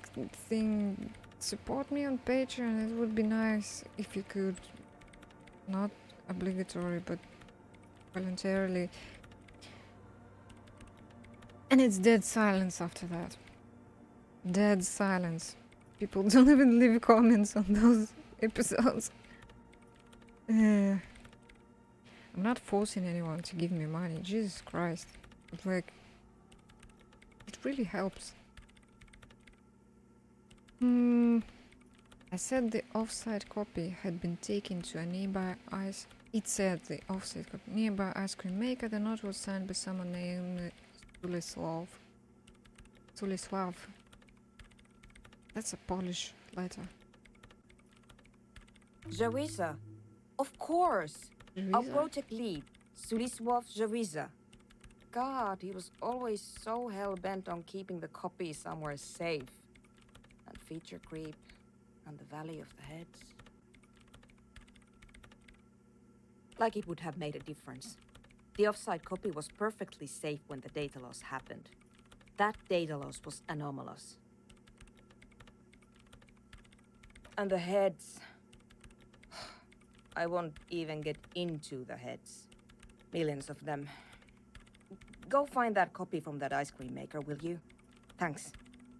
thing, support me on Patreon, it would be nice if you could. Not obligatory, but voluntarily. And it's dead silence after that. Dead silence. People don't even leave comments on those episodes. I'm not forcing anyone to give me money, Jesus Christ. But like, it really helps. I said the offside copy had been taken to a nearby ice. It said the offside copy nearby ice cream maker. The note was signed by someone named Sulislav. That's a Polish letter. Jawiza. Of course. Our Jawiza? project lead, Sulisław Jawiza. God, he was always so hell-bent on keeping the copy somewhere safe. And feature creep. And the Valley of the Heads. Like it would have made a difference. The offside copy was perfectly safe when the data loss happened. That data loss was anomalous. And the heads... I won't even get into the heads. Millions of them. Go find that copy from that ice cream maker, will you? Thanks.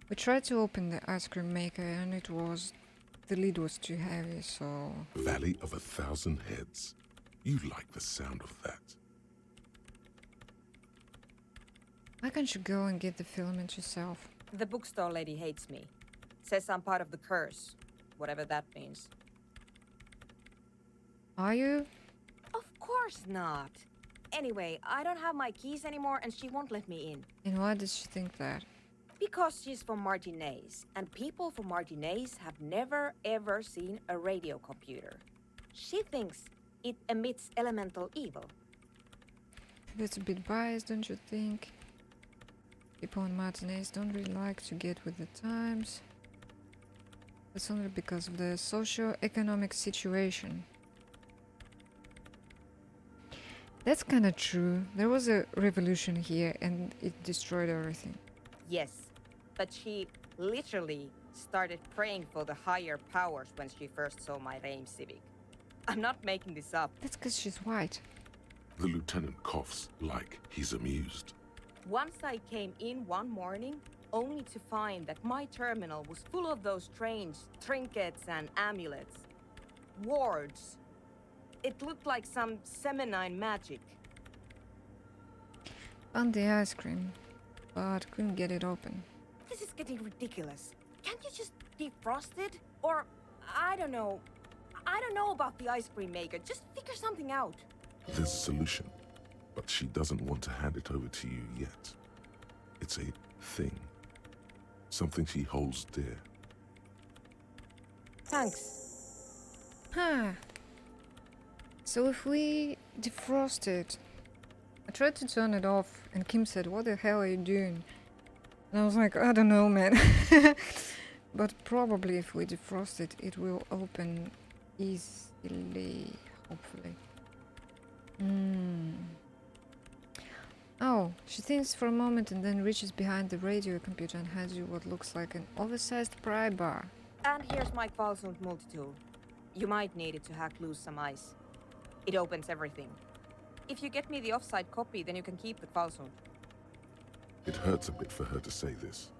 We tried to open the ice cream maker and the lid was too heavy, so... Valley of 1,000 Heads. You like the sound of that. Why can't you go and get the filament yourself? The bookstore lady hates me. Says I'm part of the curse. Whatever that means. Are you? Of course not. Anyway, I don't have my keys anymore and she won't let me in. And why does she think that? Because she's from Martinez, and people from Martinez have never ever seen a radio computer. She thinks it emits elemental evil. That's a bit biased, don't you think? People in Martinez don't really like to get with the times. That's only because of the socio-economic situation. That's kinda true. There was a revolution here and it destroyed everything. Yes, but she literally started praying for the higher powers when she first saw my lame Civic. I'm not making this up. That's because she's white. The lieutenant coughs like he's amused. Once I came in one morning, only to find that my terminal was full of those strange trinkets and amulets. Wards. It looked like some Semenine magic. Found the ice cream, but couldn't get it open. This is getting ridiculous. Can't you just defrost it? Or, I don't know. I don't know about the ice cream maker. Just figure something out. There's a solution, but she doesn't want to hand it over to you yet. It's a thing. Something she holds dear. Thanks. Huh. So if we defrost it, I tried to turn it off and Kim said, what the hell are you doing? And I was like, I don't know, man. But probably if we defrost it, it will open easily, hopefully. Oh, she thinks for a moment and then reaches behind the radio computer and hands you what looks like an oversized pry bar. And here's my Qualsund multi-tool. You might need it to hack loose some ice. It opens everything. If you get me the offside copy, then you can keep the Qualsund. It hurts a bit for her to say this.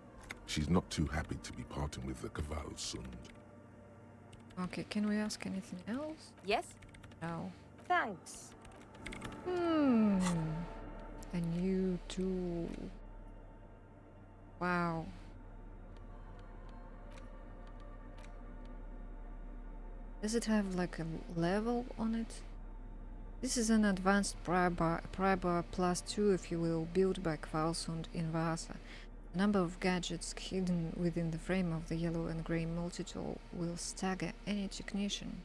She's not too happy to be parting with the Qualsund. Okay, can we ask anything else? Yes? No. Thanks. A new tool. Wow. Does it have like a level on it? This is an advanced pry bar +2, if you will, built by Qualsund in Vasa. A number of gadgets hidden within the frame of the yellow and grey multi-tool will stagger any technician.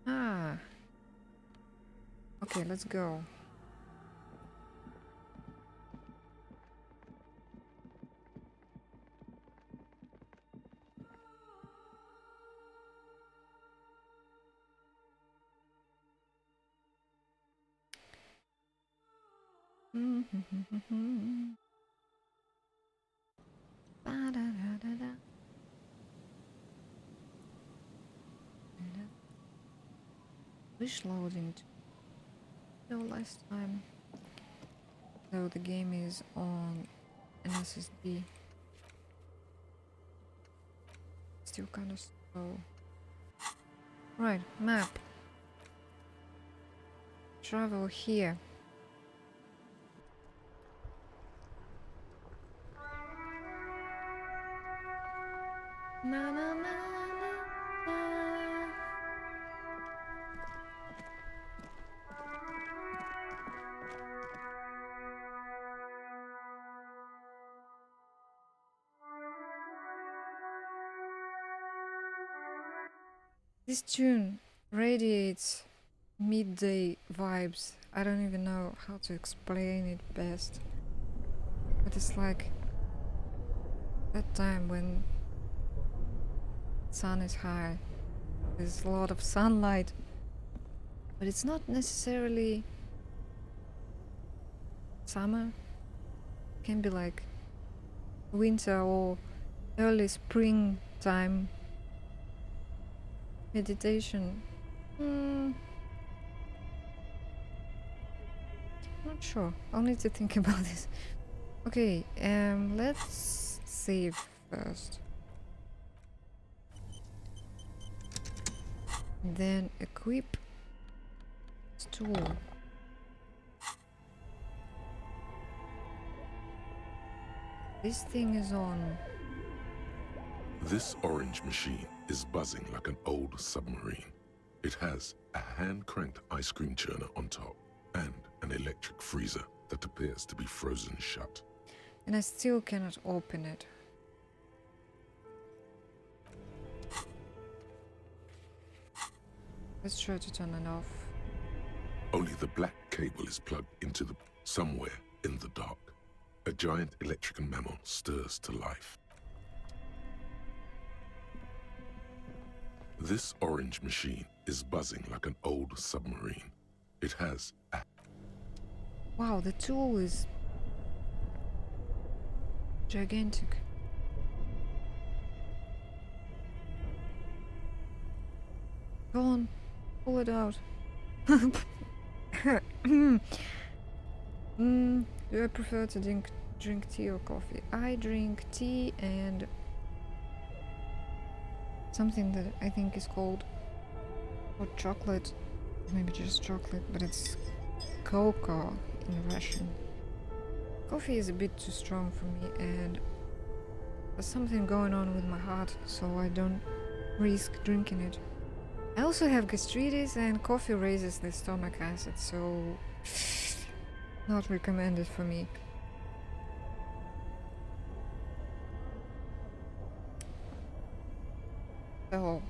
Ah. Okay, let's go. Wish loading. No, last time. Though the game is on an SSD. Still kind of slow. Right, map. Travel here. Na na na na na. This tune radiates midday vibes. I don't even know how to explain it best. But it's like that time when sun is high. There's a lot of sunlight. But it's not necessarily summer. It can be like winter or early springtime. Meditation. Not sure. I'll need to think about this. Okay, let's save first. Then equip tool. This thing is on. This orange machine is buzzing like an old submarine. It has a hand-cranked ice cream churner on top and an electric freezer that appears to be frozen shut. And I still cannot open it. Let's try to turn it off. Only the black cable is plugged into somewhere in the dark. A giant electrical mammal stirs to life. This orange machine is buzzing like an old submarine. It has a... Wow, the tool is gigantic. Go on, pull it out. Do I prefer to drink tea or coffee? I drink tea and something that I think is called hot chocolate, maybe just chocolate, but it's cocoa in Russian. Coffee is a bit too strong for me, and there's something going on with my heart, so I don't risk drinking it. I also have gastritis, and coffee raises the stomach acid, so not recommended for me. So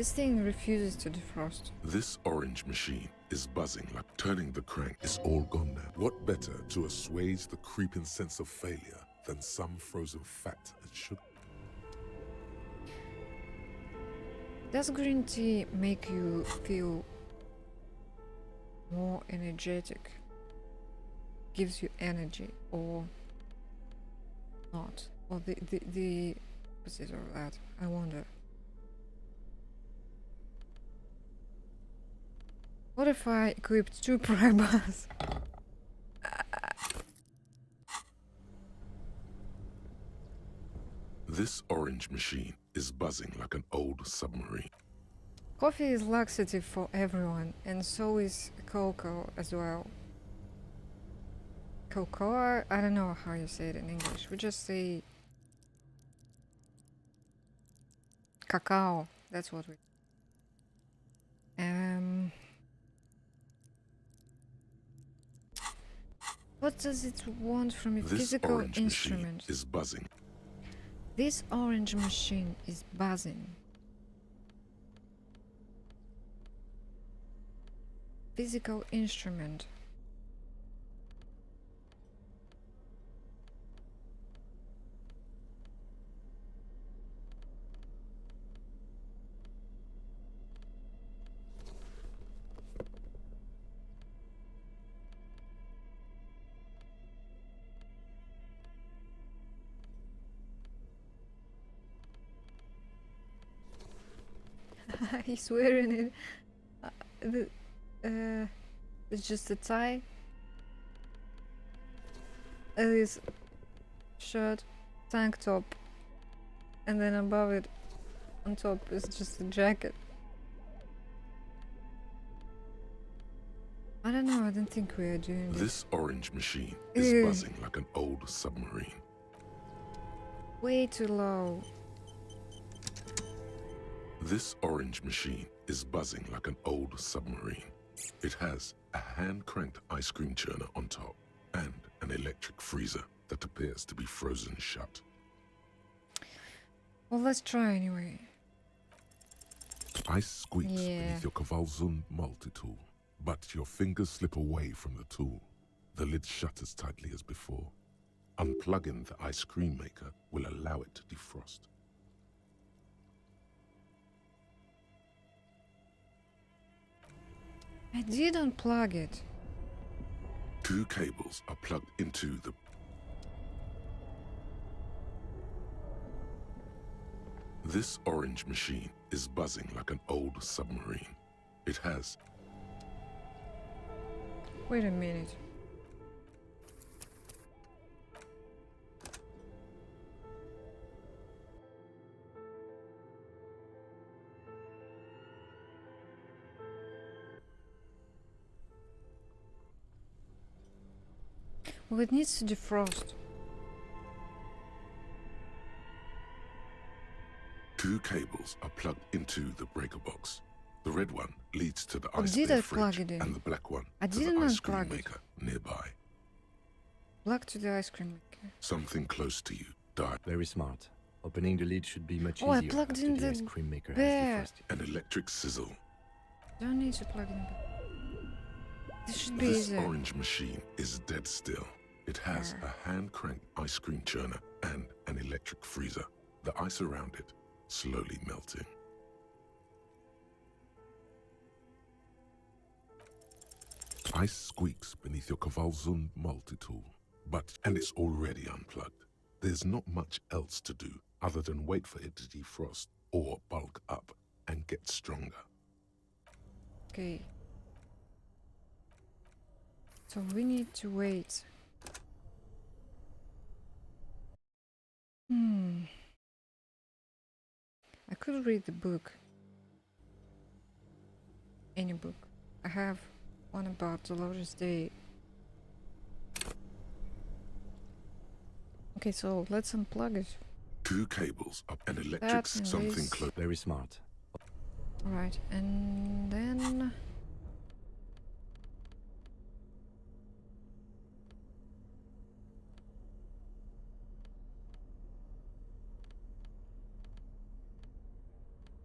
This thing refuses to defrost. This orange machine is buzzing like turning the crank is all gone now. What better to assuage the creeping sense of failure than some frozen fat and sugar? Does green tea make you feel more energetic? Gives you energy or not? Or the opposite of that? I wonder. What if I equipped 2 pry bars? This orange machine is buzzing like an old submarine. Coffee is laxative for everyone, and so is cocoa as well. Cocoa? I don't know how you say it in English. We just say cacao. That's what we. What does it want from a physical instrument? This orange machine is buzzing. This orange machine is buzzing. Physical instrument. He's wearing it. It's just a tie. And his shirt, tank top, and then above it, on top, is just a jacket. I don't know. I don't think we are doing this. This orange machine is buzzing like an old submarine. Way too low. This orange machine is buzzing like an old submarine. It has a hand-cranked ice cream churner on top and an electric freezer that appears to be frozen shut. Well, let's try anyway. Ice squeaks beneath your Kavalzund multi-tool, but your fingers slip away from the tool. The lid shuts as tightly as before. Unplugging the ice cream maker will allow it to defrost. I did unplug it. 2 cables are plugged into the... This orange machine is buzzing like an old submarine. It has... Wait a minute. Well, it needs to defrost. 2 cables are plugged into the breaker box. The red one leads to the ice did bay I plug fridge it in? and the black one I to didn't the ice cream unplug it. maker nearby. Plug to the ice cream maker. Something close to you died. Very smart. Opening the lid should be much Oh, I easier plugged after in the the ice cream maker bear. has defrosted. An electric sizzle. Don't need to plug in. This should be This easier. orange machine is dead still. It has a hand-cranked ice cream churner and an electric freezer. The ice around it slowly melting. Ice squeaks beneath your Kavalzund multi-tool, and it's already unplugged. There's not much else to do other than wait for it to defrost or bulk up and get stronger. Okay. So we need to wait. I could read the book. Any book. I have one about Dolores Day. Okay, so let's unplug it. 2 cables up and electric That and something this. close. Very smart. Alright, and then...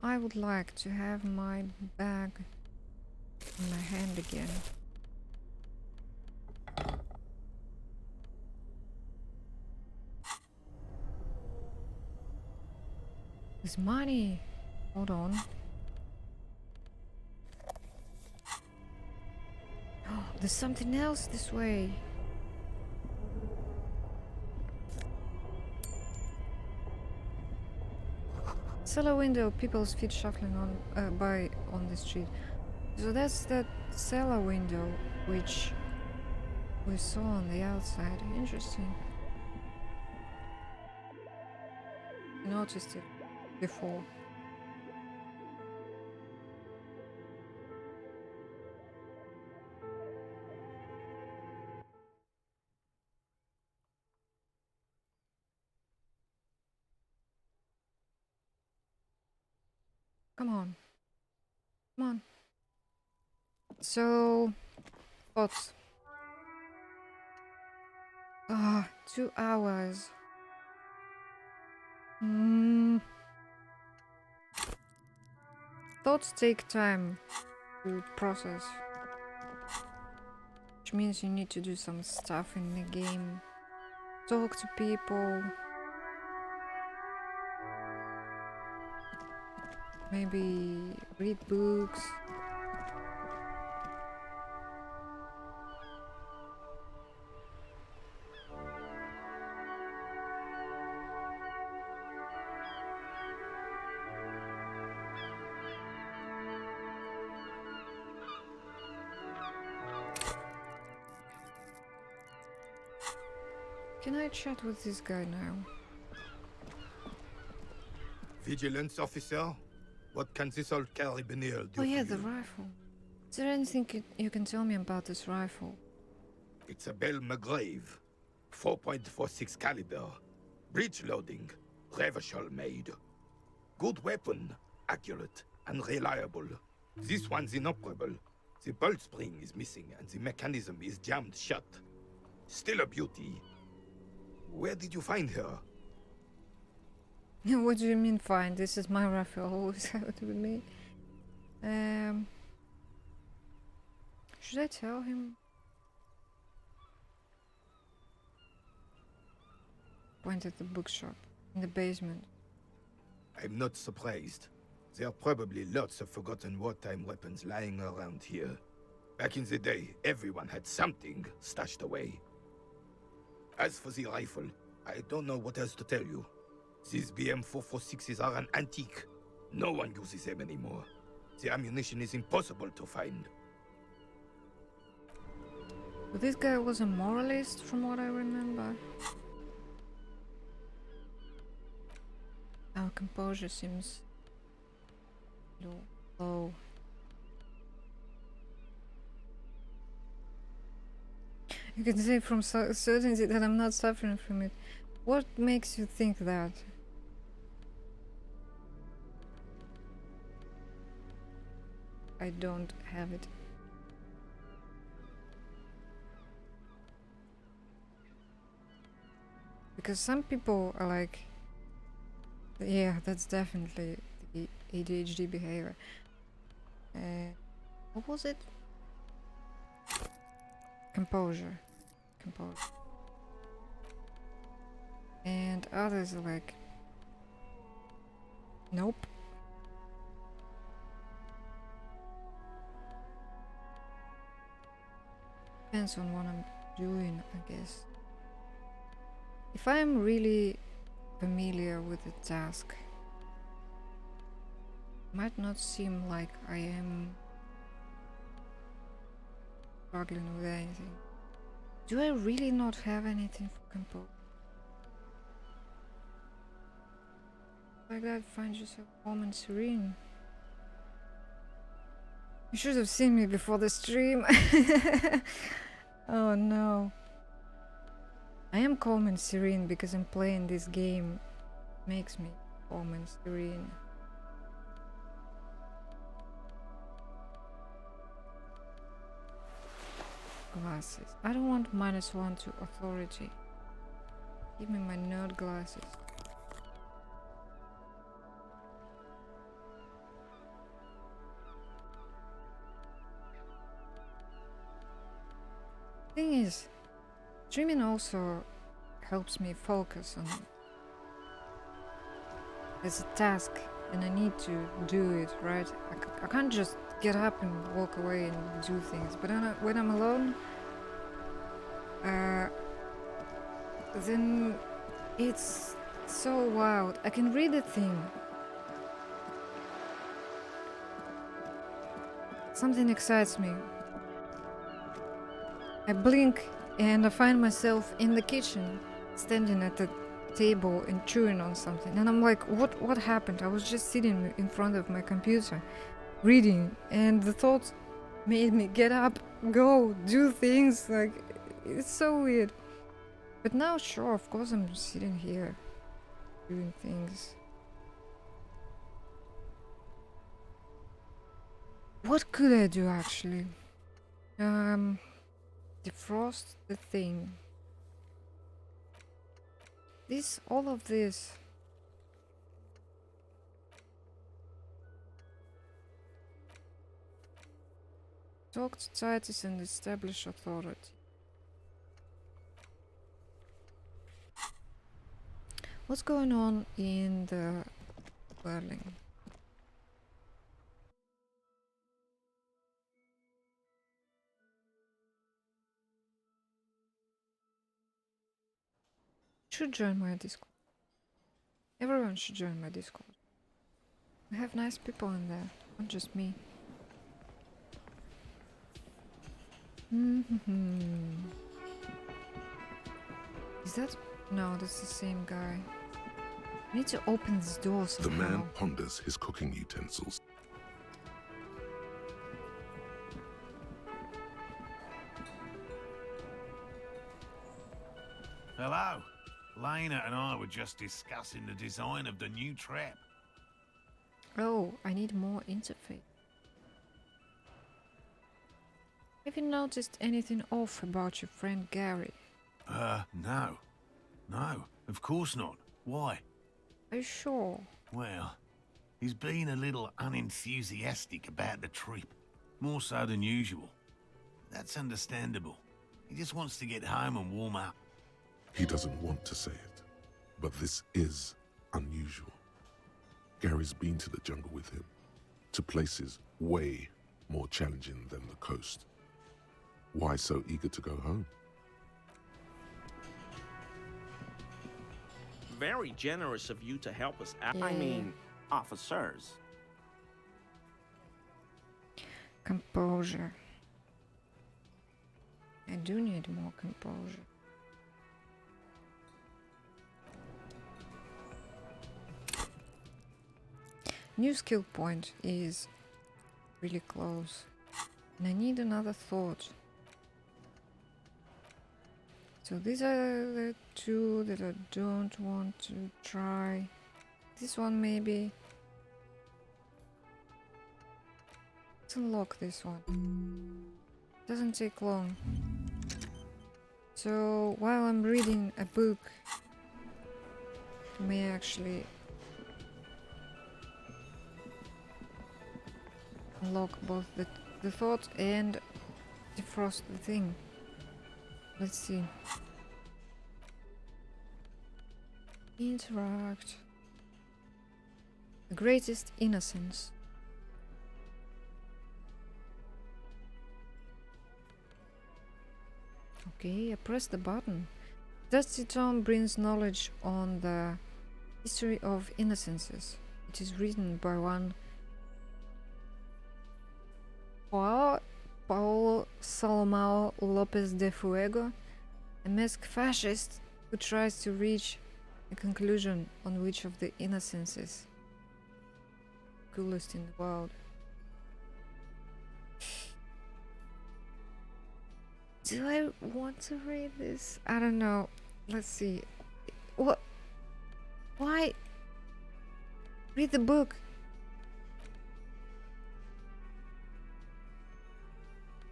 I would like to have my bag in my hand again. There's money. Hold on. Oh, there's something else this way. Cellar window, people's feet shuffling on by on the street. So that's that cellar window which we saw on the outside. Interesting. I noticed it before. Come on. Come on. So, thoughts. 2 hours. Thoughts take time to process. Which means you need to do some stuff in the game. Talk to people. Maybe read books. Can I chat with this guy now? Vigilance officer? What can this old carabiner do Oh yeah, for the you? rifle. Is there anything you can tell me about this rifle? It's a Bell McGrave. 4.46 caliber. Breech loading. Revachol made. Good weapon. Accurate and reliable. This one's inoperable. The bolt spring is missing and the mechanism is jammed shut. Still a beauty. Where did you find her? What do you mean fine? This is my rifle. Always have to be me. Should I tell him? Point at the bookshop in the basement. I'm not surprised. There are probably lots of forgotten wartime weapons lying around here. Back in the day, everyone had something stashed away. As for the rifle, I don't know what else to tell you. These BM-446s are an antique. No one uses them anymore. The ammunition is impossible to find. But this guy was a moralist, from what I remember. Our composure seems low. You can say from certainty that I'm not suffering from it. What makes you think that? I don't have it. Because some people are like, yeah, that's definitely the ADHD behavior. What was it? Composure. And others are like, nope. Depends on what I'm doing, I guess. If I'm really familiar with the task, it might not seem like I am struggling with anything. Do I really not have anything for compose? Like that, find yourself calm and serene. You should have seen me before the stream. Oh no. I am calm and serene because I'm playing this game. Makes me calm and serene. Glasses. I don't want -1 to authority. Give me my nerd glasses. Thing is, dreaming also helps me focus on as a task, and I need to do it, right? I can't just get up and walk away and do things. But when I'm alone, then it's so wild. I can read a thing. Something excites me. I blink and I find myself in the kitchen, standing at the table and chewing on something. And I'm like, what happened? I was just sitting in front of my computer, reading, and the thoughts made me get up, go, do things. Like, it's so weird. But now, sure, of course I'm sitting here, doing things. What could I do, actually? Defrost the thing. All of this. Talk to Titus and establish authority. What's going on in the dwelling? Should join my Discord. Everyone should join my Discord. We have nice people in there, not just me. Is that? No, that's the same guy. I need to open this door somehow. The man ponders his cooking utensils. Hello. Lena and I were just discussing the design of the new trap. Oh, I need more interface. Have you noticed anything off about your friend Gary? No. No, of course not. Why? Are you sure? Well, he's been a little unenthusiastic about the trip. More so than usual. That's understandable. He just wants to get home and warm up. He doesn't want to say it, but this is unusual. Gary's been to the jungle with him, to places way more challenging than the coast. Why so eager to go home? Very generous of you to help us out. Yeah. I mean, officers. Composure. I do need more composure. New skill point is really close. And I need another thought. So these are the two that I don't want to try. This one maybe. Let's unlock this one. Doesn't take long. So while I'm reading a book, I may actually unlock both the thought and defrost the thing. Let's see. Interact. The greatest innocence. Okay, I press the button. Dusty Tome brings knowledge on the history of innocences. It is written by one Paulo Salomão Lopes de Fuego, a masked fascist who tries to reach a conclusion on which of the innocences coolest in the world. Do I want to read this? I don't know. Let's see. What? Why? Read the book.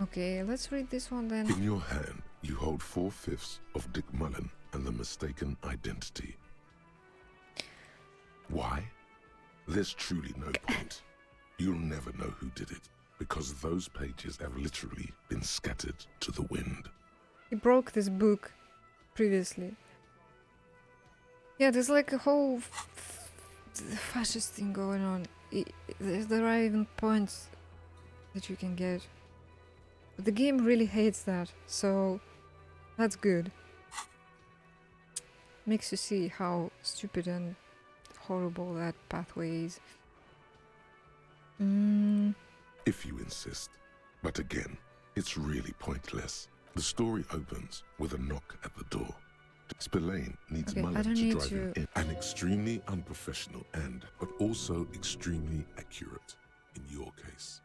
Okay, let's read this one then. In your hand, you hold 4/5 of Dick Mullen and the mistaken identity. Why? There's truly no point. You'll never know who did it, because those pages have literally been scattered to the wind. He broke this book previously. Yeah, there's like a whole fascist thing going on. There are even points that you can get. But the game really hates that, so that's good. Makes you see how stupid and horrible that pathway is. If you insist. But again, it's really pointless. The story opens with a knock at the door. Spillane needs Mullen to drive him in. An extremely unprofessional but also extremely accurate in your case.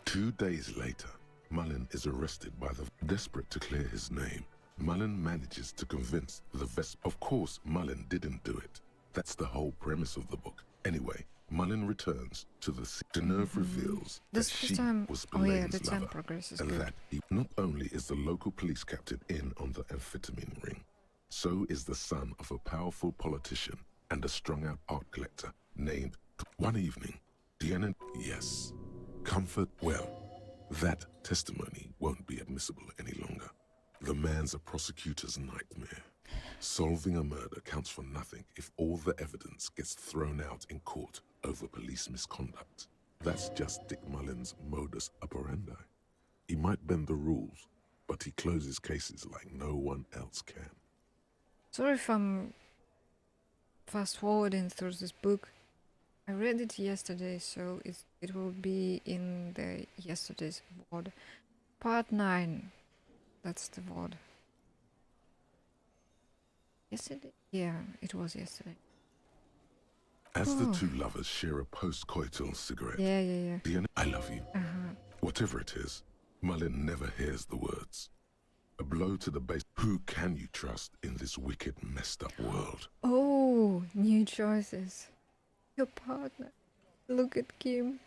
2 days later, Mullen is arrested by the desperate to clear his name. Mullen manages to convince the Of course, Mullen didn't do it. That's the whole premise of the book. Anyway, Mullen returns to the scene. Deneuve reveals that she was Spillane's lover, and that he not only is the local police captain in on the amphetamine ring, so is the son of a powerful politician and a strung-out art collector named. One evening, Deanna. Yes, comfort. Well, that testimony won't be admissible any longer. The man's a prosecutor's nightmare. Solving a murder counts for nothing if all the evidence gets thrown out in court over police misconduct. That's just Dick Mullen's modus operandi. He might bend the rules, but he closes cases like no one else can. Sorry if I'm fast forwarding through this book. I read it yesterday, so it will be in the yesterday's VOD. Part 9. That's the VOD. Yesterday? Yeah, it was yesterday. As the two lovers share a post-coital cigarette. Yeah. Deanna, I love you. Whatever it is, Mullen never hears the words. A blow to the base. Who can you trust in this wicked, messed up world? Oh, new choices. Your partner. Look at Kim.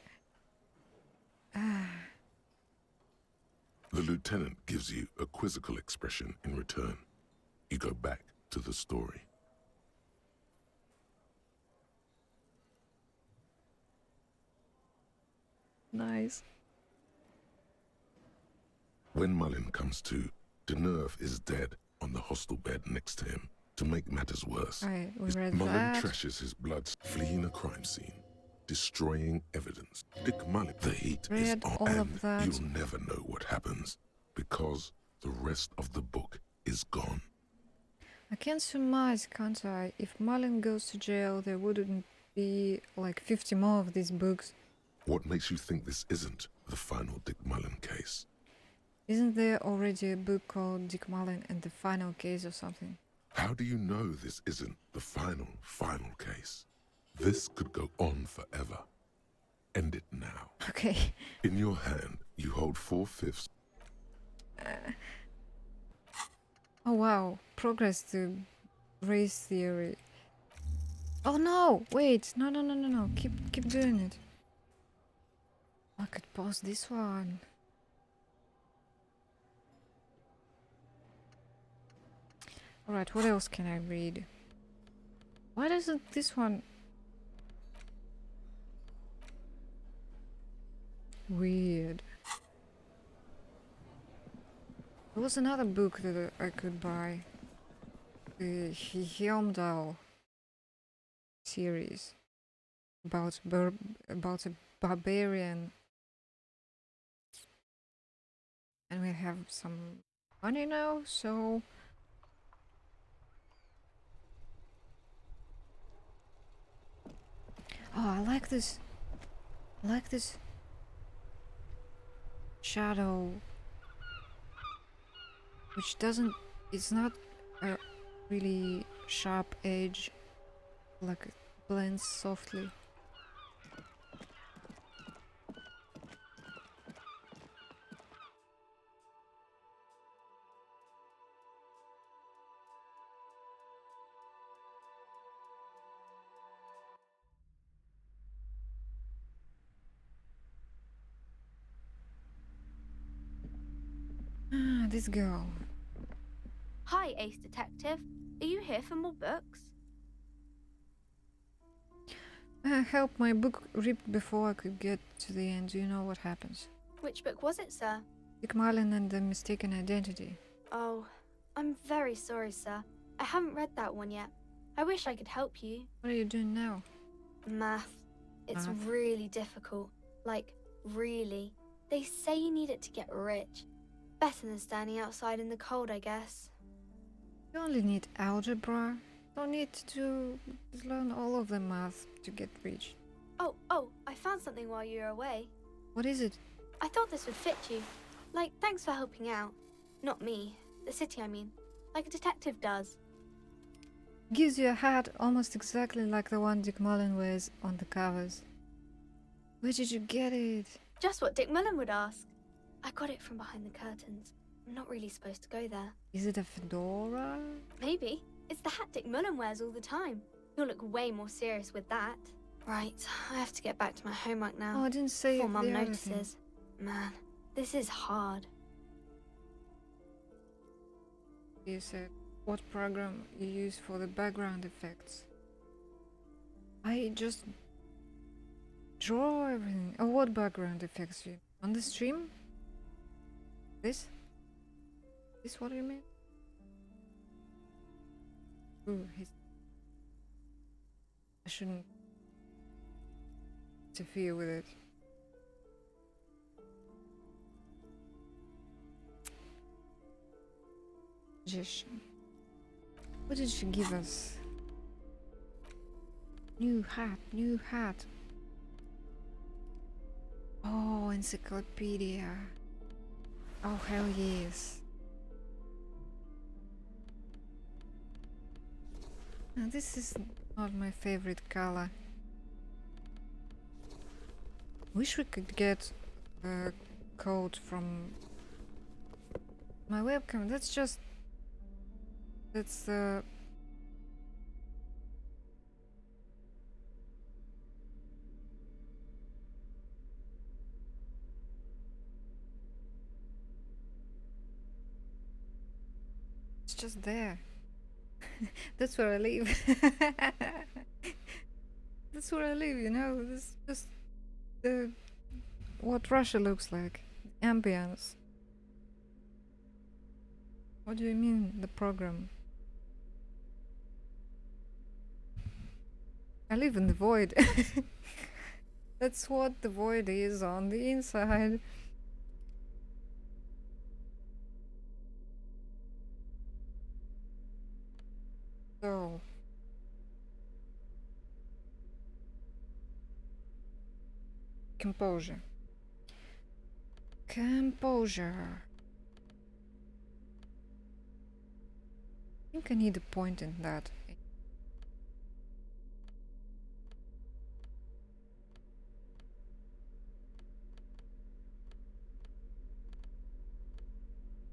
The lieutenant gives you a quizzical expression in return. You go back to the story. Nice. When Mullen comes to, Deneuve is dead on the hostel bed next to him. To make matters worse, Mullen trashes his blood, fleeing a crime scene, destroying evidence. Dick Mullen, the heat is on, and you'll never know what happens, because the rest of the book is gone. I can surmise, can't I? If Mullen goes to jail, there wouldn't be like 50 more of these books. What makes you think this isn't the final Dick Mullen case? Isn't there already a book called Dick Mullen and the Final Case or something? How do you know this isn't the final case? This could go on forever. End it now. Okay. In your hand, you hold 4/5. Oh wow, progress to race theory. Oh no, wait, no. Keep doing it. I could pause this one. Alright, what else can I read? Why doesn't this one... Weird. There was another book that I could buy. The Helmdall series. About a barbarian. And we have some money now, so... Oh, I like this shadow, which doesn't, it's not a really sharp edge, like it blends softly. This girl. Hi, Ace Detective. Are you here for more books? I helped my book ripped before I could get to the end. Do you know what happens? Which book was it, sir? Dick Marlin and the Mistaken Identity. Oh, I'm very sorry, sir. I haven't read that one yet. I wish I could help you. What are you doing now? Math. It's Math. really difficult. Like, really. They say you need it to get rich. Better than standing outside in the cold, I guess. You only need algebra. Don't need to learn all of the math to get rich. Oh, I found something while you were away. What is it? I thought this would fit you. Like, thanks for helping out. Not me. The city, I mean. Like a detective does. Gives you a hat almost exactly like the one Dick Mullen wears on the covers. Where did you get it? Just what Dick Mullen would ask. I got it from behind the curtains. I'm not really supposed to go there. Is it a fedora? Maybe. It's the hat Dick Mullen wears all the time. You'll look way more serious with that. Right, I have to get back to my homework now. Oh, I didn't say before the Mum other notices. Man, this is hard. You said what program you use for the background effects. I just draw everything. Oh, what background effects you on the stream? This? This what you mean? Ooh, I shouldn't interfere with it. Magician. What did she give us? New hat, new hat. Oh, encyclopedia. Oh, hell yes. Now, this is not my favorite color. Wish we could get a code from my webcam. That's it's just there. That's where I live. That's where I live, you know. This is just what Russia looks like. Ambience. What do you mean, the program? I live in the void. That's what the void is on the inside. So composure. Composure. I think I need a point in that.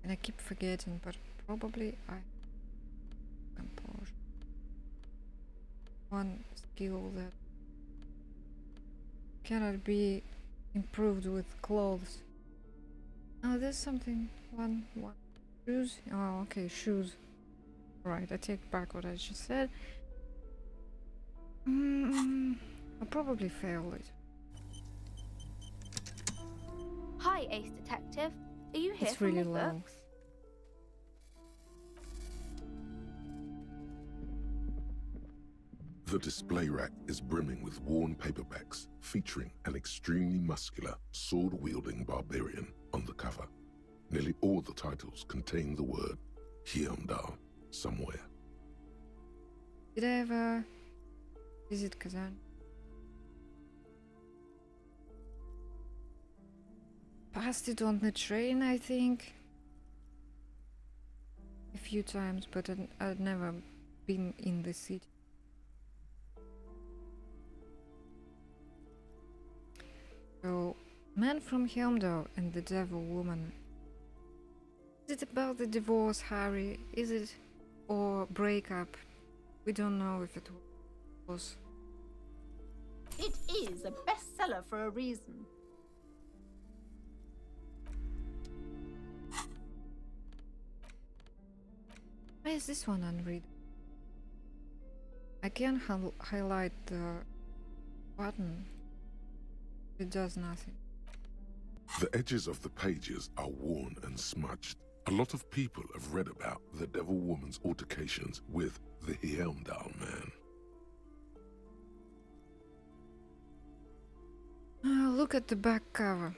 And I keep forgetting, but probably I composure. One skill that cannot be improved with clothes. Oh, there's something. One. Shoes? Oh, okay, shoes. Right, I take back what I just said. I'll probably fail it. Hi, Ace Detective. Are you here It's for really more low. books? The display rack is brimming with worn paperbacks featuring an extremely muscular, sword-wielding barbarian on the cover. Nearly all the titles contain the word Hyundai somewhere. Did I ever visit Kazan? Passed it on the train, I think. A few times, but I'd never been in the city. So, Man from Helmdor and the Devil Woman. Is it about the divorce, Harry? Is it or breakup? We don't know if it was. It is a bestseller for a reason. Why is this one unread? I can highlight the button. It does nothing. The edges of the pages are worn and smudged. A lot of people have read about the Devil Woman's altercations with the Heimdall man. Look at the back cover.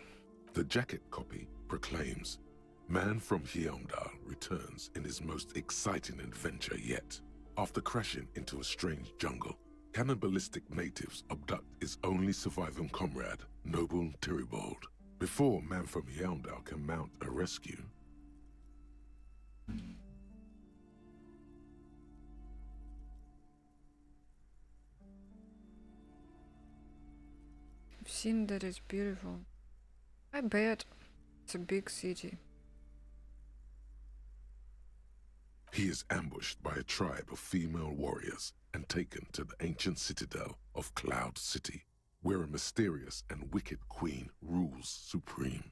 The jacket copy proclaims, "Man from Heimdall returns in his most exciting adventure yet. After crashing into a strange jungle, cannibalistic natives abduct his only surviving comrade, Noble Tyribald. Before Man from Heimdall can mount a rescue, I've seen that it's beautiful. I bet it's a big city. he is ambushed by a tribe of female warriors and taken to the ancient citadel of Cloud City, where a mysterious and wicked queen rules supreme.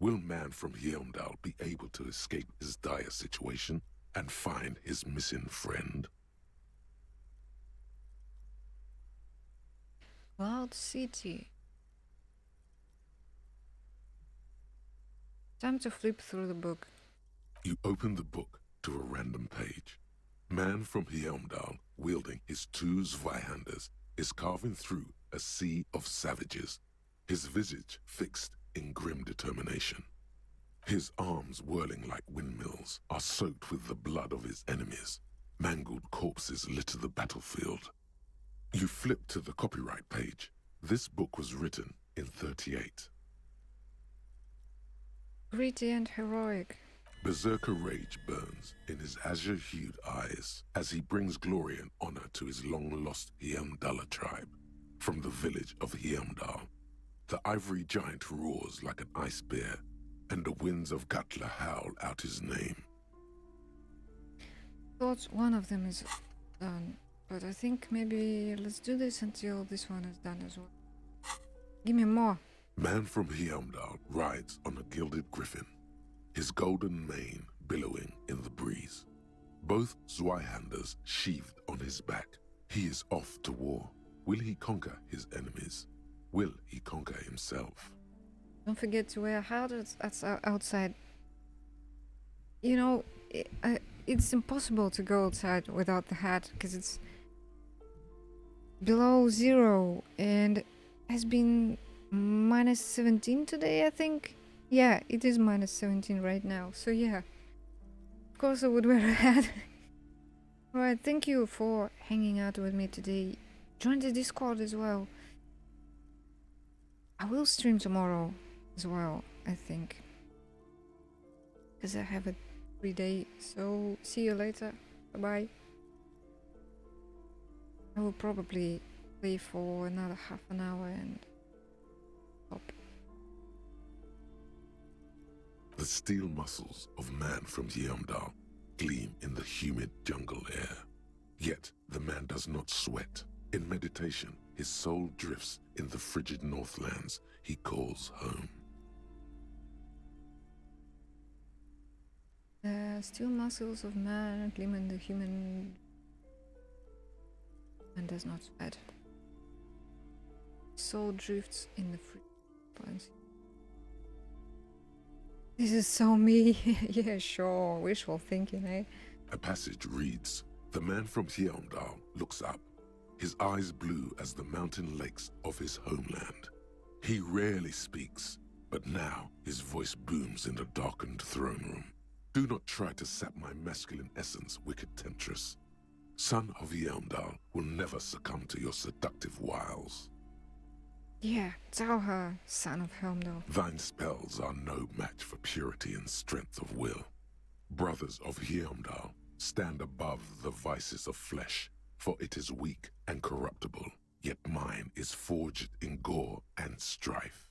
Will Man from Heimdall be able to escape his dire situation and find his missing friend? Cloud City. Time to flip through the book. You open the book to a random page. Man from Heimdall, wielding his two Zweihanders, is carving through a sea of savages, his visage fixed in grim determination. His arms, whirling like windmills, are soaked with the blood of his enemies. Mangled corpses litter the battlefield. You flip to the copyright page. This book was written in 38. Gritty and heroic. Berserker rage burns in his azure-hued eyes as he brings glory and honor to his long-lost Heimdalla tribe. From the village of Heimdall, the ivory giant roars like an ice bear, and the winds of Gatla howl out his name. Thought one of them is done, but I think maybe let's do this until this one is done as well. Give me more. Man from Heimdall rides on a gilded griffin, his golden mane billowing in the breeze. Both Zweihanders sheathed on his back. He is off to war. Will he conquer his enemies? Will he conquer himself? Don't forget to wear a hat outside. You know, it's impossible to go outside without the hat because it's below zero and has been minus 17 today, I think. Yeah, it is minus 17 right now. So yeah, of course I would wear a hat. Alright, thank you for hanging out with me today. Join the Discord as well. I will stream tomorrow as well, I think, because I have a free day. So see you later. Bye bye. I will probably play for another half an hour and stop. The steel muscles of Man from Heimdall gleam in the humid jungle air. Yet the man does not sweat. In meditation, his soul drifts in the frigid northlands he calls home. The steel muscles of man gleam in the human and does not sweat. Soul drifts in the free. This is so me. Yeah, sure. Wishful thinking, eh? A passage reads, "The man from Heimdall looks up, his eyes blue as the mountain lakes of his homeland. He rarely speaks, but now his voice booms in the darkened throne room. Do not try to sap my masculine essence, wicked temptress. Son of Heimdall will never succumb to your seductive wiles. Yeah, tell her, son of Heimdall. Thine spells are no match for purity and strength of will. Brothers of Heimdall, stand above the vices of flesh, for it is weak and corruptible, yet mine is forged in gore and strife."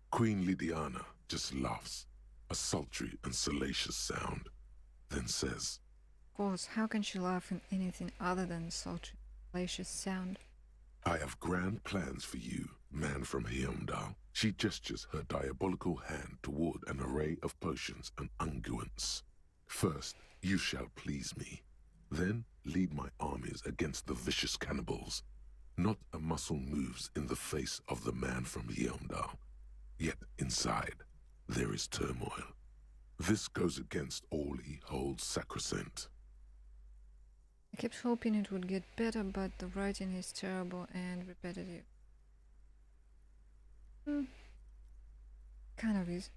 Queen Lydiana just laughs, a sultry and salacious sound, then says, Of course, how can she laugh in anything other than sultry, salacious sound? "I have grand plans for you, man from Heimdall." She gestures her diabolical hand toward an array of potions and unguents. "First, you shall please me. Then lead my armies against the vicious cannibals. Not a muscle moves in the face of the man from Heimdall. Yet inside, there is turmoil. This goes against all he holds sacrosanct. I kept hoping it would get better, but the writing is terrible and repetitive. Kind of is.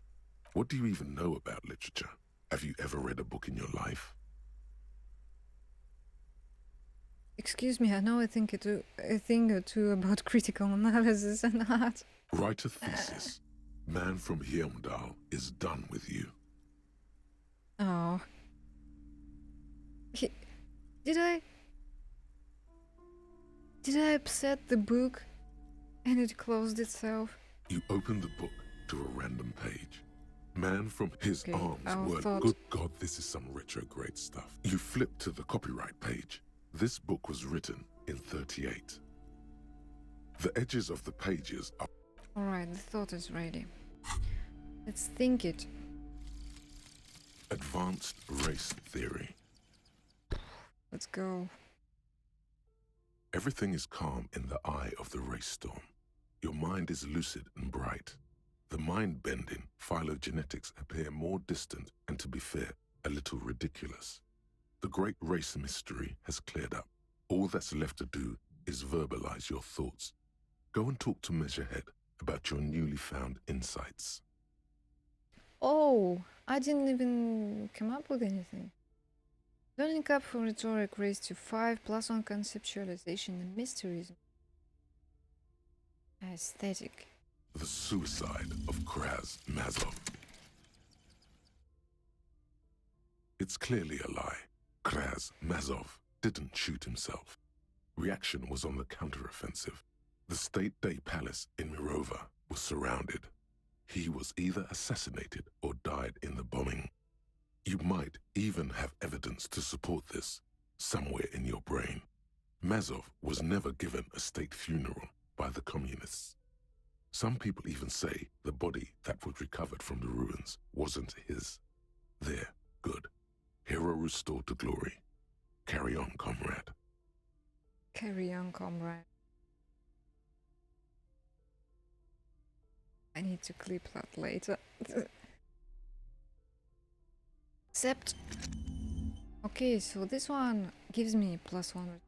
What do you even know about literature? Have you ever read a book in your life? Excuse me, I know a thing or two about critical analysis and art. Write a thesis. Man from Heimdall is done with you. Oh. Did I upset the book and it closed itself? You open the book to a random page. Man from his arms were good God, this is some retrograde stuff. You flip to the copyright page. This book was written in 38. The edges of the pages are... Alright, the thought is ready. Let's think it. Advanced race theory. Let's go. Everything is calm in the eye of the race storm. Your mind is lucid and bright. The mind-bending phylogenetics appear more distant and, to be fair, a little ridiculous. The great race mystery has cleared up. All that's left to do is verbalize your thoughts. Go and talk to Measurehead about your newly found insights. Oh, I didn't even come up with anything. Learning up for rhetoric raised to 5 plus on conceptualization and mysteries. Aesthetic. The suicide of Kraz Mazov. It's clearly a lie. Kraz Mazov didn't shoot himself. Reaction was on the counteroffensive. The State Day Palace in Mirova was surrounded. He was either assassinated or died in the bombing. You might even have evidence to support this somewhere in your brain. Mazov was never given a state funeral by the communists. Some people even say the body that was recovered from the ruins wasn't his. There, good. Hero restored to glory. Carry on, comrade. Carry on, comrade. I need to clip that later. Except... Okay, so this one gives me +1.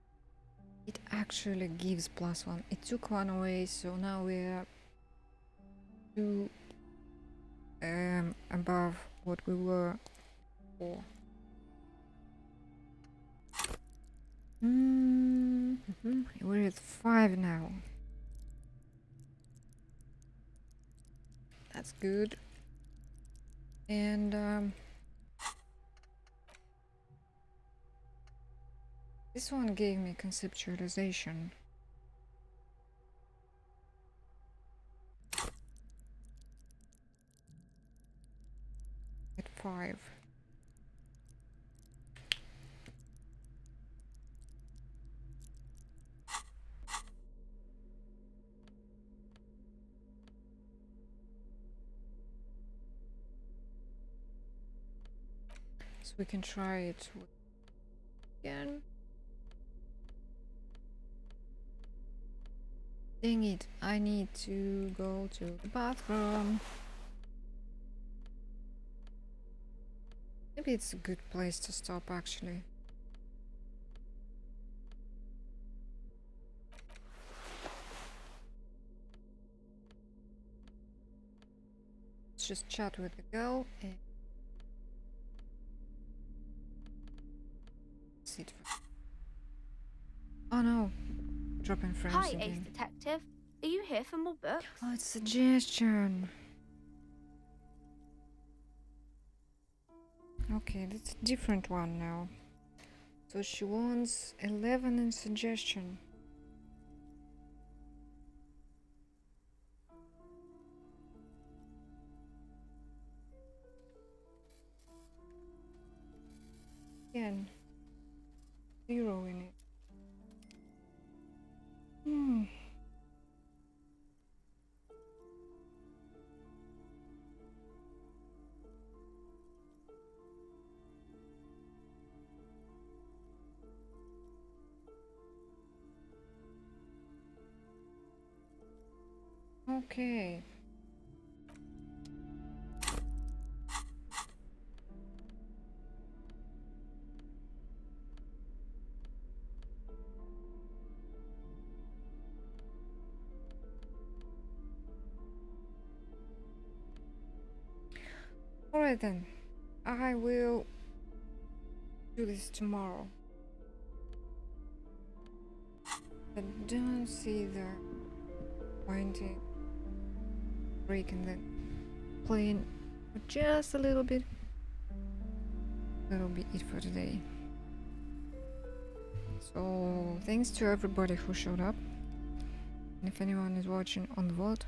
It actually gives +1. It took one away, so now we're 2 above what we were before. We're at 5 now. That's good. And this one gave me conceptualization. At 5. So we can try it again. Dang it, I need to go to the bathroom. Maybe it's a good place to stop, actually. Let's just chat with the girl and sit. Oh no, dropping frames Hi, again. Ace Detective. Are you here for more books? Oh, it's suggestion. Okay, that's a different one now. So she wants 11 in suggestion. Again, 0 in it. Okay. Alright then, I will do this tomorrow. I don't see the point in breaking the plane for just a little bit. That'll be it for today. So thanks to everybody who showed up. And if anyone is watching on the VOD,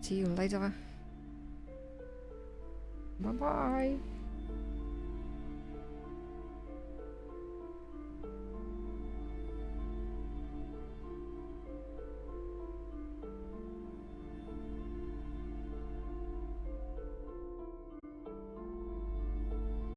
see you later. Bye bye.